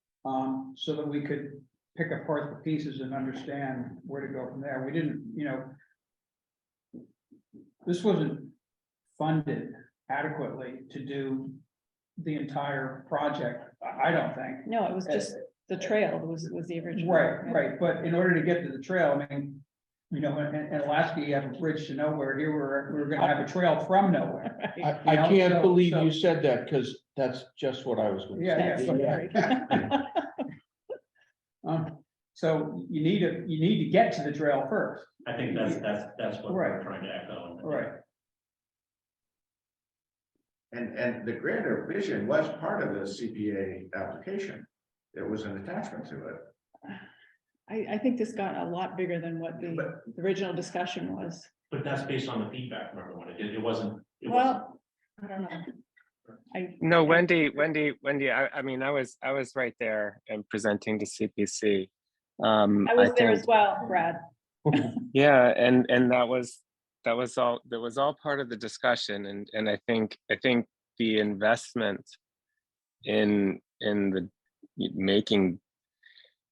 so that we could pick apart the pieces and understand where to go from there. We didn't, this wasn't funded adequately to do the entire project, I don't think. no, it was just the trail was the original. Right, but in order to get to the trail, I mean, in Alaska, you have a bridge to nowhere. Here, we're gonna have a trail from nowhere. Right. I can't so- believe so- you said that, because that's just what I was going to say. Yeah. So you need to get to the trail first. I think that's what we're Right. trying to echo. Right. And the grander vision was part of the CPA application. It was an attachment to it. I think this got a lot bigger than what the original discussion was. But that's based on the feedback from everyone. It wasn't. Well, I don't know. No, Wendy, I mean, I was right there and presenting to CPC. I was there think, as well, Brad. yeah, and that was all part of the discussion, and I think the investment in the making,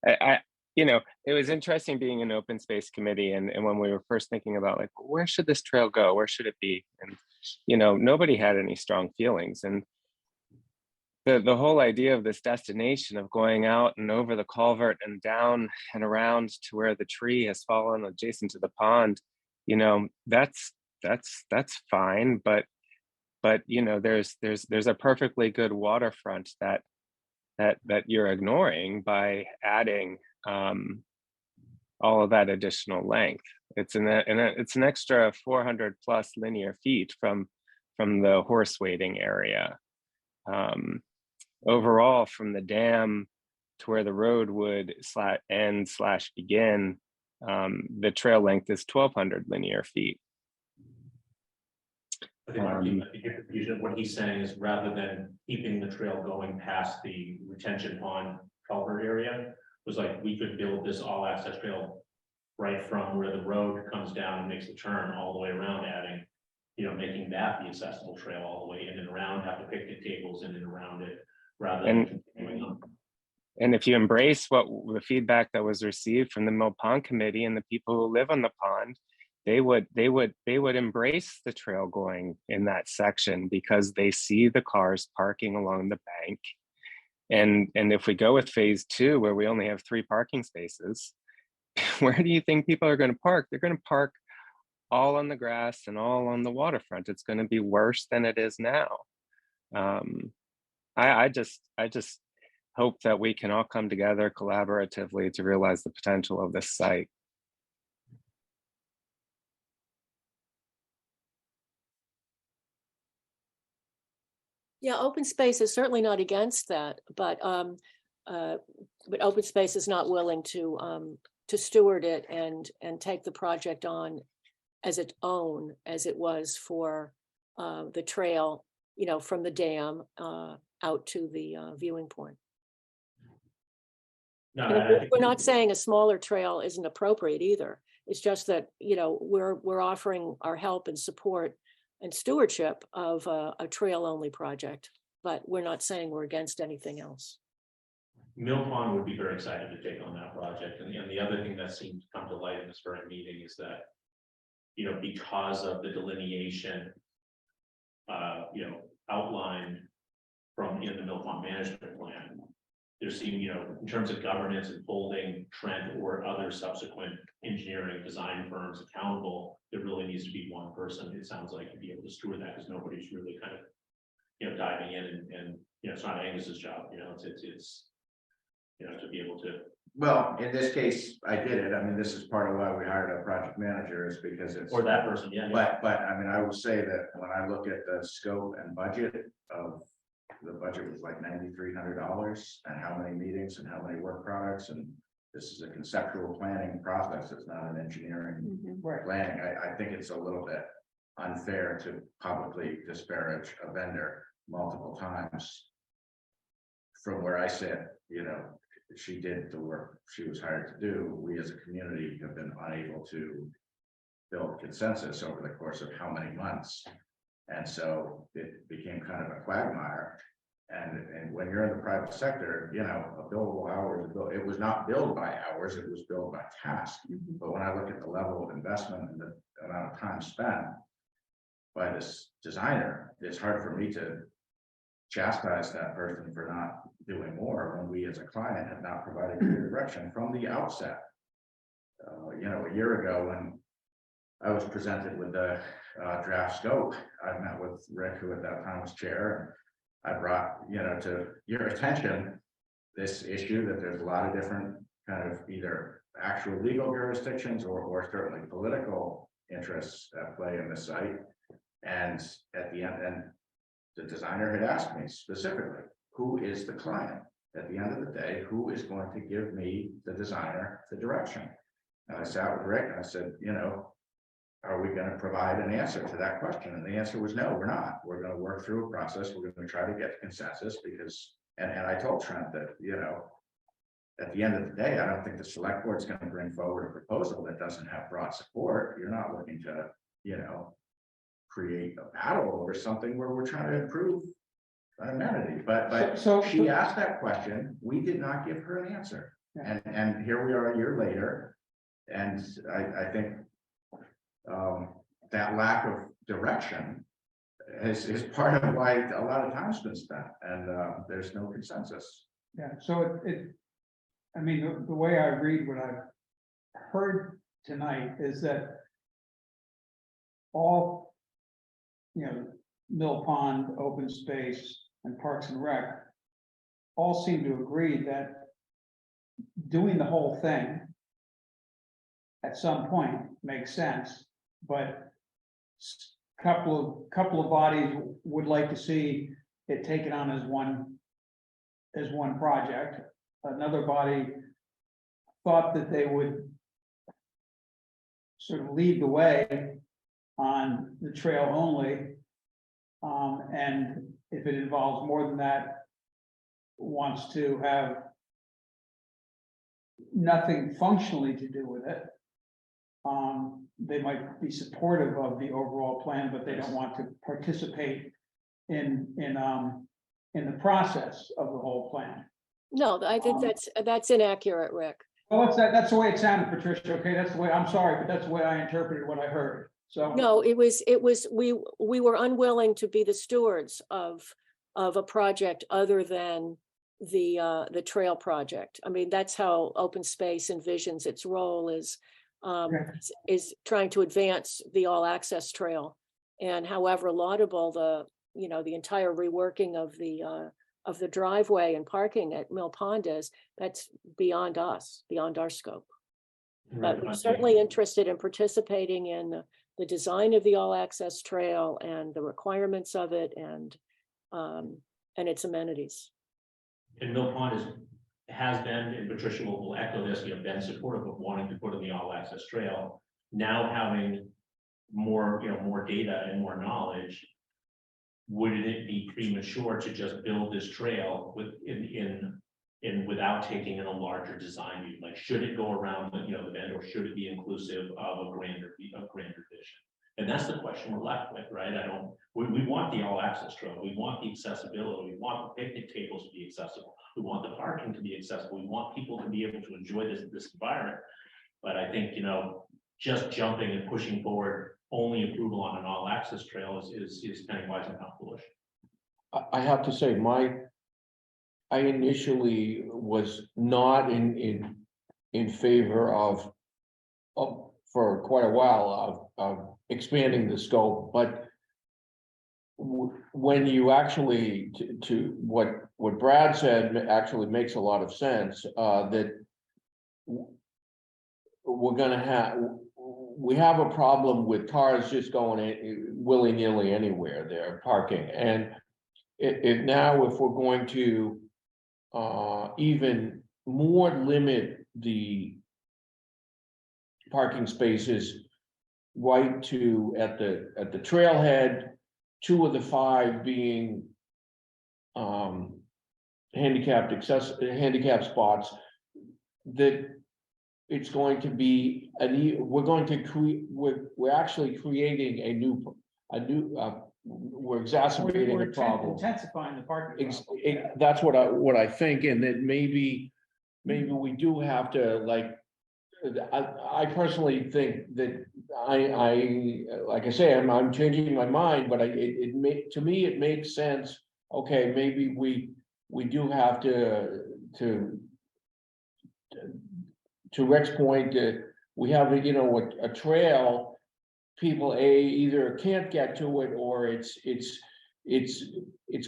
I you know, it was interesting being in open space committee, and when we were first thinking about like, where should this trail go, where should it be, and you know, nobody had any strong feelings, and the whole idea of this destination of going out and over the culvert and down and around to where the tree has fallen adjacent to the pond, you know, that's fine, but you know, there's a perfectly good waterfront that you're ignoring by adding all of that additional length. It's it's an extra 400 plus linear feet from the horse wading area. Overall, from the dam to where the road would end/begin, the trail length is 1,200 linear feet. I think Mark, I think your confusion, what he's saying is rather than keeping the trail going past the retention pond culvert area, was like, we could build this all access trail right from where the road comes down and makes the turn all the way around, adding, you know, making that the accessible trail all the way in and around, have the picnic tables in and around it, rather than continuing on. And if you embrace what the feedback that was received from the Mill Pond Committee and the people who live on the pond, they would embrace the trail going in that section because they see the cars parking along the bank. And if we go with phase 2, where we only have 3 parking spaces, where do you think people are going to park? They're going to park all on the grass and all on the waterfront. It's going to be worse than it is now. I just hope that we can all come together collaboratively to realize the potential of this site. Yeah, open space is certainly not against that, but open space is not willing to steward it and take the project on as its own, as it was for the trail, you know, from the dam out to the viewing point. No, And I think we're not saying a smaller trail isn't appropriate either. It's just that, you know, we're offering our help and support and stewardship of a trail only project, but we're not saying we're against anything else. Mill Pond would be very excited to take on that project. And the other thing that seemed to come to light in this very meeting is that, you know, because of the delineation, you know, outlined from in the Mill Pond management plan, there seemed, you know, in terms of governance and holding Trent or other subsequent engineering design firms accountable, there really needs to be one person, it sounds like, to be able to steward that, because nobody's really kind of, you know, diving in and you know, it's not Angus's job, you know, it's you know, to be able to. Well, in this case, I did it. I mean, this is part of why we hired a project manager, is because it's. Or that person, yeah. But I mean, I will say that when I look at the scope and budget of, the budget was like $9,300, and how many meetings and how many work products, and this is a conceptual planning process. It's not an engineering planning. I think it's a little bit unfair to publicly disparage a vendor multiple times. From where I sit, you know, she did the work she was hired to do. We as a community have been unable to build consensus over the course of how many months. And so it became kind of a quagmire. And when you're in the private sector, you know, a billable hour, it was not billed by hours, it was billed by task. But when I look at the level of investment and the amount of time spent by this designer, it's hard for me to chastise that person for not doing more when we as a client have not provided clear direction from the outset. You know, a year ago when I was presented with the draft scope, I met with Rick, who at that time was chair, and I brought, you know, to your attention this issue that there's a lot of different kind of either actual legal jurisdictions or certainly political interests at play in the site. And at the end, and the designer had asked me specifically, who is the client? At the end of the day, who is going to give me, the designer, the direction? And I sat with Rick and I said, you know, are we gonna provide an answer to that question? And the answer was no, we're not. We're gonna work through a process. We're gonna try to get consensus because, and I told Trent that, you know, at the end of the day, I don't think the select board's gonna bring forward a proposal that doesn't have broad support. You're not looking to, you know, create a battle over something where we're trying to improve an amenity. But she asked that question. We did not give her an answer. Yeah. And here we are a year later. And I think that lack of direction is part of why a lot of time's been spent, and there's no consensus. Yeah, so I mean, the way I read what I've heard tonight is that all, you know, Mill Pond, open space, and Parks and Rec all seem to agree that doing the whole thing at some point makes sense, but couple of bodies would like to see it taken on as one project. Another body thought that they would sort of lead the way on the trail only. And if it involves more than that, wants to have nothing functionally to do with it. They might be supportive of the overall plan, but they don't want to participate in the process of the whole plan. No, I think that's inaccurate, Rick. Well, that's the way it sounded, Patricia, okay, that's the way, I'm sorry, but that's the way I interpreted what I heard, so. No, it was, we were unwilling to be the stewards of a project other than the trail project. I mean, that's how open space envisions its role is trying to advance the all access trail. And however laudable the entire reworking of the driveway and parking at Mill Pond is, that's beyond us, beyond our scope. But we're certainly interested in participating in the design of the all access trail and the requirements of it and its amenities. And Mill Pond has been, and Patricia will echo this, been supportive of wanting to put in the all access trail. Now having more data and more knowledge, wouldn't it be premature to just build this trail without taking in a larger design view? Like, should it go around the bend, or should it be inclusive of a grander vision? And that's the question we're left with, right? We want the all access trail. We want the accessibility. We want the picnic tables to be accessible. We want the parking to be accessible. We want people to be able to enjoy this environment. But I think, just jumping and pushing forward only approval on an all access trail is penny wise and pound foolish. I have to say, I initially was not in favor of for quite a while of expanding the scope, but when you actually to what Brad said actually makes a lot of sense, that we have a problem with cars just going willy-nilly anywhere there parking, and if we're going to even more limit the parking spaces right to at the trailhead, 2 of the 5 being handicap spots, that it's going to be we're actually creating a new we're exacerbating a problem. Intensifying the parking. That's what I think, and that maybe we do have to, I personally think that I like I say, I'm changing my mind, but to me it makes sense. Okay, maybe we do have to Rick's point, we have a trail. People either can't get to it, or it's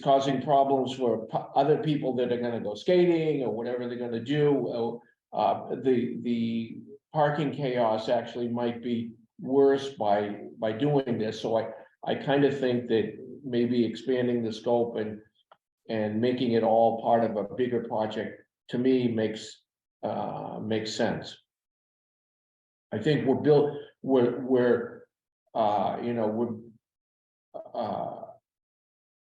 causing problems for other people that are going to go skating or whatever they're going to do. The parking chaos actually might be worse by doing this. So I kind of think that maybe expanding the scope and making it all part of a bigger project, to me, makes sense. I think we're you know,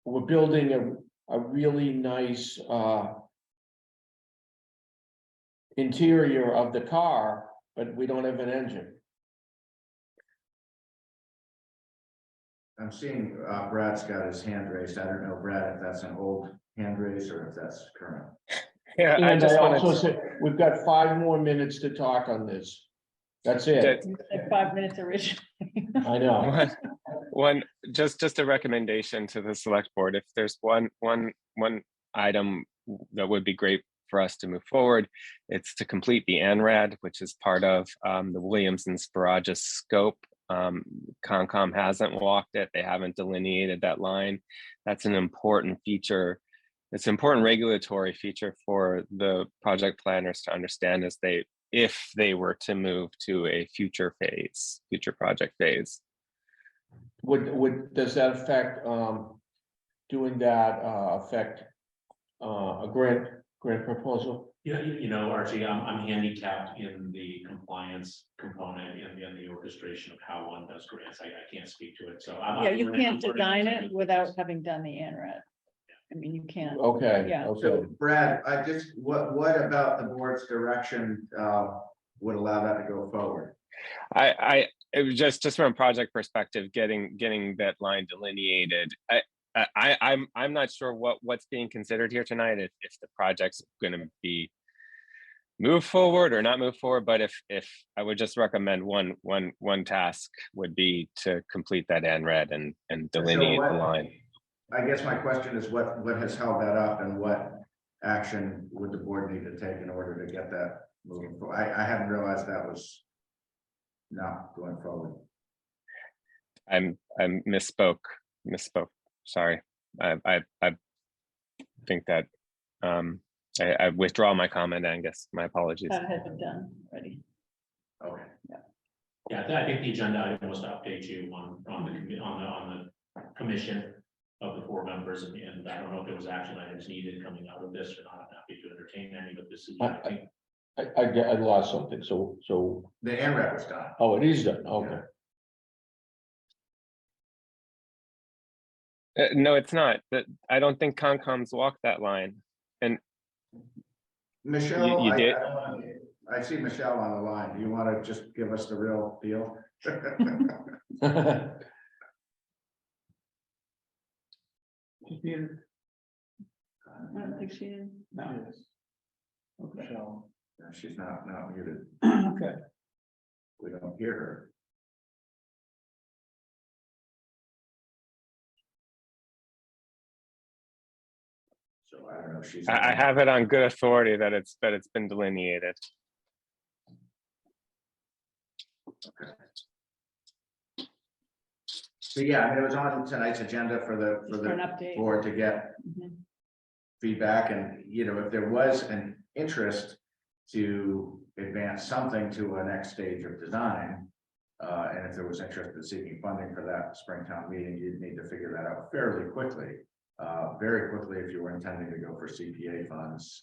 we're building a really nice, interior of the car, but we don't have an engine. I'm seeing, Brad's got his hand raised. I don't know, Brad, if that's an old hand raise or if that's current. Yeah, I And just I wanted also to, said, we've got 5 more minutes to talk on this. That's it. that- You said 5 minutes originally. I know. just a recommendation to the select board. If there's one item that would be great for us to move forward, it's to complete the ANRAD, which is part of the Williams and Sparagus scope. Concom hasn't walked it. They haven't delineated that line. That's an important feature. It's an important regulatory feature for the project planners to understand if they were to move to a future project phase. Does that affect, doing that, affect, a grant proposal? Yeah, you know, Archie, I'm handicapped in the compliance component and the orchestration of how one does grants. I can't speak to it, so. Yeah, you can't design it without having done the ANRAD. I mean, you can't. Okay, Yeah. okay. So Brad, what about the board's direction, would allow that to go forward? It was just from a project perspective, getting that line delineated. I'm not sure what's being considered here tonight, if the project's going to be move forward or not move forward. But if I would just recommend one task would be to complete that ANRAD and delineate the line. I guess my question is what has held that up and what action would the board need to take in order to get that moving forward? I hadn't realized that was not going forward. I misspoke. Sorry. I think that I withdraw my comment, Angus. My apologies. That had been done already. Okay. Yeah, I think the agenda item was to update you on the commission of the 4 members, and I don't know if there was action items needed coming out of this or not. I'm happy to entertain any, but this is, I think, I lost something, so, The ANRAD was done. oh, it is done, okay. No, it's not. I don't think Concom's walked that line. And Michelle, you did. I see Michelle on the line. Do you want to just give us the real deal? I don't think she did. No. Okay. No, she's not muted. Okay. We don't hear her. So I don't know if she's. I have it on good authority that it's been delineated. Okay. So yeah, I mean, it was on tonight's agenda for Just for an update. board to get Mhm. feedback, and you know, if there was an interest to advance something to a next stage of design. And if there was interest in seeking funding for that Springtown meeting, you'd need to figure that out fairly quickly. Very quickly if you were intending to go for CPA funds,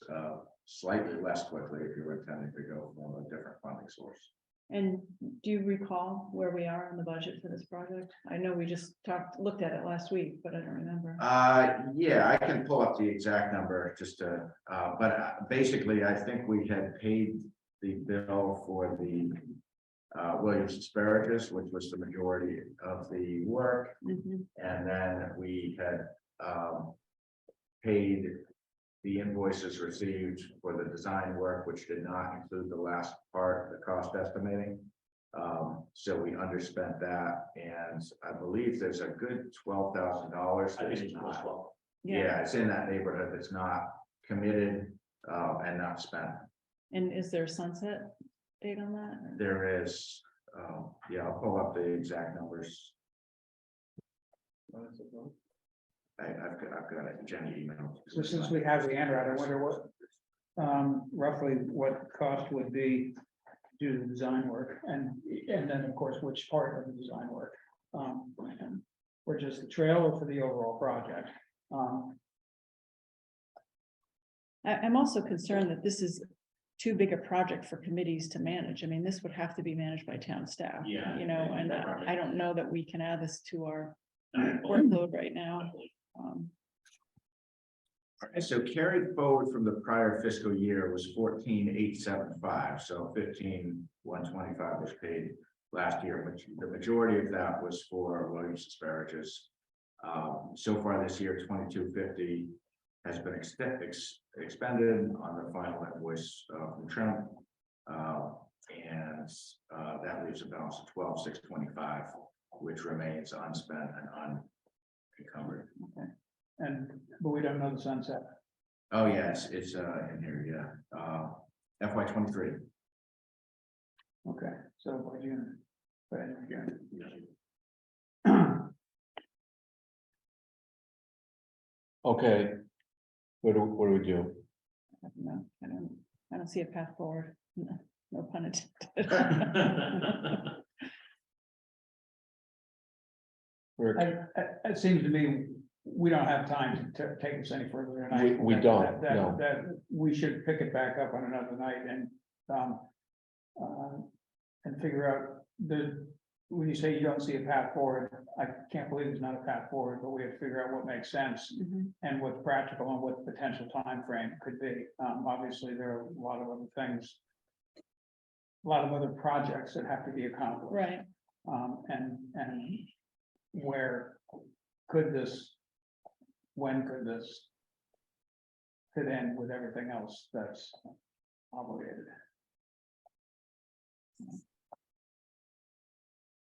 slightly less quickly if you were intending to go for a different funding source. And do you recall where we are on the budget for this project? I know we just looked at it last week, but I don't remember. Yeah, I can pull up the exact number just to, but basically, I think we had paid the bill for the Williams Asparagus, which was the majority of the work. Mhm. And then we had paid the invoices received for the design work, which did not include the last part, the cost estimating. So we underspent that, and I believe there's a good $12,000. I think it was 12. Yeah, it's in that neighborhood that's not committed and not spent. And is there a sunset date on that? or- There is, yeah, I'll pull up the exact numbers. I've got it, Jenny emailed. So since we have the ANRAD, I wonder what, roughly what cost would be to do the design work and then of course, which part of the design work? Or just the trail or for the overall project? I'm also concerned that this is too big a project for committees to manage. I mean, this would have to be managed by town staff. Yeah. You know, and Right. I don't know that we can add this to our No, workload right now. So carried forward from the prior fiscal year was 14,875, so 15,125 was paid last year, which the majority of that was for Williams asparagus. So far this year, 2250 has been expended on the final invoice from Trent. And that leaves a balance of 12,625, which remains unspent and unencumbered. But we don't know the sunset. Oh, yeah, it's in here, yeah. FY 23. Okay, so by June. By end of June. Okay. What do we do? No, I don't see a path forward. No pun intended. Rick? It seems to me, we don't have time to take this any further tonight. We don't, That- no. That we should pick it back up on another night and figure out when you say you don't see a path forward, I can't believe there's not a path forward, but we have to figure out what makes sense Mhm. and what's practical and what the potential time frame could be. Obviously, there are a lot of other things, a lot of other projects that have to be accomplished. Right, And where could this, when could this fit in with everything else that's obligated?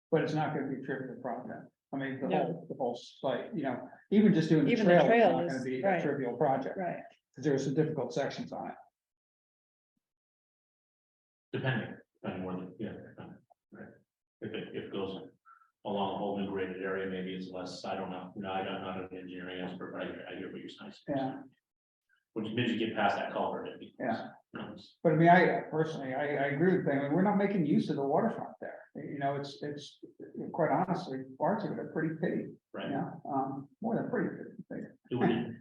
But it's not gonna be a trivial project. I mean, the whole site, even just doing the Even the trail is trail not is- gonna be a right. trivial project. right. Because there are some difficult sections on it. Depending where the, right. If it goes along a whole new graded area, maybe it's less, I don't know, I'm not an engineering expert, but I hear what you're saying. Yeah. When you get past that culvert, it becomes. Yeah. you know, it's- But I mean, I personally, I agree with them. I mean, we're not making use of the waterfront there. It's quite honestly, parts of it are pretty pity, Right. more than pretty pity.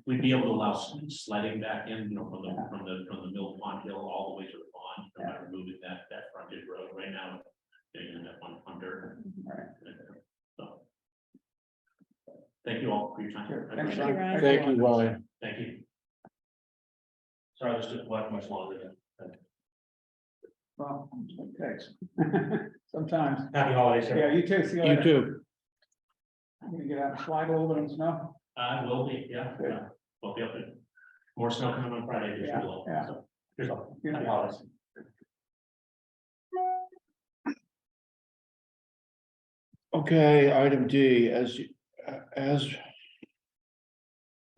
We'd be able to allow sledding back in, from the Mill Pond Hill all the way to the pond, by removing that frontage road right now. Getting that on dirt. Right. So. Thank you all for your time. Sure. I Thanks, appreciate it. Ryan. Thank you, Ryan. Thank you. Sorry, this took much longer than. Well, it takes. Sometimes. Happy holidays. Yeah, you too. See you You later. too. I'm gonna get out and slide a little bit in the snow. Will be, yeah. Good. We'll be up there. More snow coming on Friday. Yeah, yeah. So, here's all. Good. Happy holidays. Okay, item D, as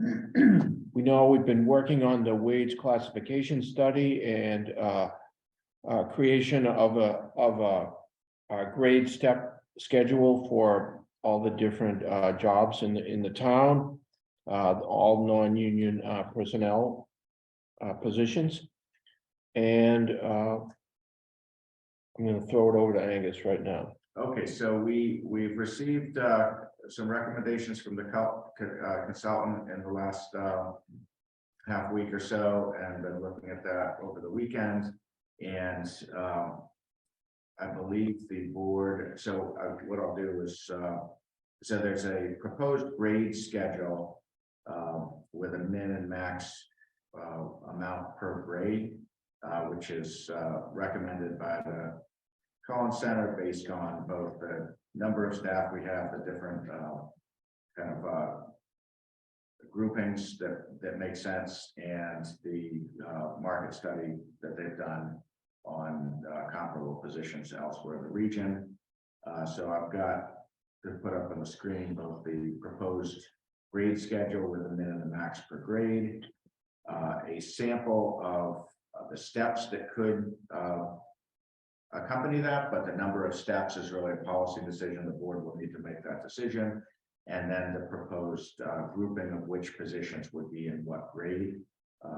we know, we've been working on the wage classification study and creation of a grade step schedule for all the different jobs in the town, all non-union personnel positions. And I'm gonna throw it over to Angus right now. Okay, so we've received some recommendations from the consultant in the last half week or so, and been looking at that over the weekend. And I believe the board, so what I'll do is, so there's a proposed grade schedule with a min and max amount per grade, which is recommended by the Collins Center based on both the number of staff we have, the different kind of groupings that make sense, and the market study that they've done on comparable positions elsewhere in the region. So I've got to put up on the screen both the proposed grade schedule with a min and a max per grade, a sample of the steps that could accompany that, but the number of steps is really a policy decision. The board will need to make that decision. And then the proposed grouping of which positions would be in what grade.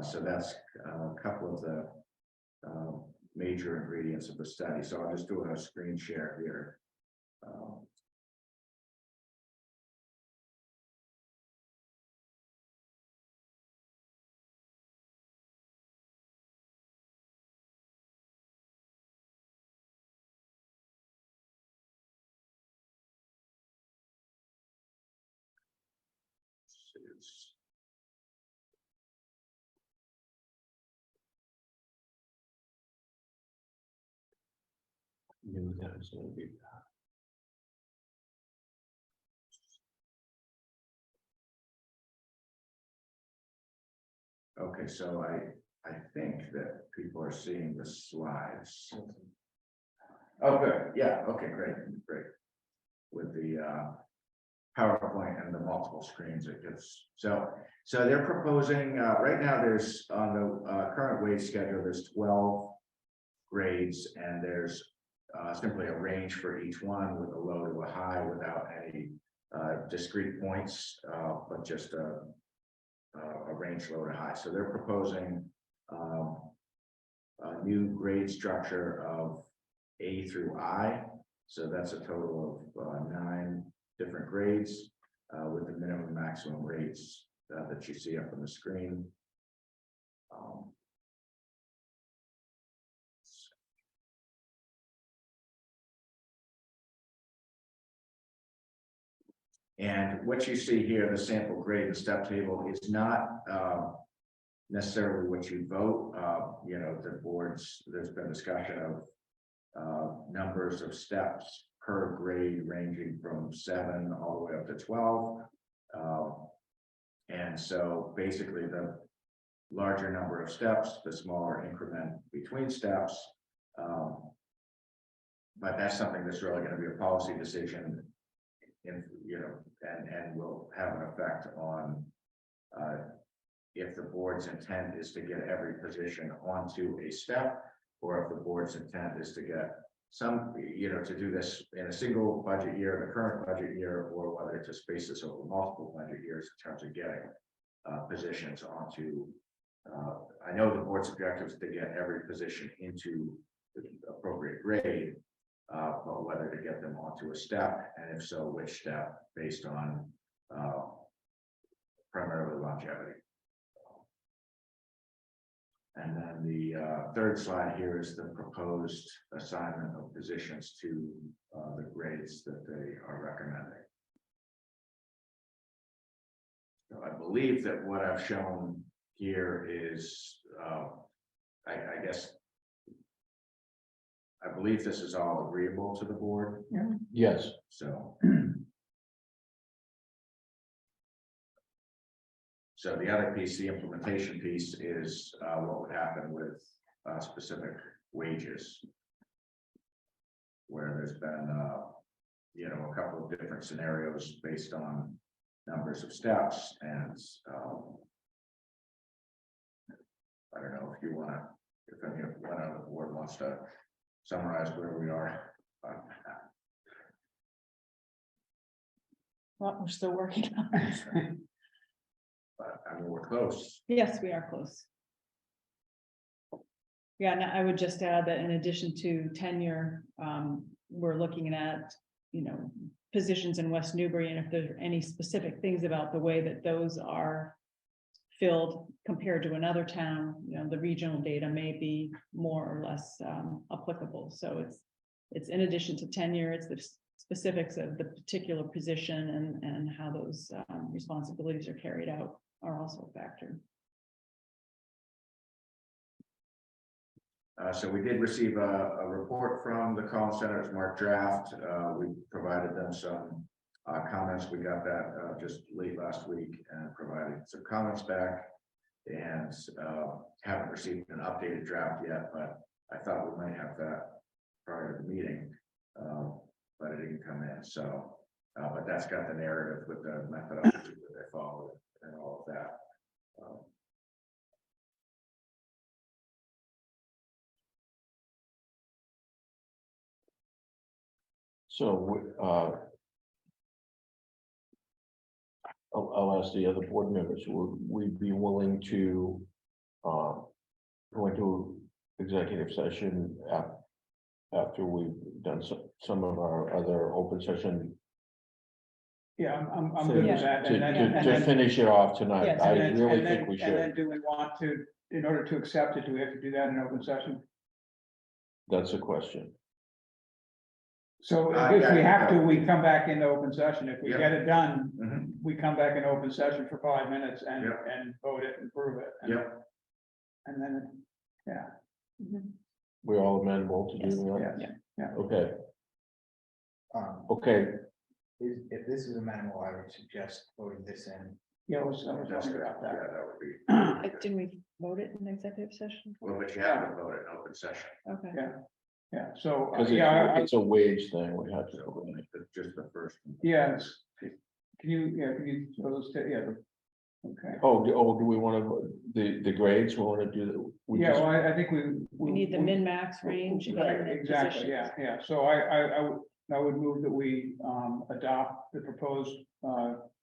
So that's a couple of the major ingredients of the study. So I'll just do a screen share here. is. Knew that was gonna be. Okay, so I think that people are seeing the slides. Oh, good, yeah, okay, great, great. With the PowerPoint and the multiple screens, it gets, so they're proposing, right now, there's on the current wage schedule, there's 12 grades, and there's simply a range for each one with a low to a high without any discrete points, but just a range low to high. So they're proposing a new grade structure of A through I. So that's a total of 9 different grades with the minimum and maximum rates that you see up on the screen. And what you see here, the sample grade and step table, is not necessarily what you vote. You know, the boards, there's been discussion of numbers of steps per grade ranging from 7 all the way up to 12. And so basically the larger number of steps, the smaller increment between steps. But that's something that's really going to be a policy decision in, you know, and will have an effect on if the board's intent is to get every position onto a step, or if the board's intent is to get some, you know, to do this in a single budget year, the current budget year, or whether to space this over multiple budget years in terms of getting positions onto. I know the board's objective is to get every position into the appropriate grade, but whether to get them onto a step, and if so, which step, based on primarily longevity. And then the third slide here is the proposed assignment of positions to the grades that they are recommending. So I believe that what I've shown here is, I guess, I believe this is all agreeable to the board. Yes. So. So the other piece, the implementation piece, is what would happen with specific wages. Where there's been, you know, a couple of different scenarios based on numbers of steps, and I don't know if you want to, if anyone on the board wants to summarize where we are. Well, we're still working on it. But I mean, we're close. Yes, we are close. Yeah, and I would just add that in addition to tenure, we're looking at, you know, positions in West Newbury, and if there's any specific things about the way that those are filled compared to another town, you know, the regional data may be more or less applicable. So it's in addition to tenure, it's the specifics of the particular position and how those responsibilities are carried out are also a factor. So we did receive a report from the Collins Center's Mark Draft. We provided them some comments. We got that just late last week and provided some comments back, and haven't received an updated draft yet, but I thought we might have that prior to the meeting, but it didn't come in. So, but that's got the narrative with the methodology that they follow and all of that. So, I'll ask the other board members, would we be willing to go into executive session after we've done some of our other open session? Yeah, I'm good with that. And then, To finish it off tonight, Yes, I and then- really and then- think we And then should. do we want to, in order to accept it, do we have to do that in open session? That's a question. So Uh, if we yeah, have to, yeah. we come back into open session. If we Yeah. get it done, Mhm. we come back in open session for 5 minutes and, Yep. and vote it and prove it. And- Yep, And then, yeah, We're all amenable to Yes. doing that? yeah. Okay, Um, okay, if this is a minimal, I would suggest voting this in. Yeah, I was that's wondering good, about yeah, that. that would be. Didn't we vote it in executive session? Well, but you have to vote in open session, Okay. Yeah, so, because yeah, it's a wage thing, we have to. so just the first. yeah, can you, show those, yeah, okay. Do we want to, the grades, we want to do that? We Yeah, just- well, I think we. We need the min-max range. and Right, the exactly, positions. yeah, so I would move that we, adopt the proposed,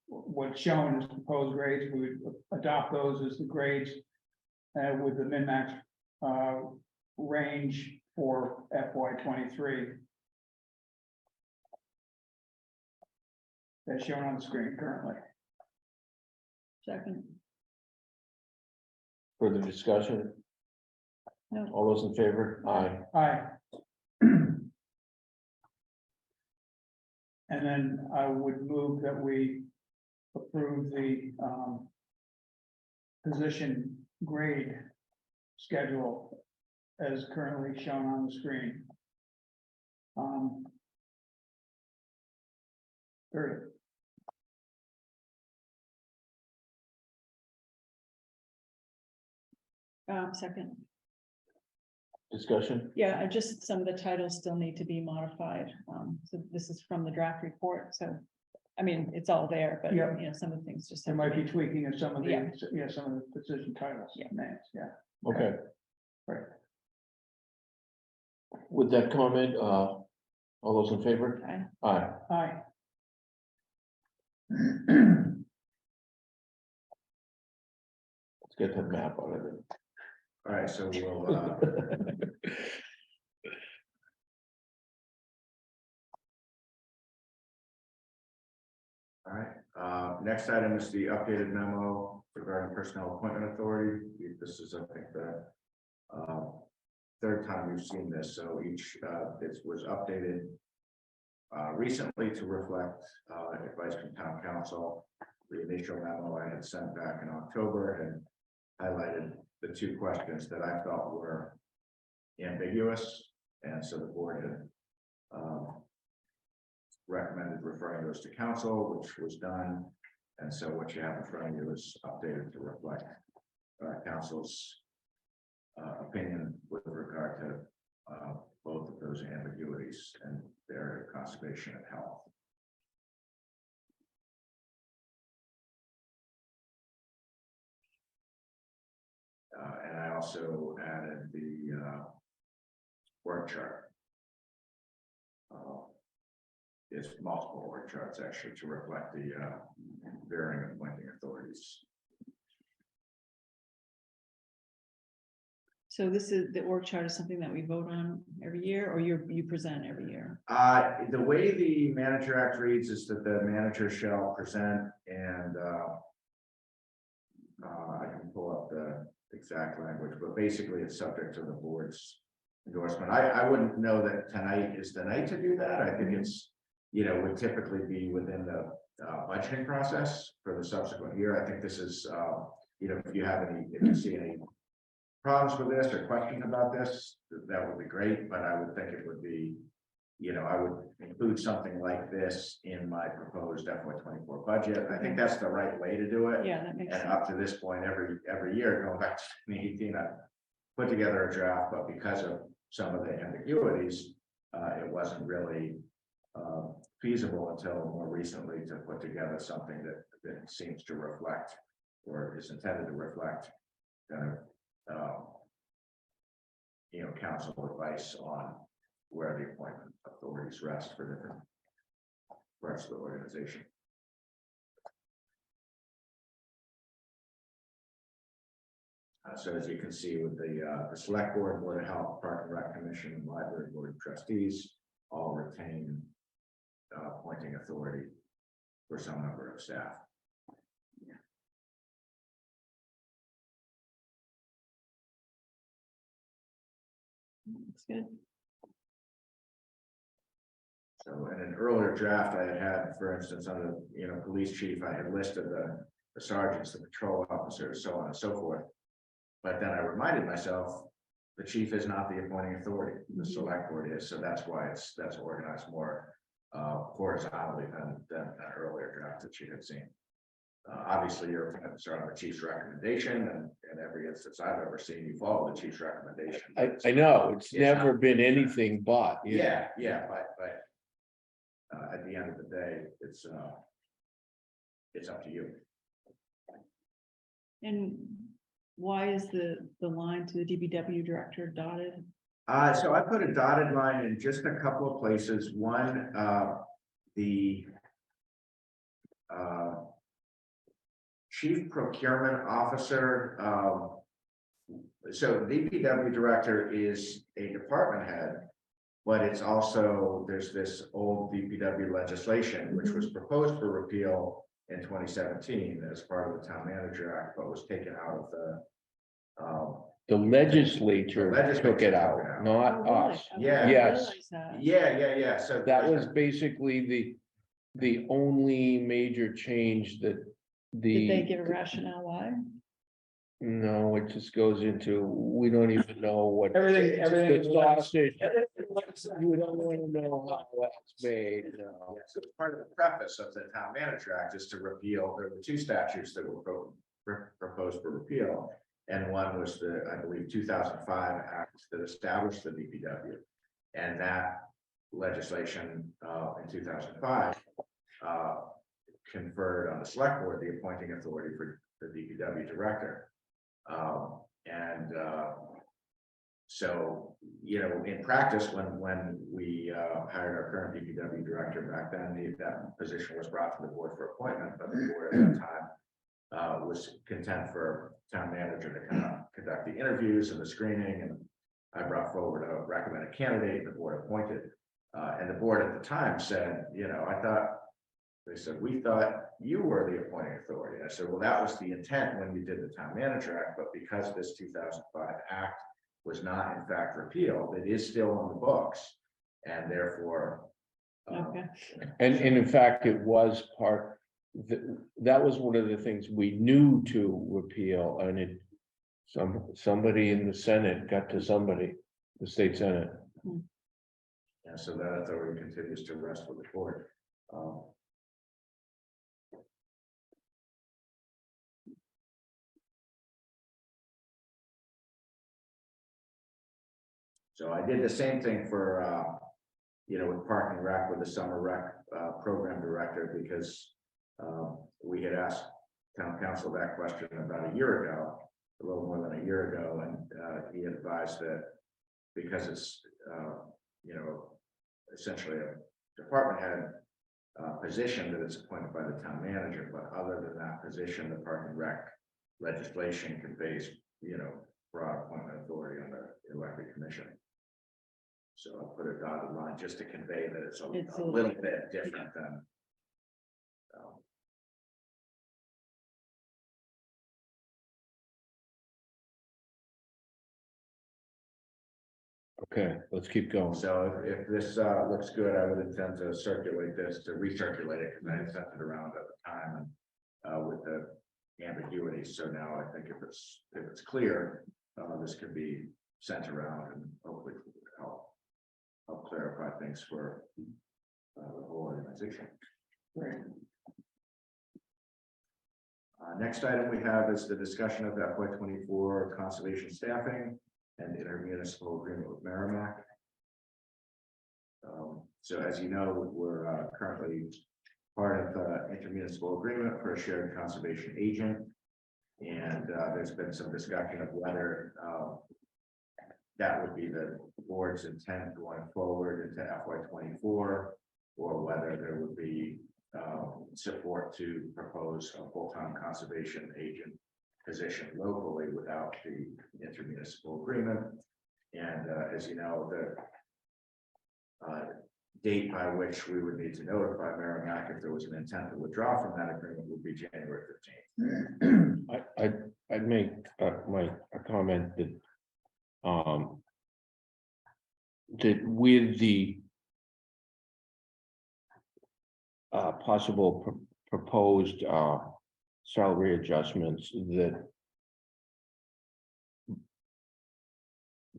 what's shown as proposed grades, we would adopt those as the grades. With the min-max, range for FY 23. As shown on the screen currently. Second, Further discussion? No. All those in favor? Aye. Aye. And then I would move that we approve the, position grade schedule as currently shown on the screen. Period. second. Discussion? Yeah, just some of the titles still need to be modified. So this is from the draft report, so, I mean, it's all there, but, Yeah. you know, some of the things just. There have to might be tweaking of some of the, Yeah. yeah, some of the position titles, Yeah. names, yeah. Okay. Right. With that comment, all those in favor? Aye. Aye. Aye. Let's get that map out of it. All right, so we'll, all right, next item is the updated memo regarding personnel appointment authority. This is, I think, the third time we've seen this, so this was updated recently to reflect advice from town council. The initial memo I had sent back in October had highlighted the two questions that I thought were ambiguous, and so the board had recommended referring those to council, which was done. And so what you have in front of you is updated to reflect council's opinion with regard to both of those ambiguities and their conservation and health. And I also added the work chart. It's multiple work charts actually to reflect the varying appointing authorities. So this is, the org chart is something that we vote on every year, or you present every year? The way the Manager Act reads is that the manager shall present, and I can pull up the exact language, but basically it's subject to the board's endorsement. I wouldn't know that tonight is the night to do that. I think it's, would typically be within the budgeting process for the subsequent year. I think this is, if you see any problems with this or questions about this, that would be great, but I would think it would be, I would include something like this in my proposed FY24 budget. I think that's the right way to do it. Yeah, that makes And sense. up to this point, every year, going back to 2018, I put together a draft, but because of some of the ambiguities, it wasn't really feasible until more recently to put together something that seems to reflect, or is intended to reflect, council advice on where the appointment authorities rest for different parts of the organization. So as you can see with the select board, board of health, park and rec commission, and library board of trustees, all retain appointing authority for some number of staff. That's good. So in an earlier draft, I had, for instance, on the, police chief, I had listed the sergeants, the patrol officers, so on and so forth. But then I reminded myself, the chief is not the appointing authority, the select board is, so that's why that's organized more horizontally than an earlier draft that you had seen. Obviously, you're going to start on the chief's recommendation, and in every instance I've ever seen, you follow the chief's recommendation. I know, it's It's never not- been anything but. Yeah, but at the end of the day, it's up to you. And why is the line to the DPW director dotted? So I put a dotted line in just a couple of places. One, the chief procurement officer. So DPW director is a department head, but it's also, there's this old DPW legislation, which was proposed for repeal in 2017 as part of the Town Manager Act, but was taken out of The legislature took it out, Oh, not really? us. I Yeah. didn't Yes. realize that. yeah. So That was basically the only major change that Did they the, give a rationale why? no, it just goes into, we don't even know what. Everything The is sausage, you don't want to know how that's made, no. Yeah, so part of the preface of the Town Manager Act is to repeal, there were two statutes that were proposed for repeal. And one was the, I believe, 2005 Act that established the DPW. And that legislation in 2005 conferred on the select board the appointing authority for the DPW director. So, in practice, when we hired our current DPW director back then, that position was brought to the board for appointment, but the board at that time was content for town manager to conduct the interviews and the screening, and I brought forward a recommended candidate, the board appointed. And the board at the time said, they said, we thought you were the appointing authority. I said, well, that was the intent when you did the Town Manager Act, but because this 2005 Act was not in fact repealed, it is still on the books, and therefore. Okay. And in fact, it was part, that was one of the things we knew to repeal, and somebody in the Senate got to somebody, the state Senate. And so that authority continues to rest with the court. So I did the same thing for, with Park and Rec, with the summer rec program director, because we had asked town council that question about a year ago, a little more than a year ago, and he advised that because it's, essentially a department head position, that it's appointed by the town manager, but other than that position, the Park and Rec legislation conveys, broad appointment authority on the elected commission. So I'll put a dotted line just to convey that it's a little bit different than. Okay, let's keep going. So if this looks good, I would intend to recirculate it, because I had sent it around at the time and with the ambiguity. So now I think if it's clear, this could be sent around and hopefully help clarify things for the whole organization. Great. Next item we have is the discussion of FY24 conservation staffing and intermunicipal agreement with Merrimack. So as you know, we're currently part of intermunicipal agreement for a shared conservation agent. And there's been some discussion of whether that would be the board's intent going forward into FY24, or whether there would be support to propose a full-time conservation agent position locally without the intermunicipal agreement. And as you know, the date by which we would need to notify Merrimack if there was an intent to withdraw from that agreement would be January 15th. I'd make a comment that that with the possible proposed salary adjustments, that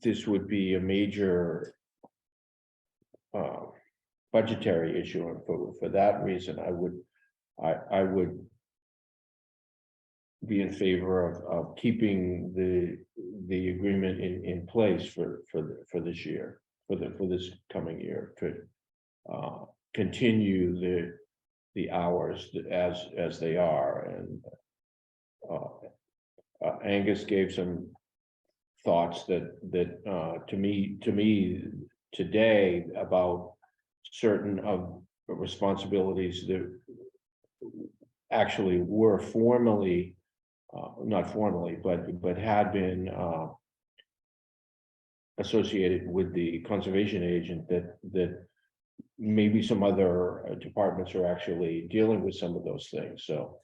this would be a major budgetary issue, and for that reason, I would be in favor of keeping the agreement in place for this year, for this coming year, to continue the hours as they are. And Angus gave some thoughts that to me today about certain of the responsibilities that actually were formally, not formally, but had been associated with the conservation agent, that maybe some other departments are actually dealing with some of those things. So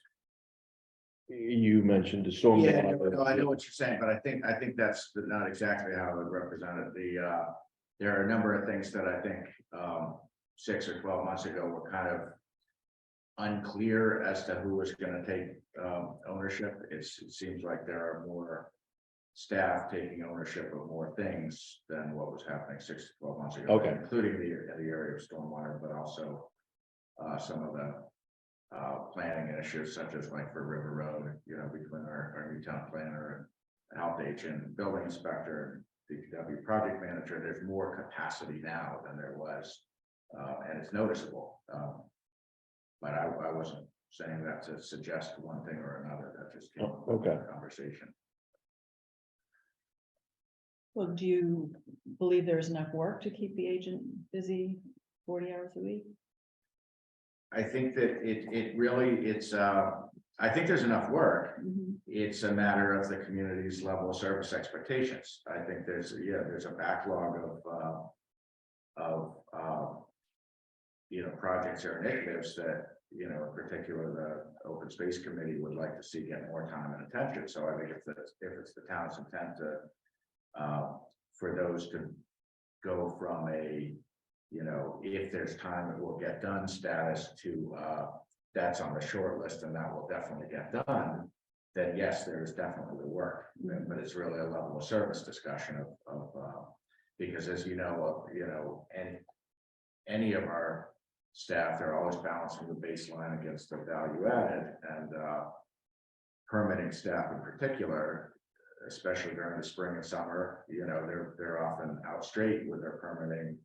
you mentioned the storm. Yeah, no, I know what you're saying, but I think that's not exactly how I would represent it. There are a number of things that I think 6 or 12 months ago were kind of unclear as to who was going to take ownership. It seems like there are more staff taking ownership of more things than what was happening 6 to 12 months ago. Okay. Including the area of stormwater, but also some of the planning initiatives, such as like for River Road, between our new town planner and health agent, building inspector, DPW project manager. There's more capacity now than there was, and it's noticeable. But I wasn't saying that to suggest one thing or another. That just came up in the conversation. Well, do you believe there's enough work to keep the agent busy 40 hours a week? I think that I think there's enough work. Mm-hmm. It's a matter of the community's level of service expectations. I think there's a backlog of projects or initiatives that, in particular, the Open Space Committee would like to see get more time and attention. So I think if it's the town's intent to for those to go from a, if there's time it will get done status to that's on the short list and that will definitely get done, then yes, there is definitely the work. But it's really a level of service discussion of because as any of our staff, they're always balancing the baseline against the value added, and permitting staff in particular, especially during the spring and summer, they're often out straight with their permitting,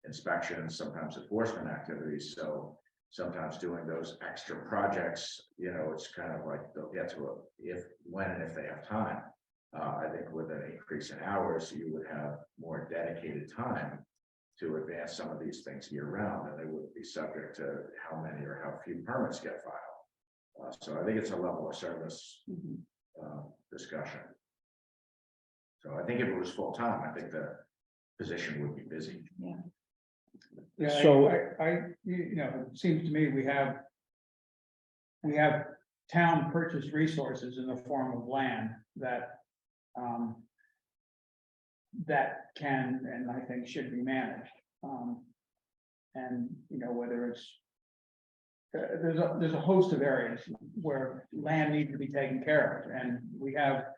inspections, sometimes enforcement activities. So sometimes doing those extra projects, it's kind of like they'll get to when and if they have time. I think with an increase in hours, you would have more dedicated time to advance some of these things year round, and they wouldn't be subject to how many or how few permits get filed. So I think it's a level of service discussion. So I think if it was full time, I think the position would be busy. Yeah. Yeah, So- it seems to me we have town purchased resources in the form of land that that can and I think should be managed. And whether it's there's a host of areas where land needs to be taken care of, and we have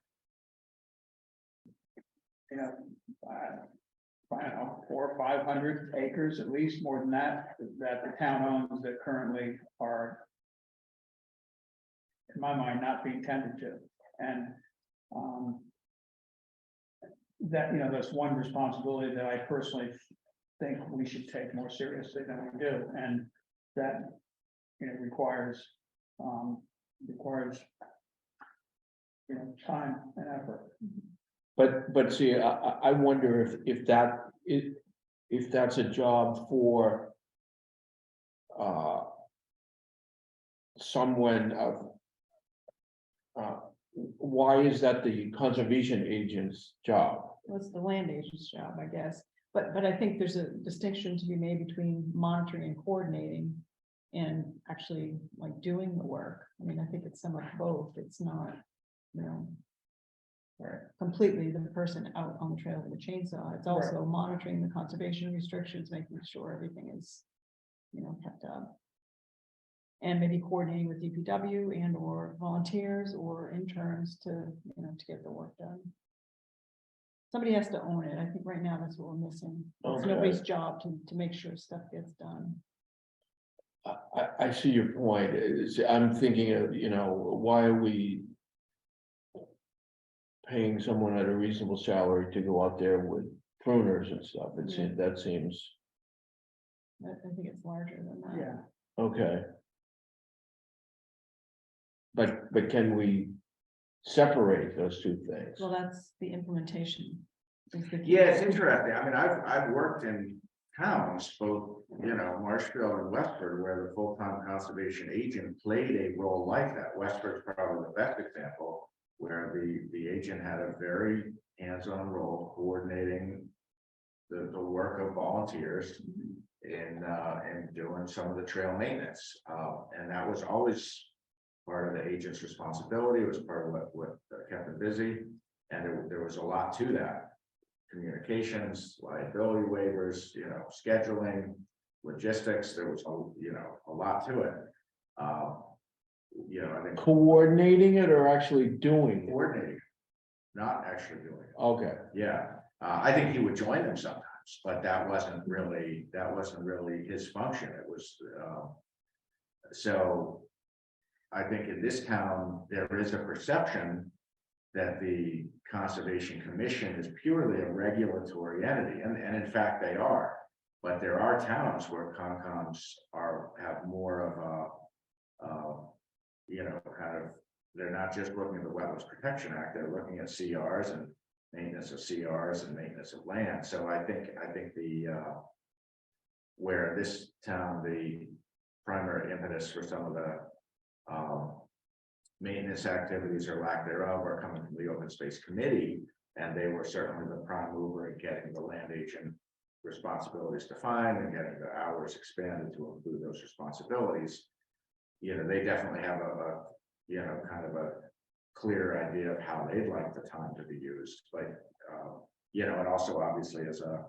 I don't know, 400 or 500 acres, at least more than that the town owns that currently are, in my mind, not being tended to. And that, that's one responsibility that I personally think we should take more seriously than we do. And that, requires time and effort. But see, I wonder if that's a job for someone of why is that the conservation agent's job? Well, it's the land agent's job, I guess. But I think there's a distinction to be made between monitoring and coordinating and actually like doing the work. I mean, I think it's some of both. It's not, completely the person out on the trail with a chainsaw. It's also monitoring the conservation restrictions, making sure everything is, kept up. And maybe coordinating with DPW and or volunteers or interns to, to get the work done. Somebody has to own it. I think right now that's what we're missing. It's Okay. nobody's job to make sure stuff gets done. I see your point. I'm thinking of, why are we paying someone at a reasonable salary to go out there with pruners and stuff? That seems, I think it's larger than that. Yeah, okay. But can we separate those two things? Well, that's the implementation. is the key. Yeah, it's interesting. I mean, I've worked in towns, both, Marshfield and Westford, where the full-time conservation agent played a role like that. Westford's probably the best example, where the agent had a very hands-on role coordinating the work of volunteers in doing some of the trail maintenance. And that was always part of the agent's responsibility. It was part of what kept him busy. And there was a lot to that. Communications, liability waivers, scheduling, logistics. There was a lot to it. I think Coordinating it or actually doing it? coordinating, not actually doing it. Okay, Yeah, I think he would join them sometimes, but that wasn't really his function. It was, so I think in this town, there is a perception that the Conservation Commission is purely a regulatory entity, and in fact they are. But there are towns where Concons have more of a, they're not just looking at the Wetlands Protection Act, they're looking at CRs and maintenance of CRs and maintenance of land. So I think where this town, the primary impetus for some of the maintenance activities or lack thereof are coming from the Open Space Committee, and they were certainly the prime mover in getting the land agent responsibilities defined and getting the hours expanded to include those responsibilities. They definitely have a kind of a clear idea of how they'd like the time to be used, but and also obviously as a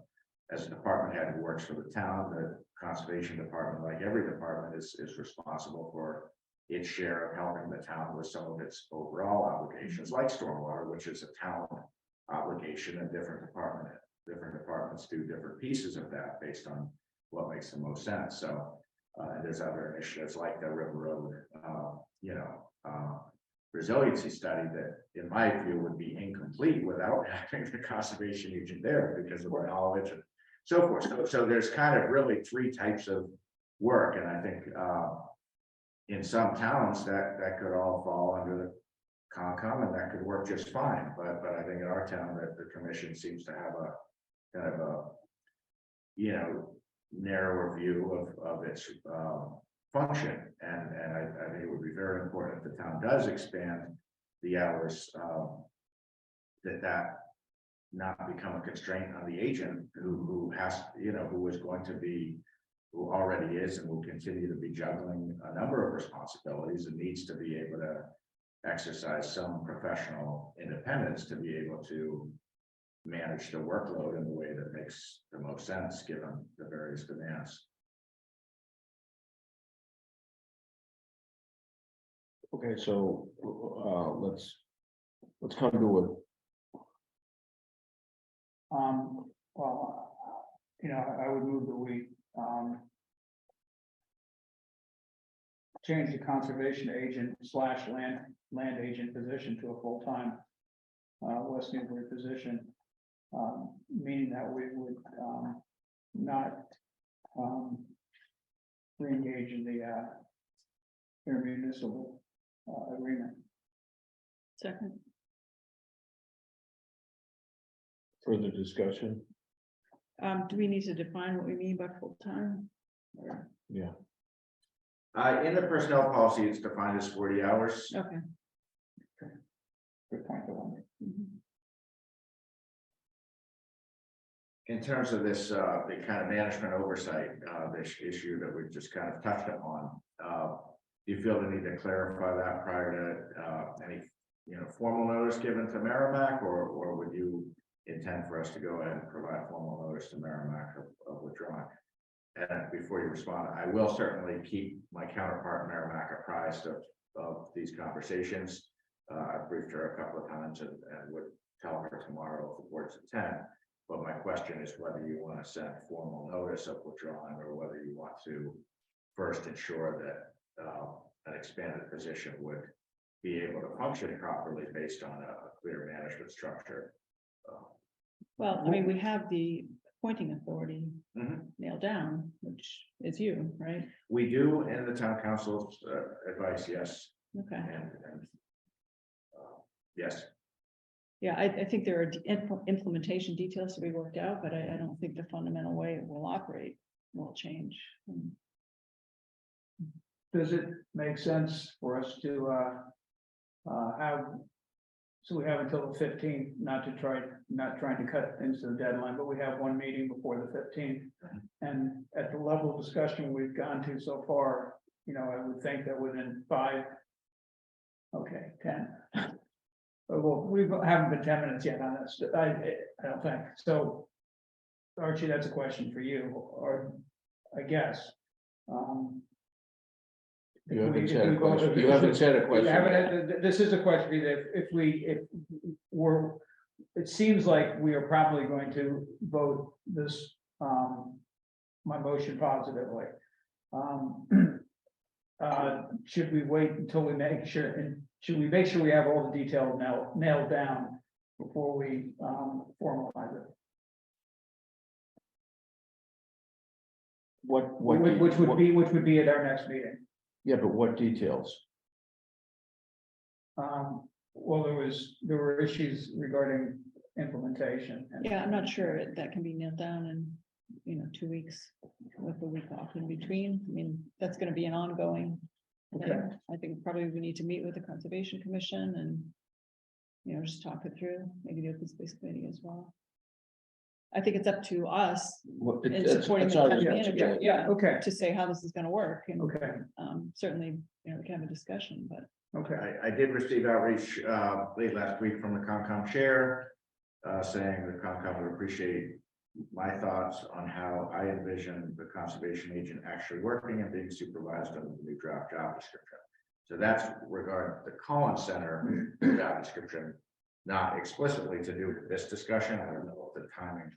department head who works for the town, the conservation department, like every department, is responsible for its share of helping the town with some of its overall obligations, like stormwater, which is a town obligation, and different departments do different pieces of that based on what makes the most sense. So there's other initiatives like the River Road, resiliency study that, in my view, would be incomplete without having the conservation agent there because of the knowledge and so forth. So there's kind of really three types of work, and I think in some towns that could all fall under the Concom, and that could work just fine. But I think in our town that the commission seems to have a kind of a narrower view of its function, and I think it would be very important if the town does expand the hours, that not become a constraint on the agent who already is and will continue to be juggling a number of responsibilities and needs to be able to exercise some professional independence to be able to manage the workload in the way that makes the most sense given the various demands. okay, so let's come to it. Well, I would move that we, change the conservation agent / land agent position to a full-time West Newbury position, meaning that we would, not, re-engage in the, intermunicipal, agreement. Second, Further discussion? do we need to define what we mean by full-time? Or- Yeah. In the personnel policy, it's defined as 40 hours. Okay. Good point, Dewan. Mhm. In terms of this, the kind of management oversight, this issue that we just kind of touched upon, do you feel the need to clarify that prior to any, formal notice given to Merrimack, or would you intend for us to go ahead and provide formal notice to Merrimack of withdrawing? and before you respond, I will certainly keep my counterpart in Merrimack apprised of these conversations. I've briefed her a couple of times and would tell her tomorrow if the board's intent. But my question is whether you want to send formal notice of withdrawing or whether you want to first ensure that an expanded position would be able to function properly based on a clear management structure. Well, I mean, we have the appointing authority Mhm. nailed down, which is you, right? We do in the town council's advice, yes, Okay. and yes. Yeah, I think there are implementation details to be worked out, but I don't think the fundamental way it will operate will change. Does it make sense for us to have? So we have until the 15th, not trying to cut into the deadline, but we have one meeting before the 15th. And at the level of discussion we've gone to so far, you know, I would think that within 5. Okay, 10. Well, we haven't been 10 minutes yet on this. I don't think so. Archie, that's a question for you, or I guess. You haven't said a question. You haven't said a question. This is a question that if we're, it seems like we are probably going to vote this, my motion positively. Should we wait until we make sure, and should we make sure we have all the details nailed down before we formalize it? Which would be at our next meeting. Yeah, but what details? Well, there were issues regarding implementation. Yeah, I'm not sure that can be nailed down in 2 weeks with the week off in between. I mean, that's gonna be an ongoing thing. Okay. I think probably we need to meet with the Conservation Commission and, just talk it through, maybe the Open Space Committee as well. I think it's up to us in supporting the town manager, Okay, to say how this is gonna work, and okay, certainly, we can have a discussion, but. okay. I did receive outreach late last week from the Concom chair, saying the Concom would appreciate my thoughts on how I envision the conservation agent actually working and being supervised under the new draft job description. So that's regarding the Collins Center job description, not explicitly to do with this discussion. I don't know if the timing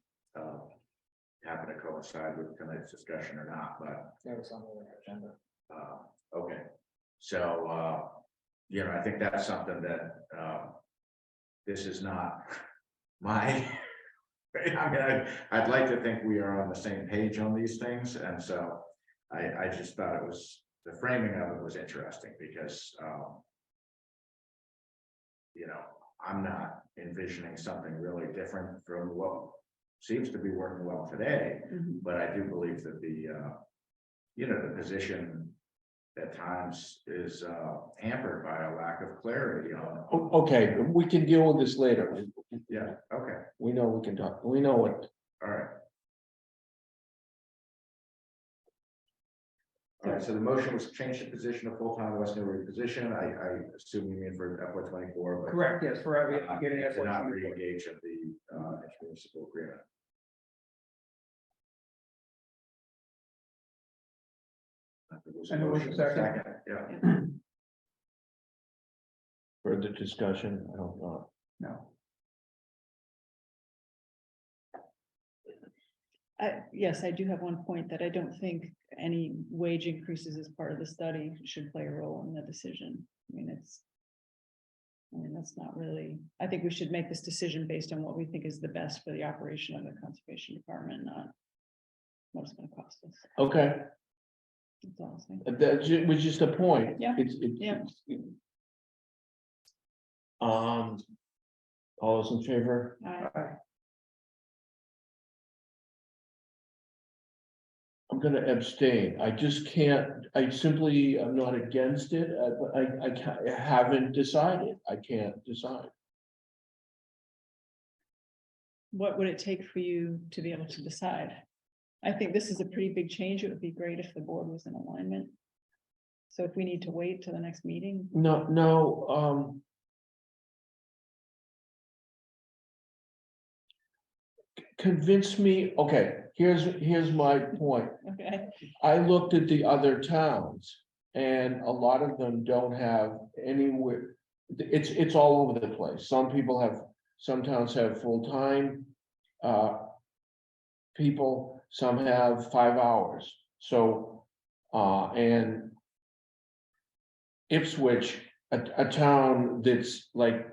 happened to coincide with tonight's discussion or not, but That was on the agenda. okay. So I think that's something that this is not my. I mean, I'd like to think we are on the same page on these things, and so I just thought it was, the framing of it was interesting because I'm not envisioning something really different from what seems to be working well today, but I do believe that the position at times is hampered by a lack of clarity on. Okay, we can deal with this later. Yeah, okay, We know we can talk. We know what. all right. All right, so the motion was to change the position of full-time West Newbury position. I assume you mean for FY24, but Correct, yes, for getting it. to not re-engage in the intermunicipal agreement. And there was a second. Yeah. Further discussion, I don't know. No, Yes, I do have one point that I don't think any wage increases as part of the study should play a role in the decision. I mean, that's not really, I think we should make this decision based on what we think is the best for the operation of the Conservation Department, not what it's gonna cost us. Okay, That's all I'm saying. that was just a point. Yeah, Yeah. All those in favor? I'm gonna abstain. I just can't, I simply am not against it, but I haven't decided. I can't decide. What would it take for you to be able to decide? I think this is a pretty big change. It would be great if the board was in alignment. So if we need to wait till the next meeting. No, convince me, okay, here's my point. Okay, I looked at the other towns and a lot of them don't have anywhere. It's all over the place. Some towns have full-time. People, some have 5 hours. So, and Ipswich, a town that's like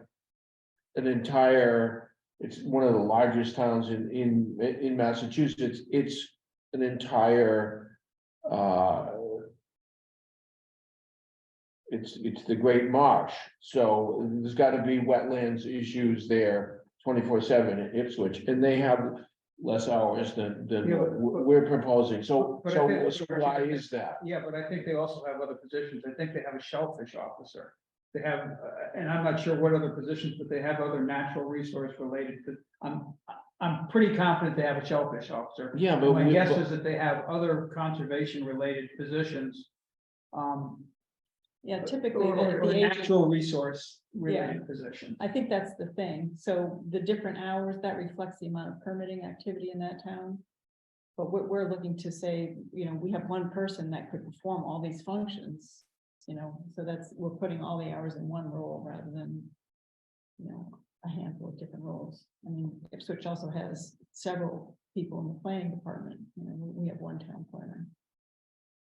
an entire, it's one of the largest towns in Massachusetts. It's an entire, it's the Great Marsh, so there's gotta be wetlands issues there 24/7 at Ipswich, and they have less hours than Yeah, what but- we're proposing, so, But I so think- why is that? Yeah, but I think they also have other positions. I think they have a shellfish officer. They have, and I'm not sure what other positions, but they have other natural resource related to, I'm pretty confident they have a shellfish officer. Yeah, but My guess is that they have other conservation related positions. yeah, typically Or the agent, natural resource related positions. I think that's the thing. So the different hours, that reflects the amount of permitting activity in that town. But we're looking to say, you know, we have one person that could perform all these functions, you know, so we're putting all the hours in one role rather than, you know, a handful of different roles. I mean, Ipswich also has several people in the planning department, you know, we have one town planner.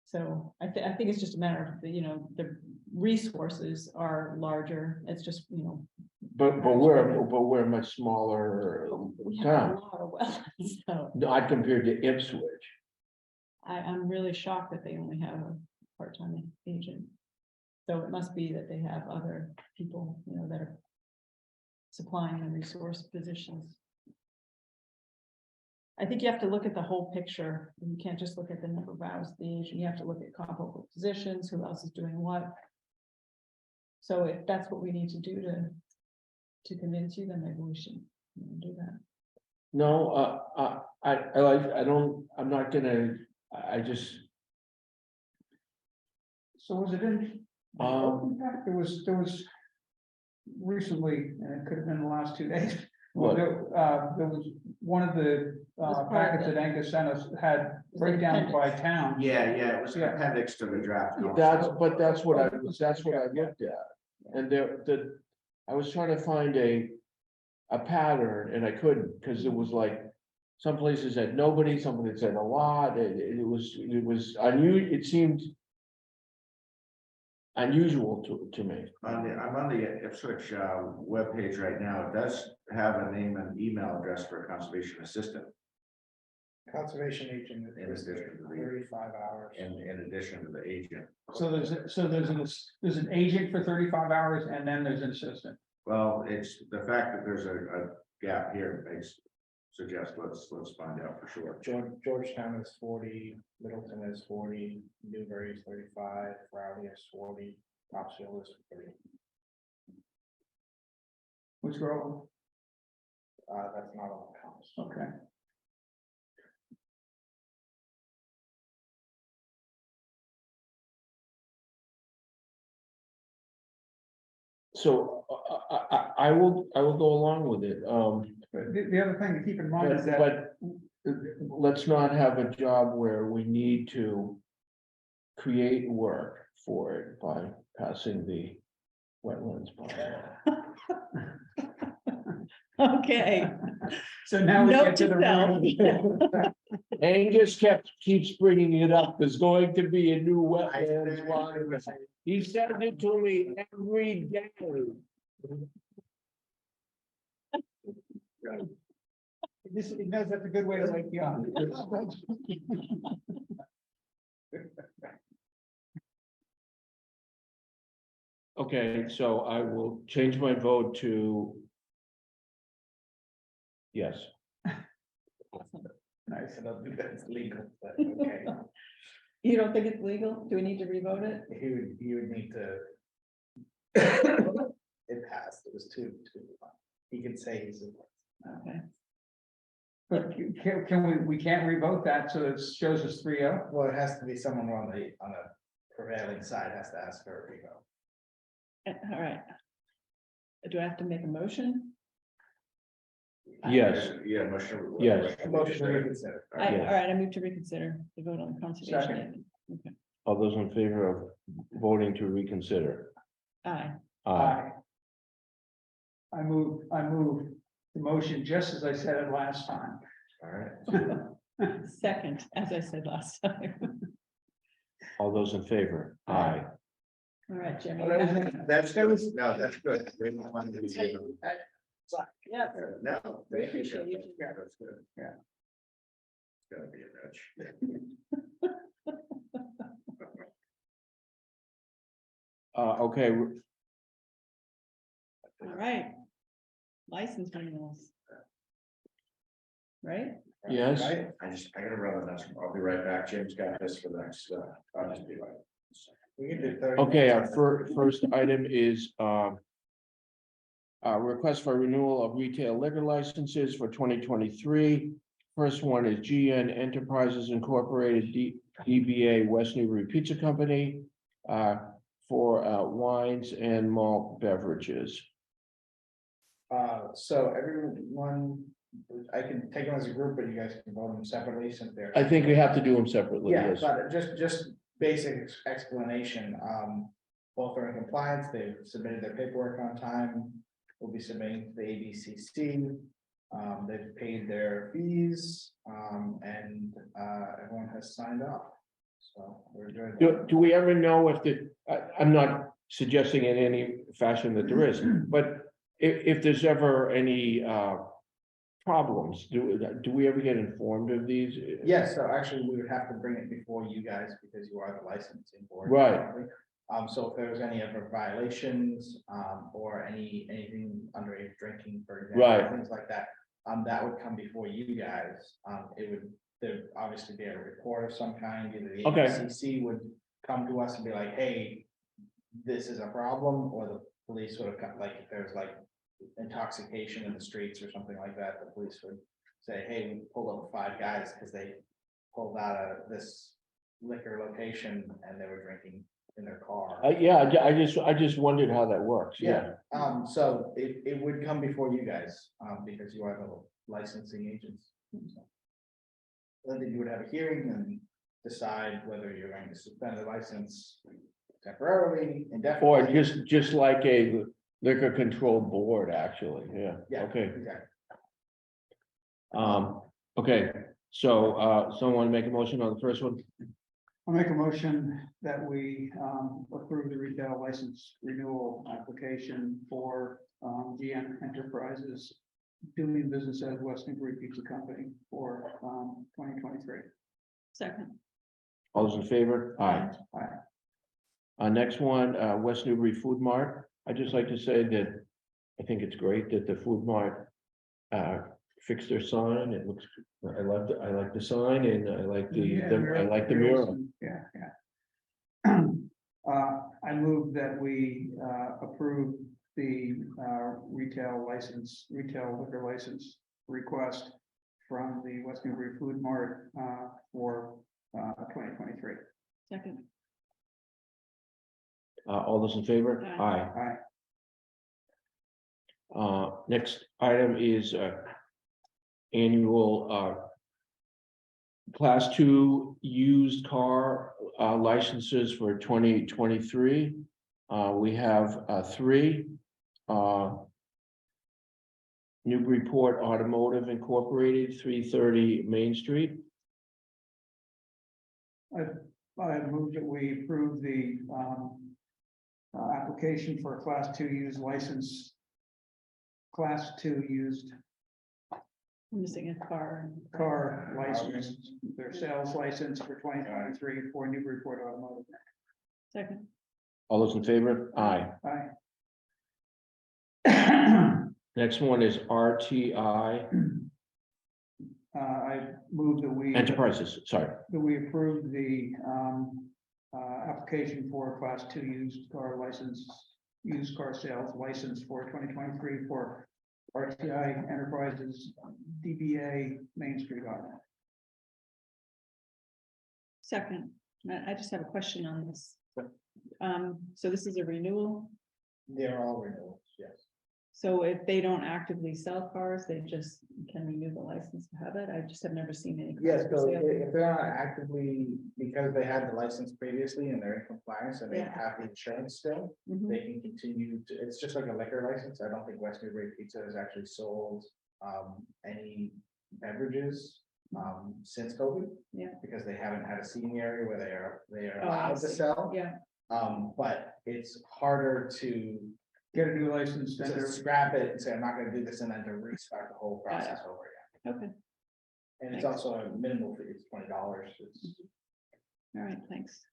So I think it's just a matter of, you know, the resources are larger, it's just, you know, But we're a much smaller we have a town, lot of wetlands, so not compared to Ipswich. I'm really shocked that they only have a part-time agent. So it must be that they have other people, you know, that are supplying the resource positions. I think you have to look at the whole picture. You can't just look at the number of hours the agent, you have to look at comparable positions, who else is doing what. So if that's what we need to do to convince you, then maybe we should, you know, do that. No, I'm not gonna, I just, So was it in? There was recently, and it could have been the last 2 days. What? There was one of the was part of packets the- that Angus sent us had was the breakdowns by appendix. town. Yeah, it was an Yeah. appendix to the draft. that's what I looked at. And I was trying to find a pattern and I couldn't, because it was like, some places had nobody, some places had a lot, it was it seemed unusual to me. I'm on the Ipswich webpage right now. It does have a name and email address for a conservation assistant Conservation agent In is addition to the- 35 hours. in addition to the agent. So there's an agent for 35 hours and then there's an assistant. Well, it's the fact that there's a gap here suggests let's find out for sure. Georgetown is 40, Middleton is 40, Newbury is 35, Rowley is 40, Topsfield is 30. Which row? That's not on the counts. Okay. So I will go along with it, But the other thing to keep in mind is that. but let's not have a job where we need to create work for it by passing the wetlands bylaw. Okay. So now we Note get to to the. self. Angus keeps bringing it up, there's going to be a new wetlands bylaw. He says it to me every day. He knows that's a good way to wake you up. Okay, so I will change my vote to yes. Nice. I don't think that's legal, but okay. You don't think it's legal? Do we need to revote it? He would need to. It passed, it was two. He could say he's. Okay. But can we can't revote that, so it shows us 3-0. Well, it has to be someone on the prevailing side has to ask for a revote. All right. Do I have to make a motion? Yes, Yeah, motion. Yes. Motion to reconsider. All right, I move to reconsider the vote on the conservation. Second. easement. Okay, all those in favor of voting to reconsider? aye. Aye. I move the motion just as I said it last time. All right. Second, as I said last time. All those in favor? Aye. All right, Jimmy. That's good. No, that's good. We don't want to be, Yeah. No. We appreciate you. Yeah, that's good. Yeah. It's gonna be a bitch. Okay, All right. License renewals. Right? yes, I gotta run the next one. I'll be right back. Jim's got this for the next, I'll just be right. We can do 30. okay, our first item is, request for renewal of retail liquor licenses for 2023. First one is GN Enterprises Incorporated, DBA West Newbury Pizza Company, for wines and malt beverages. So everyone, I can take them as a group, but you guys can vote them separately since they're. I think we have to do them separately, Yeah, yes. but just basic explanation, both are in compliance, they've submitted their paperwork on time. We'll be submitting to the ABCC, they've paid their fees, and everyone has signed off. So we're doing. Do we ever know if I'm not suggesting in any fashion that there is, but if there's ever any problems, do we ever get informed of these? Yes, so actually, we would have to bring it before you guys because you are the licensing board. Right. So if there was any ever violations, or anything underage drinking, for example. Right. Things like that, that would come before you guys. There'd obviously be a report of some kind, either the Okay. ABCC would come to us and be like, hey, this is a problem, or the police would have come, like, if there's like intoxication in the streets or something like that, the police would say, hey, we pulled over 5 guys because they pulled out of this liquor location and they were drinking in their car. Yeah, I just wondered how that works, yeah. So it would come before you guys, because you are the licensing agents. So then you would have a hearing and decide whether you're going to suspend the license temporarily, Or indefinitely. just like a liquor control board, actually, yeah, Yeah, okay. exactly. Okay, so someone make a motion on the first one? I'll make a motion that we approve the retail license renewal application for GN Enterprises doing business as West Newbury Pizza Company for 2023. Second. All those in favor? Aye. Aye. Next one, West Newbury Food Mart. I'd just like to say that I think it's great that the Food Mart fixed their sign. It looks, I like the sign and I like the mural. Yeah, I move that we approve the retail liquor license request from the West Newbury Food Mart for 2023. Second. All those in favor? Aye. Aye. Next item is annual Class 2 used car licenses for 2023. We have 3. Newburyport Automotive Incorporated, 330 Main Street. I move that we approve the application for a Class 2 used license. Class 2 used I'm missing a car. car license, their sales license for 2023 for Newburyport Automotive. Second. All those in favor? Aye. Aye. Next one is RTI I move that we. Enterprises, sorry. That we approve the application for a Class 2 used car license, used car sales license for 2023 for RTI Enterprises, DBA Main Street Auto. Second. I just have a question on this. So this is a renewal. They're all renewals, yes. So if they don't actively sell cars, they just can renew the license to have it? I just have never seen any. Yes, cars for so sale. if they're not actively, because they had the license previously and they're in compliance and they Yeah. have the insurance still, Mhm. they can continue to, it's just like a liquor license. I don't think West Newbury Pizza has actually sold any beverages since COVID. Yeah. Because they haven't had a seating area where they are Oh, I allowed to see. sell. Yeah, But it's harder to Get a new license than to to scrap it and say, I'm not gonna do this, and then to restart the whole Got it. process over again. okay, And it's Thanks. also a minimal fee, it's $20. It's all right, thanks.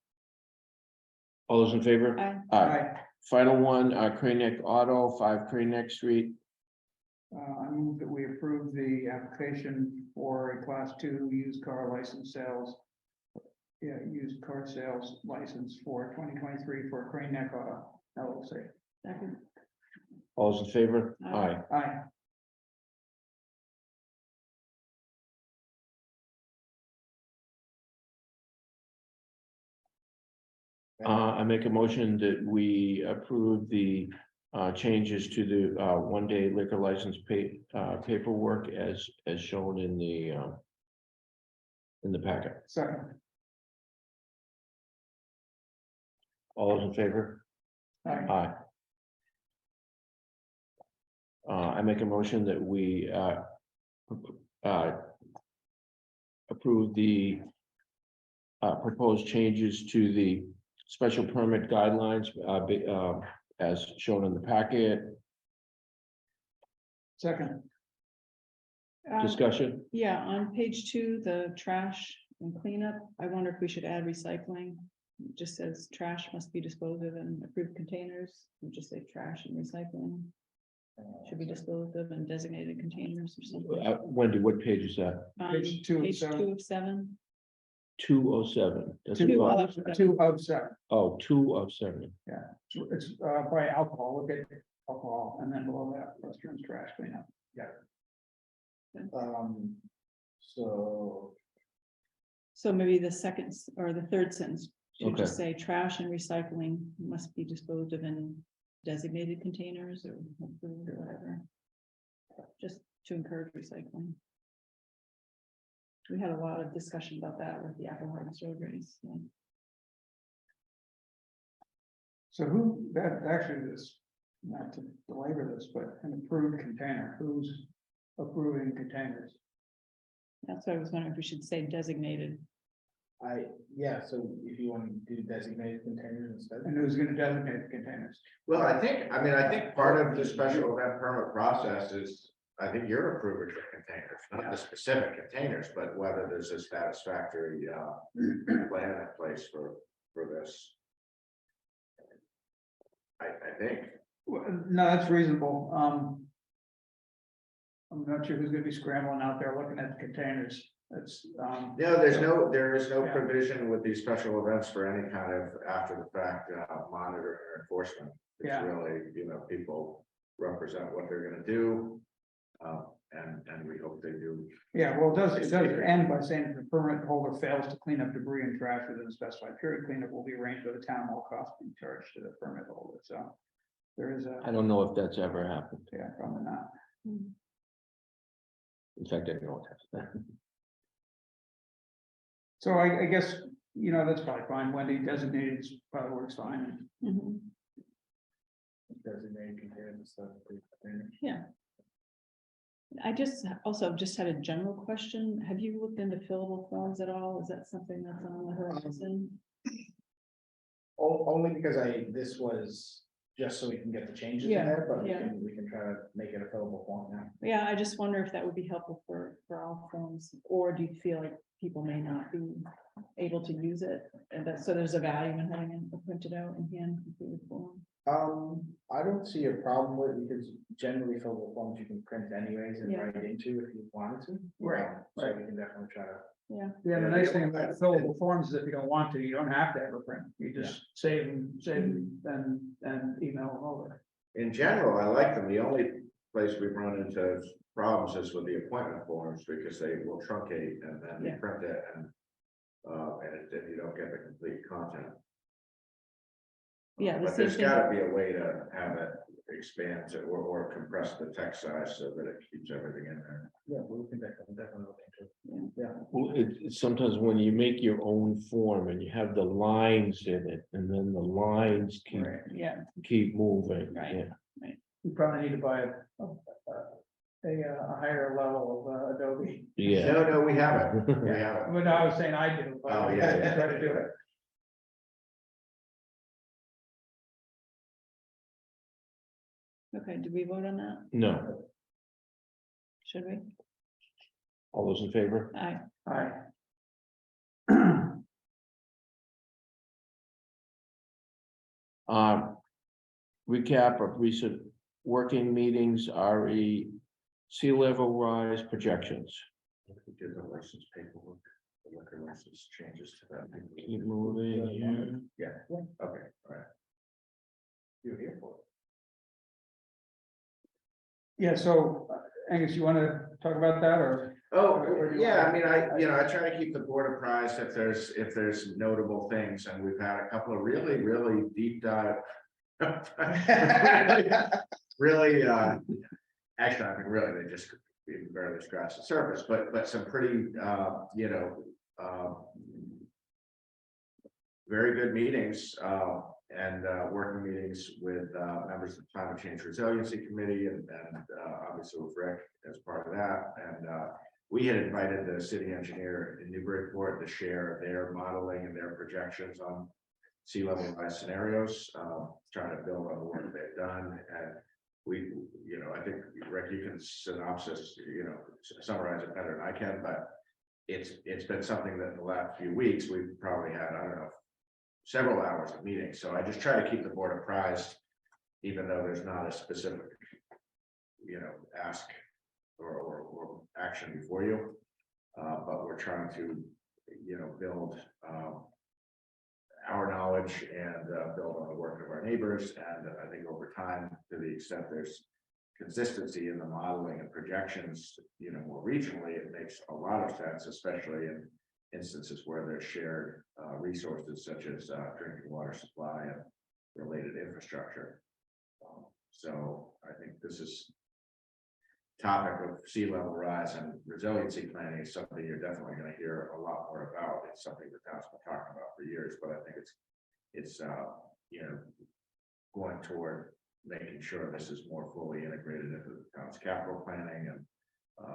All those in favor? Aye. Aye. Final one, Crane Neck Auto, 5 Crane Neck Street. I move that we approve the application for a class 2 used car license sales. Yeah, used car sales license for 2023 for Crane Neck Auto LLC. Second. All those in favor? Aye. Aye. Aye. I make a motion that we approve the changes to the 1-day liquor license paperwork as shown in the packet. Second. All those in favor? Aye. Aye. I make a motion that we approve the proposed changes to the special permit guidelines as shown in the packet. Second. Discussion? Yeah, on page 2, the trash and cleanup, I wonder if we should add recycling. It just says trash must be disposed of in approved containers. We just say trash and recycling should be disposed of in designated containers or something. Wendy, what page is that? Page 2 of Page 7. 2 of 7. 207. That's Two above. of 7. Oh, 2 of 7. It's by alcohol, look at alcohol, and then below that, restrooms, trash cleanup. So So maybe the second or the third sentence should Okay. just say trash and recycling must be disposed of in designated containers or food or whatever. Just to encourage recycling. We had a lot of discussion about that with the Apple Harvest Road race. So. So who, that actually is, not to belabor this, but an approved container, who's approving containers? That's why I was wondering if we should say designated. yeah, so if you want to do designated containers instead. And who's gonna designate the containers? Well, I think part of the special event permit process is, I think you're approving the containers, not the specific containers, but whether there's a satisfactory plan in place for this. I think, Well, no, that's reasonable, I'm not sure who's gonna be scrambling out there looking at the containers, that's, there is no Yeah. provision with these special events for any kind of after the fact monitoring or enforcement. It's Yeah. really, people represent what they're gonna do. And we hope they do. yeah, well, it does end by saying if the permit holder fails to clean up debris and trash within a specified period, cleanup will be arranged by the town, all costs being charged to the permit holder, so. There is I a, don't know if that's ever happened. yeah, probably not. In fact, I know it has. So I guess, that's probably fine, Wendy, designated probably works fine. Mhm. Designated containers instead of approved containers. Yeah. I also just had a general question. Have you looked into fillable phones at all? Is that something that's on the horizon? Only because this was just so we can get the changes in Yeah, there, but yeah. we can try to make it a fillable form now. Yeah, I just wonder if that would be helpful for all phones, or do you feel like people may not be able to use it? And so there's a value in having it printed out and hand completed form. I don't see a problem with it because generally fillable forms you can print anyways and Yeah. write into if you wanted to. Right, So we can definitely try to. Yeah, Yeah, the nice thing about fillable forms is if you don't want to, you don't have to have a print, you just save them, and email them over. In general, I like them. The only place we've run into problems is with the appointment forms because they will truncate and then you Yeah. print it and you don't get the complete content. Yeah, the But same there's thing. gotta be a way to have it expand it or compress the text size so that it keeps everything in there. Yeah, we can definitely look into it. Yeah. Well, sometimes when you make your own form and you have the lines in it, and then the lines Yeah, keep moving, Right. yeah. You probably need to buy a higher level of Adobe. Yeah. No, we haven't. We haven't. Well, no, I was saying I do, but Oh, I yeah. try to do it. okay, did we vote on that? No, Should we? all those in favor? Aye. Aye. Recap of recent working meetings, RE sea level rise projections. We did the license paperwork, the liquor license changes to that. Keep moving here. Yeah, okay, all right. You're here for it. Yeah, so Angus, you want to talk about that or? Oh, yeah, I mean, I try to keep the board apprised if there's notable things, and we've had a couple of really, really deep dive. Really, actually, I mean, really, they just barely scratched the surface, but some pretty, very good meetings, and working meetings with members of the Climate Change Resiliency Committee and obviously with Rick as part of that. And we had invited the city engineer in Newburyport to share their modeling and their projections on sea level rise scenarios, trying to build on the work they've done. And we, I think, Rick, you can summarize it better than I can, but it's been something that in the last few weeks, we've probably had, I don't know, several hours of meetings. So I just try to keep the board apprised, even though there's not a specific, ask or action before you. But we're trying to, build our knowledge and build on the work of our neighbors. And I think over time, to the extent there's consistency in the modeling and projections, more regionally, it makes a lot of sense, especially in instances where there's shared resources such as drinking water supply and related infrastructure. So I think this is topic of sea level rise and resiliency planning is something you're definitely going to hear a lot more about. It's something the town's been talking about for years, but I think it's going toward making sure this is more fully integrated into the town's capital planning and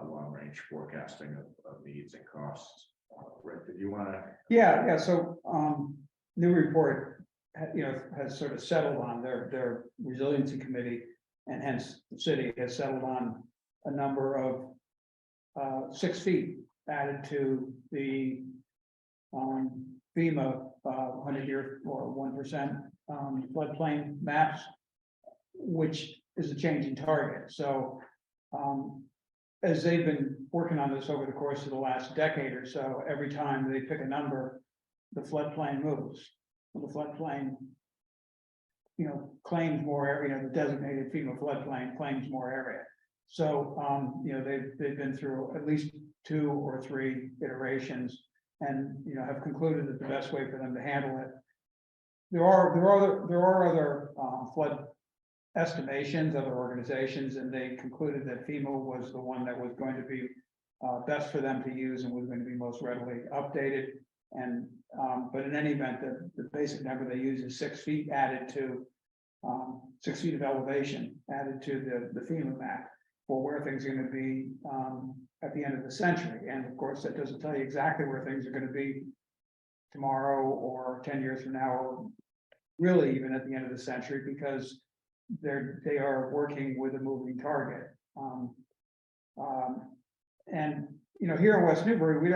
long range forecasting of needs and costs. Rick, did you want to? Yeah, so Newburyport, has sort of settled on their resiliency committee, and hence the city has settled on a number of 6 feet added to the FEMA 100-year or 1% floodplain maps, which is a changing target. So as they've been working on this over the course of the last decade or so, every time they pick a number, the floodplain moves. The floodplain, claims more area, the designated FEMA floodplain claims more area. So, they've been through at least 2 or 3 iterations and, have concluded that the best way for them to handle it. There are other flood estimations, other organizations, and they concluded that FEMA was the one that was going to be best for them to use and was going to be most readily updated. And but in any event, the basic number they use is 6 feet added to 6 feet of elevation added to the FEMA map for where things are going to be at the end of the century. And of course, that doesn't tell you exactly where things are going to be tomorrow or 10 years from now, or really even at the end of the century, because they are working with a moving target. And here in West Newbury,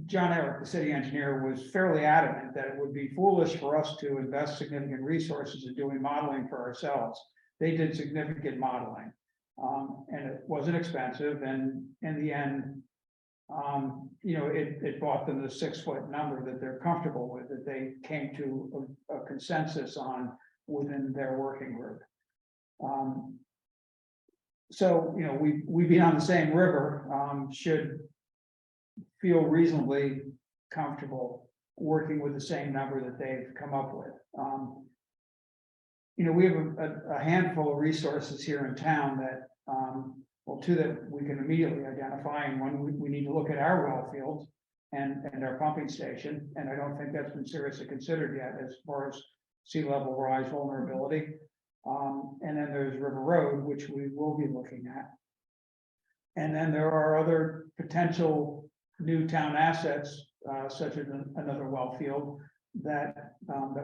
John Eric, the city engineer, was fairly adamant that it would be foolish for us to invest significant resources in doing modeling for ourselves. They did significant modeling, and it wasn't expensive. And in the end, it bought them the 6-foot number that they're comfortable with, that they came to a consensus on within their working group. So, we being on the same river, should feel reasonably comfortable working with the same number that they've come up with. we have a handful of resources here in town that, well, two that we can immediately identify, and one, we need to look at our well fields and our pumping station, and I don't think that's been seriously considered yet as far as sea level rise vulnerability. And then there's River Road, which we will be looking at. And then there are other potential new town assets, such as another well field that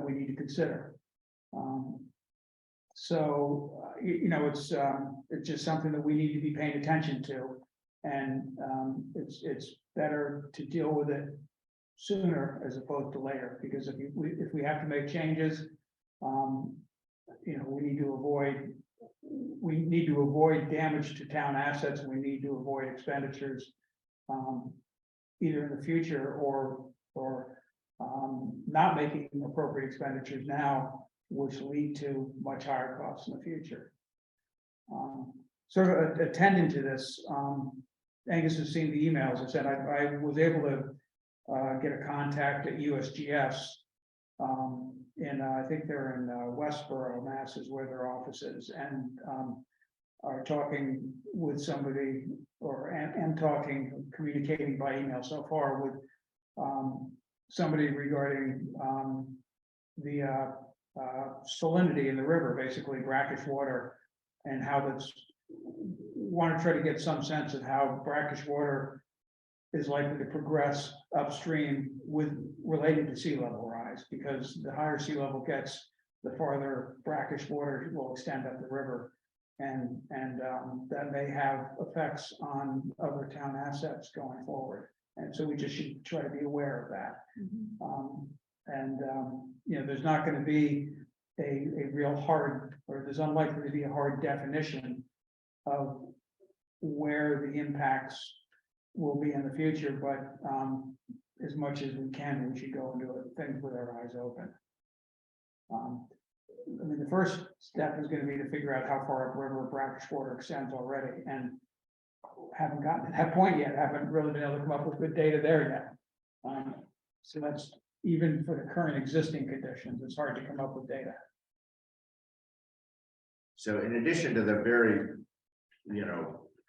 we need to consider. It's just something that we need to be paying attention to. And it's better to deal with it sooner as opposed to later, because if we have to make changes, we need to avoid damage to town assets, and we need to avoid expenditures either in the future or not making appropriate expenditures now, which lead to much higher costs in the future. Sort of attending to this, Angus has seen the emails. I said I was able to get a contact at USGS. And I think they're in Westboro, Mass is where their office is, and are talking with somebody communicating by email so far with somebody regarding the salinity in the river, basically brackish water, and how that's, want to try to get some sense of how brackish water is likely to progress upstream related to sea level rise, because the higher sea level gets, the farther brackish water will extend up the river. And that may have effects on other town assets going forward. And so we just should try to be aware of that. There's not going to be a real hard, or there's unlikely to be a hard definition of where the impacts will be in the future, but as much as we can, we should go into things with our eyes open. The first step is going to be to figure out how far upriver brackish water extends already, and haven't gotten to that point yet, haven't really been able to come up with good data there yet. So that's, even for the current existing conditions, it's hard to come up with data. So in addition to the very,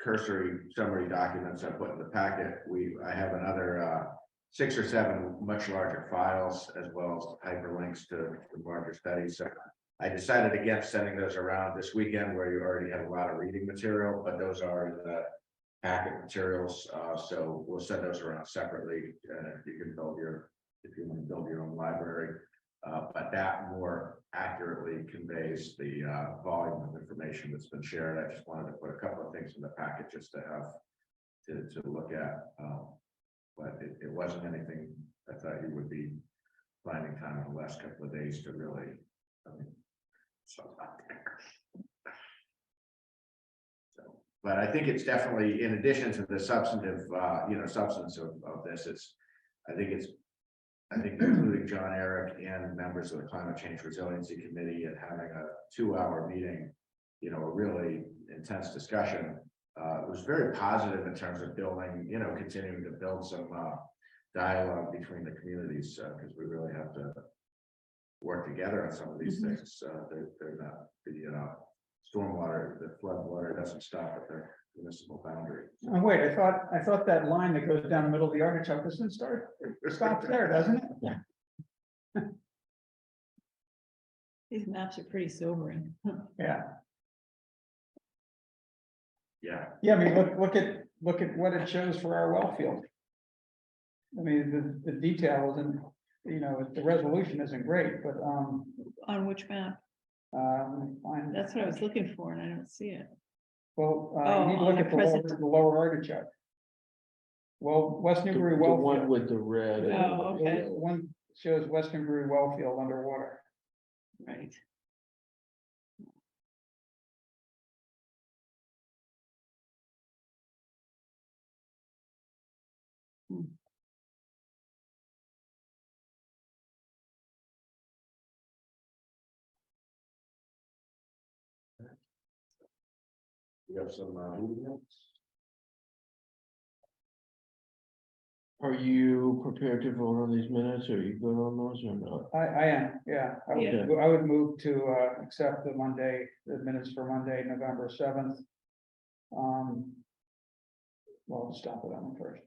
cursory summary documents I put in the packet, I have another 6 or 7 much larger files, as well as hyperlinks to larger studies. So I decided against sending those around this weekend, where you already have a lot of reading material, but those are in the packet materials. So we'll send those around separately. You can if you want to build your own library. But that more accurately conveys the volume of information that's been shared. I just wanted to put a couple of things in the packet just to have to look at. But it wasn't anything I thought you would be finding time in the last couple of days to really, but I think it's definitely, in addition to the substantive, substance of this, I think including John Eric and members of the Climate Change Resiliency Committee, and having a 2-hour meeting, a really intense discussion, was very positive in terms of building, continuing to build some dialogue between the communities, because we really have to work together on some of these things. They're not, the stormwater, the flood water doesn't stop at the municipal boundary. Oh, wait, I thought that line that goes down the middle of the artichoke doesn't start, it stops there, doesn't it? Yeah. These maps are pretty sobering. Yeah. Yeah. I mean, look at what it shows for our well field. I mean, the detail isn't, the resolution isn't great, but On which map? That's what I was looking for, and I don't see it. Well, Oh, you need to on look the at present. the lower artichoke. Well, West The Newbury the well one field. with the red. Oh, okay. One shows West Newbury well field underwater. Right. You have some movements. Are you prepared to vote on these minutes? Are you good on those or not? I am, yeah. Yeah. I would move to, accept the minutes for Monday, November 7th. Well, I'll stop it on first.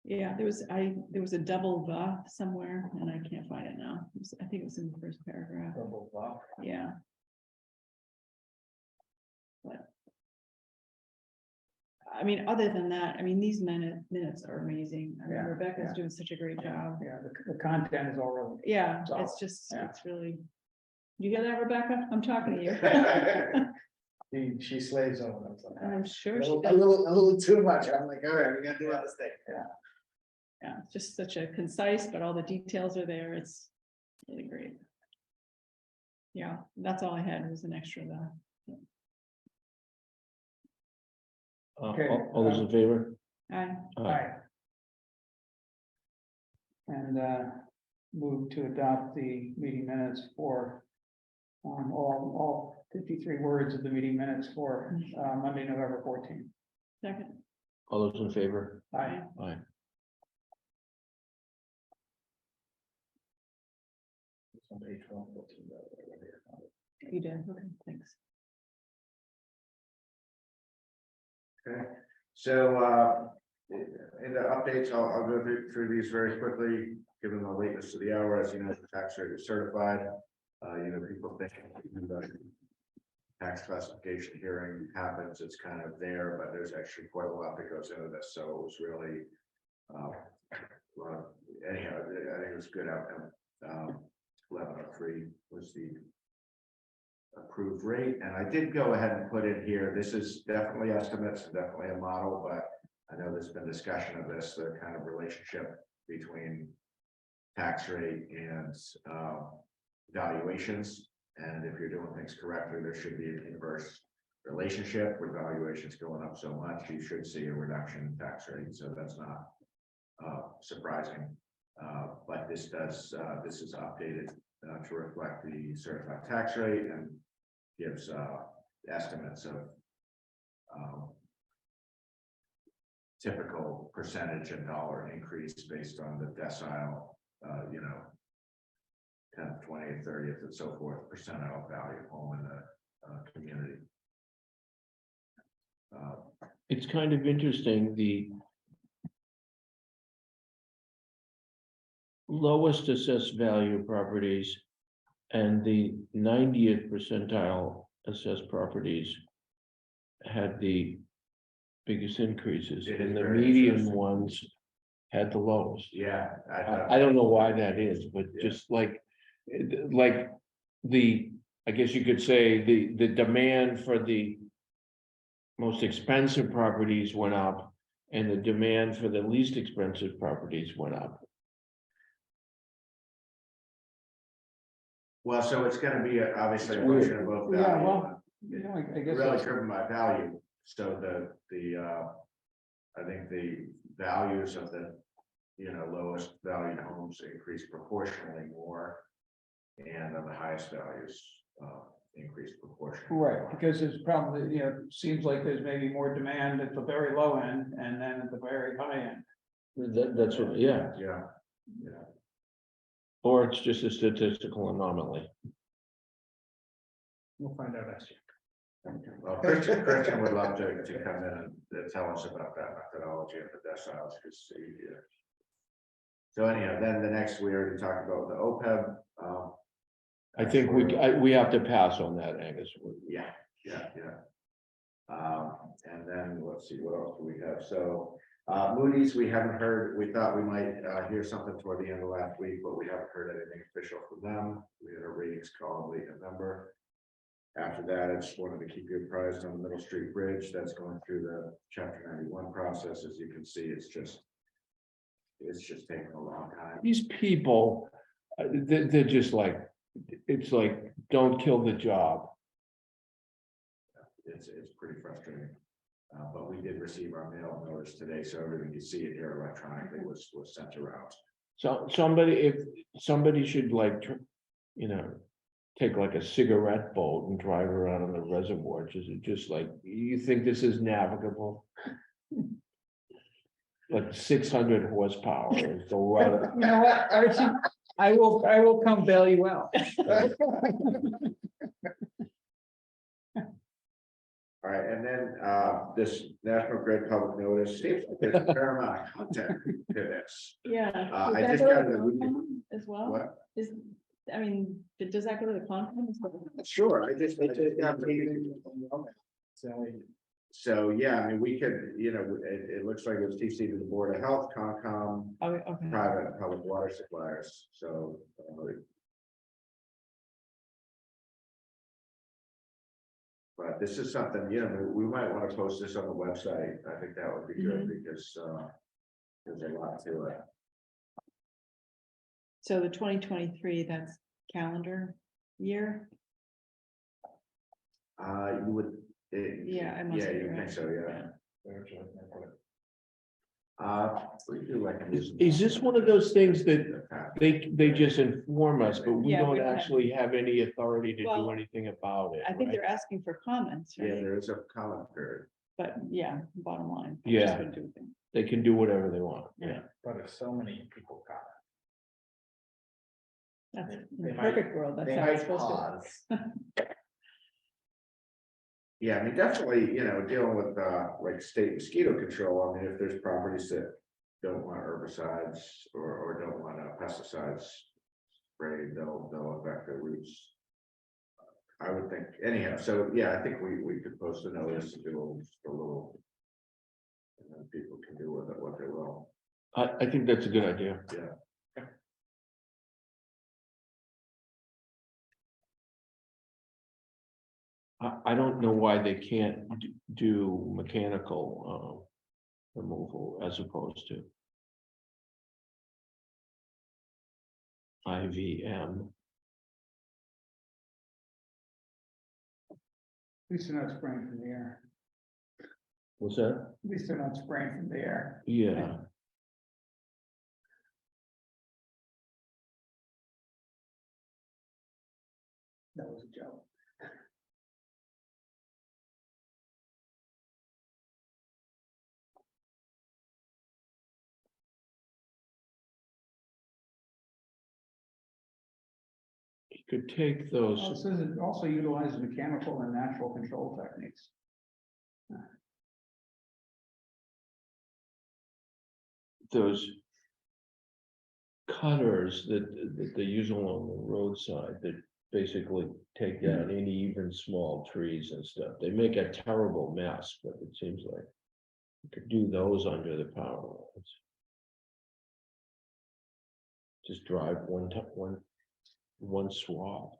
Yeah, there was a double the somewhere and I can't find it now. I think it was in the first paragraph. Double buff. Yeah. But. I mean, other than that, I mean, these minutes are amazing. I mean, Yeah, Rebecca's yeah. doing such a great job. Yeah, the content is all really. Yeah, Solid, it's just, yeah. it's really. You hear that, Rebecca? I'm talking to you. She slays over them sometimes. I'm sure A she little, does. a little too much. I'm like, all right, we gotta do this thing. Yeah, it's just such a concise, but all the details are there. It's really great. Yeah, that's all I had was an extra the. Okay, All those in favor? I, Aye. And move to adopt the meeting minutes for all 53 words of the meeting minutes for Monday, November 14th. second, All those in favor? Aye. Aye. It's on page 12, 14, you did, okay, thanks. Okay, so, in the updates, I'll go through these very quickly, given the lateness of the hour. As you know, the tax rate is certified. People think when the tax classification hearing happens, it's kind of there, but there's actually quite a lot that goes into this, so it was really, anyhow, I think it was a good outcome. 1103 was the approved rate, and I did go ahead and put in here, this is definitely estimates and definitely a model, but I know there's been discussion of this, the kind of relationship between tax rate and valuations, and if you're doing things correctly, there should be an inverse relationship with valuations going up so much, you should see a reduction in tax rate, so that's not surprising. But this is updated to reflect the certified tax rate and gives estimates of typical percentage and dollar increase based on the decile, 10th, 20th, 30th, and so forth percentile value of home in the community. It's kind of interesting, the lowest assessed value properties and the 90th percentile assessed properties had the biggest increases, It is and the very median interesting. ones had the lowest. Yeah, I don't know why that is, but Yeah. just like the, I guess you could say, the demand for the most expensive properties went up and the demand for the least expensive properties went up. well, so it's going to be obviously a It's weird. function of both Yeah, value well, and I guess really that's- driven by value. So I think the values of the lowest valued homes increase proportionally more, and of the highest values increase proportionally. right, because there's probably, seems like there's maybe more demand at the very low end and then at the very high end. That's what, yeah, Yeah. or it's just a statistical anomaly. We'll find out next year. Well, Christian would love to come in and tell us about that methodology of the deciles, because so anyhow, then the next, we already talked about the OPEB. I think we have to pass on that, Angus. Yeah. And then let's see, what else do we have? So Moody's, we haven't heard, we thought we might hear something toward the end of last week, but we haven't heard anything official from them. We had a ratings call in late November. After that, I just wanted to keep you apprised on the Middle Street Bridge. That's going through the Chapter 91 process. As you can see, it's just taking a long time. These people, they're just like, it's like, don't kill the job. It's pretty frustrating. But we did receive our mail notice today, so everything you see it here electronically was sent around. So if somebody should like, take like a cigarette boat and drive around on the reservoir, just like, you think this is navigable? Like but 600 horsepower is the right. You know what, Archie, I will come bail you out. All right, and then, this National Grid public notice, seems like there's a fair amount of content to this. Yeah. I Does that just go to got the the- Concom As well, What? does that go to the Concom as well? Sure, I just got reading. So, yeah, I mean, we could, it looks like it's TC to the Board of Health, Concom, Oh, okay. private and public water suppliers, so. But this is something, we might want to post this on the website. I think that would be good because, there's a lot to it. So the 2023, that's calendar year? You would. Yeah, I must Yeah, be you think right. so, yeah. We do like. Is this one of those things that they just inform us, but we Yeah, don't we don't have- actually have any authority to do Well, anything about it? I think right? they're asking for comments, Yeah, right? there is a comment period. But yeah, bottom line. Yeah. just couldn't do anything. They can do whatever they want. Yeah. But if so many people got That's in They the might- perfect world, that's they how it's might supposed to. pause. Yeah, I mean, definitely, dealing with, like state mosquito control, I mean, if there's properties that don't want herbicides or don't want pesticides sprayed, they'll affect their roots. I would think anyhow, so yeah, I think we could post a notice and do a little. And then people can do with it what they will, I think that's a good idea. yeah. I don't know why they can't do mechanical removal as opposed to IVM. At least they're not spraying from the air. What's that? At least they're not spraying from the air. Yeah, That was a joke. you could take those. Well, it says it also utilizes mechanical and natural control techniques. Those cutters that they use along the roadside that basically take down any even small trees and stuff. They make a terrible mess, but it seems like you could do those under the power lines. Just drive one swath.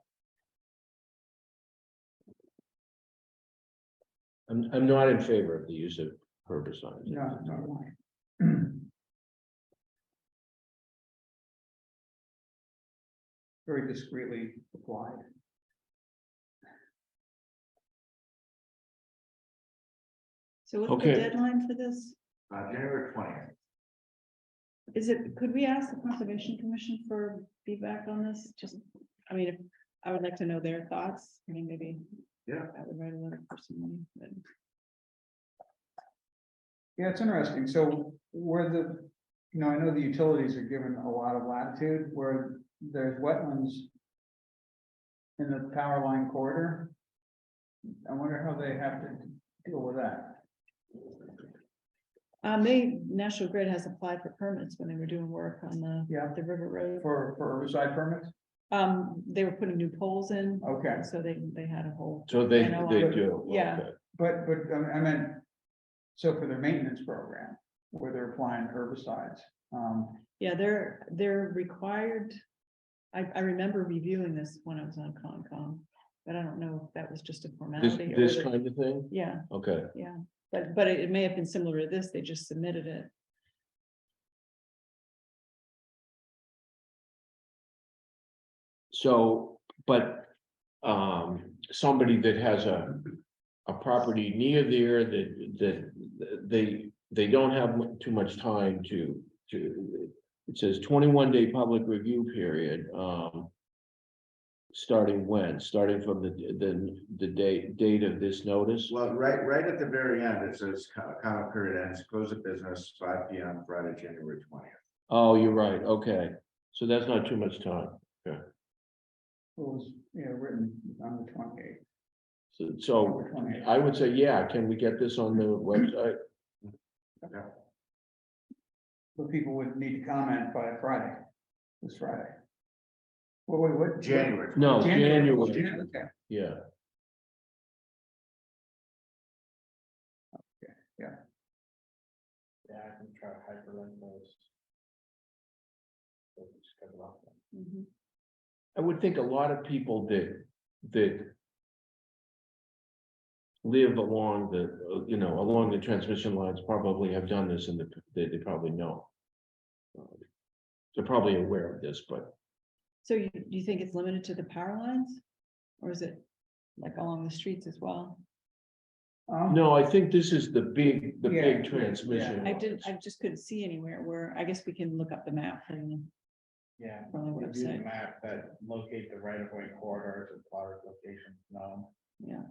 I'm not in favor of the use of herbicides. No, no, why? Very discreetly applied. So what's the Okay. deadline for this? January 20th. Is it, could we ask the Conservation Commission for feedback on this? Just, I mean, if, I would like to know their thoughts. I mean, maybe. Yeah. I would write a letter personally, but. Yeah, it's interesting. So where I know the utilities are given a lot of latitude where there's wetlands in the power line corridor. I wonder how they have to deal with that. National Grid has applied for permits when they were doing work on the River Road. For herbicide permits? They were putting new poles in, Okay, so they had a whole. So they I know, do. yeah. Okay. but I meant, so for their maintenance program, where they're applying herbicides, Yeah, they're required. I remember reviewing this when I was on Concom, but I don't know if that was just a formality. or This whether- kind of thing? Yeah, Okay. yeah, but it may have been similar to this, they just submitted it. So, but, somebody that has a property near there that they don't have too much time to, it says 21-day public review period. starting when? Starting from the date of this notice? Well, right at the very end, it says comment period ends, close of business, 5 p.m. Friday, January 20th. Oh, you're right, okay, so that's not too much time, It was, written on the 28th. so I would say, yeah, can we get this on the website? But people would need to comment by Friday, this Friday. Wait, what? January. No, January, Okay. yeah, Yeah, I can try to hyperlink those. So just cut it off. Mhm. I would think a lot of people that live along along the transmission lines probably have done this and they probably know. They're probably aware of this, but So do you think it's limited to the power lines? Or is it like along the streets as well? no, I think this is the big Yeah, transmission. I just couldn't see anywhere where, I guess we can look up the map and Yeah. on the Review the website. map that locate the right of way corridors and plotter locations known. Yeah,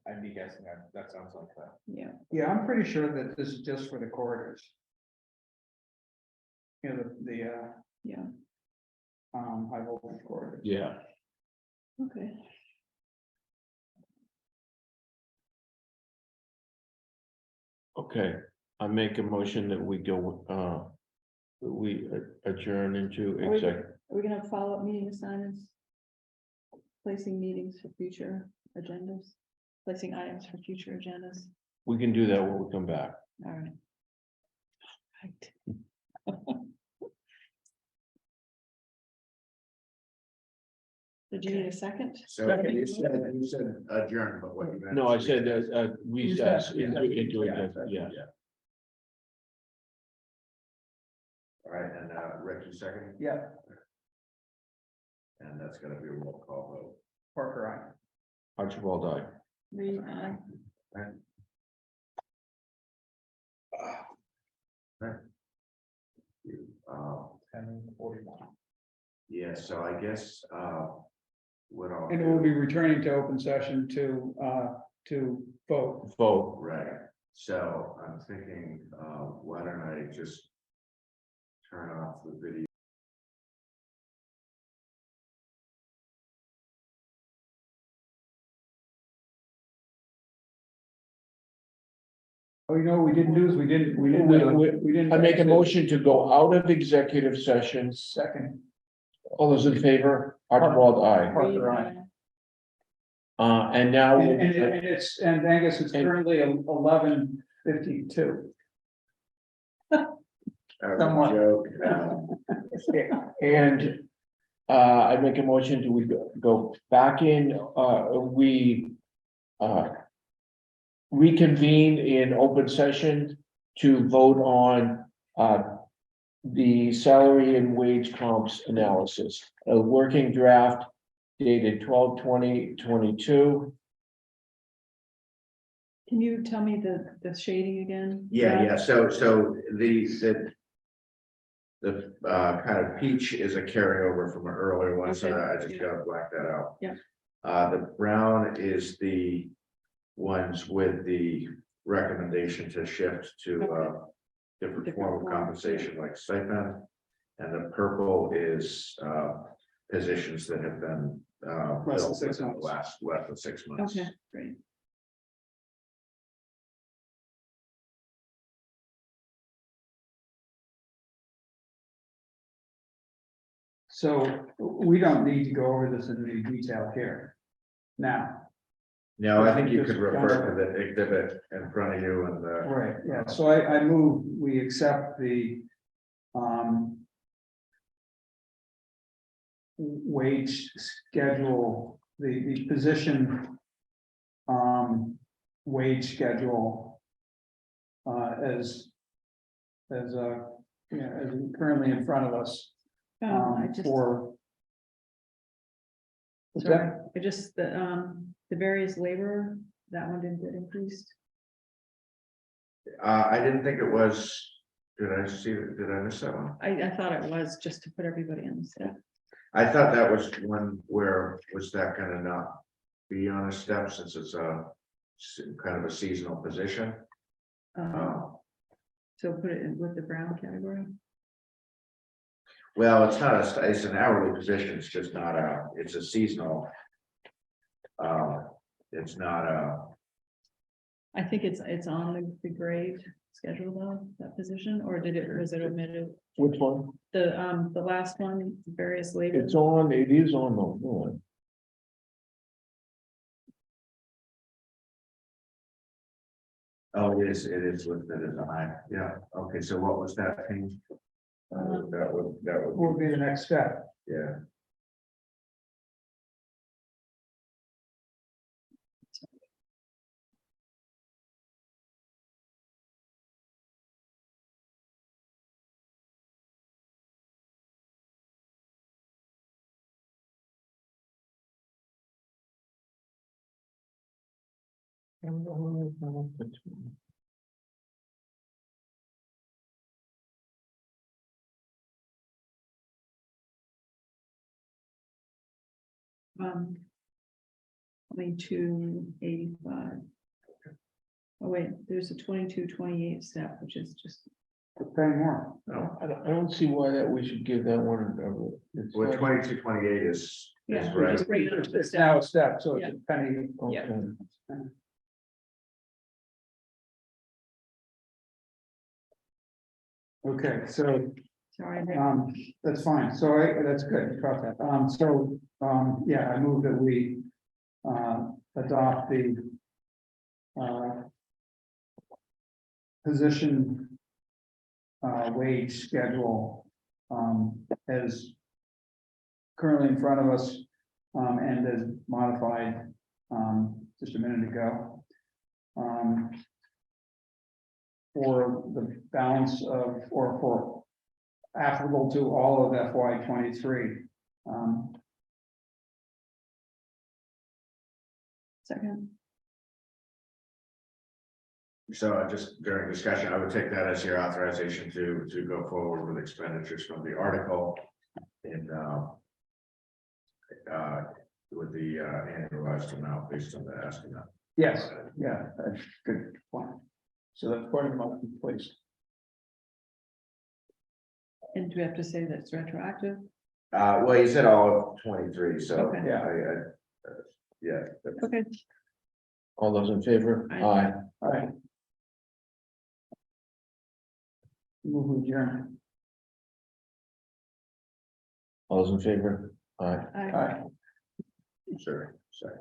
I'd be guessing that sounds like that. yeah. Yeah, I'm pretty sure that this is just for the corridors. Yeah, High voltage corridors. Yeah, okay. okay, I make a motion that we go, that we adjourn into Are we exec. are we gonna have follow-up meeting assignments? Placing meetings for future agendas, placing items for future agendas, We can do that when we come back. all right. Right. Did you need a second? So you said adjourn, but what you meant? No, I is said recess. recess Yeah. into Yeah. yeah. All right, and Rick, you second, Yeah, and that's gonna be a roll call vote. Parker, I. Archibald, aye. Read, aye. Uh, 10:41. yeah, so I guess, what I'll. And we'll be returning to open session to vote. Vote. Right, so I'm thinking, why don't I just turn off the video? Oh, what we didn't do is we didn't. I make a motion to go out of executive sessions. Second. All those in favor? Archibald, aye. Parker, aye. And now. And Angus, it's currently 11:52. Somewhat. Joke. And I make a motion to we go back in, we reconvene in open session to vote on the salary and wage comps analysis, a working draft dated 12/20/22. Can you tell me the shading again? Yeah, so the kind of peach is a carryover from an earlier one, so Okay, I just yeah. gotta black that out. Yeah. The brown is the ones with the recommendation to shift to different Different form of form, compensation like stipend. And the purple is positions that have been Less than filled 6 within the months. less than 6 months. Okay, great. So we don't need to go over this in any detail here. Now, No, I think you could Just refer kind to the exhibit in front of you and right, yeah, so I move, we accept the wage schedule, the position wage schedule as currently in front of us I just, for. What's sorry, that? I just, the various labor, that one didn't get increased. I didn't think it was, did I miss that one? I thought it was just to put everybody on the step. I thought that was one where was that gonna not be on a step since it's a kind of a seasonal position? So put it in with the brown category. Well, it's not it's an hourly position, it's just not it's a seasonal. It's not I think it's on the grade schedule though, that position, or was it omitted? Which one? The last one, various labels. It's on, it is on the one. oh, it is listed as a high, yeah, okay, so what was that change? That What would be the next step? yeah. Um, 2285. Oh, wait, there's a 2228 step, which is just, Paying more. No, I don't see why that we should give that one. It's well, not- 2228 is yeah, right. just bring it up to the It's now a step, so it's Yeah. a penny. Yeah. Okay. Okay, so, Sorry. Rick. that's fine, so that's good, you caught that, yeah, I move that we, adopt the, position, wage schedule, as currently in front of us, and as modified, just a minute ago. For the balance of, or for applicable to all of FY '23. Second, So just during discussion, I would take that as your authorization to go forward with expenditures from the article. And with the annualized amount based on the estimate. Yes, yeah, that's good point. So that's part of the motion, please. and do we have to say that it's retroactive? Well, you said all of 23, so Okay. yeah, yeah. Okay. All those in favor? Aye. Aye. All right. Move adjourned. All those in favor? Aye. Aye. All right. Sure, sorry.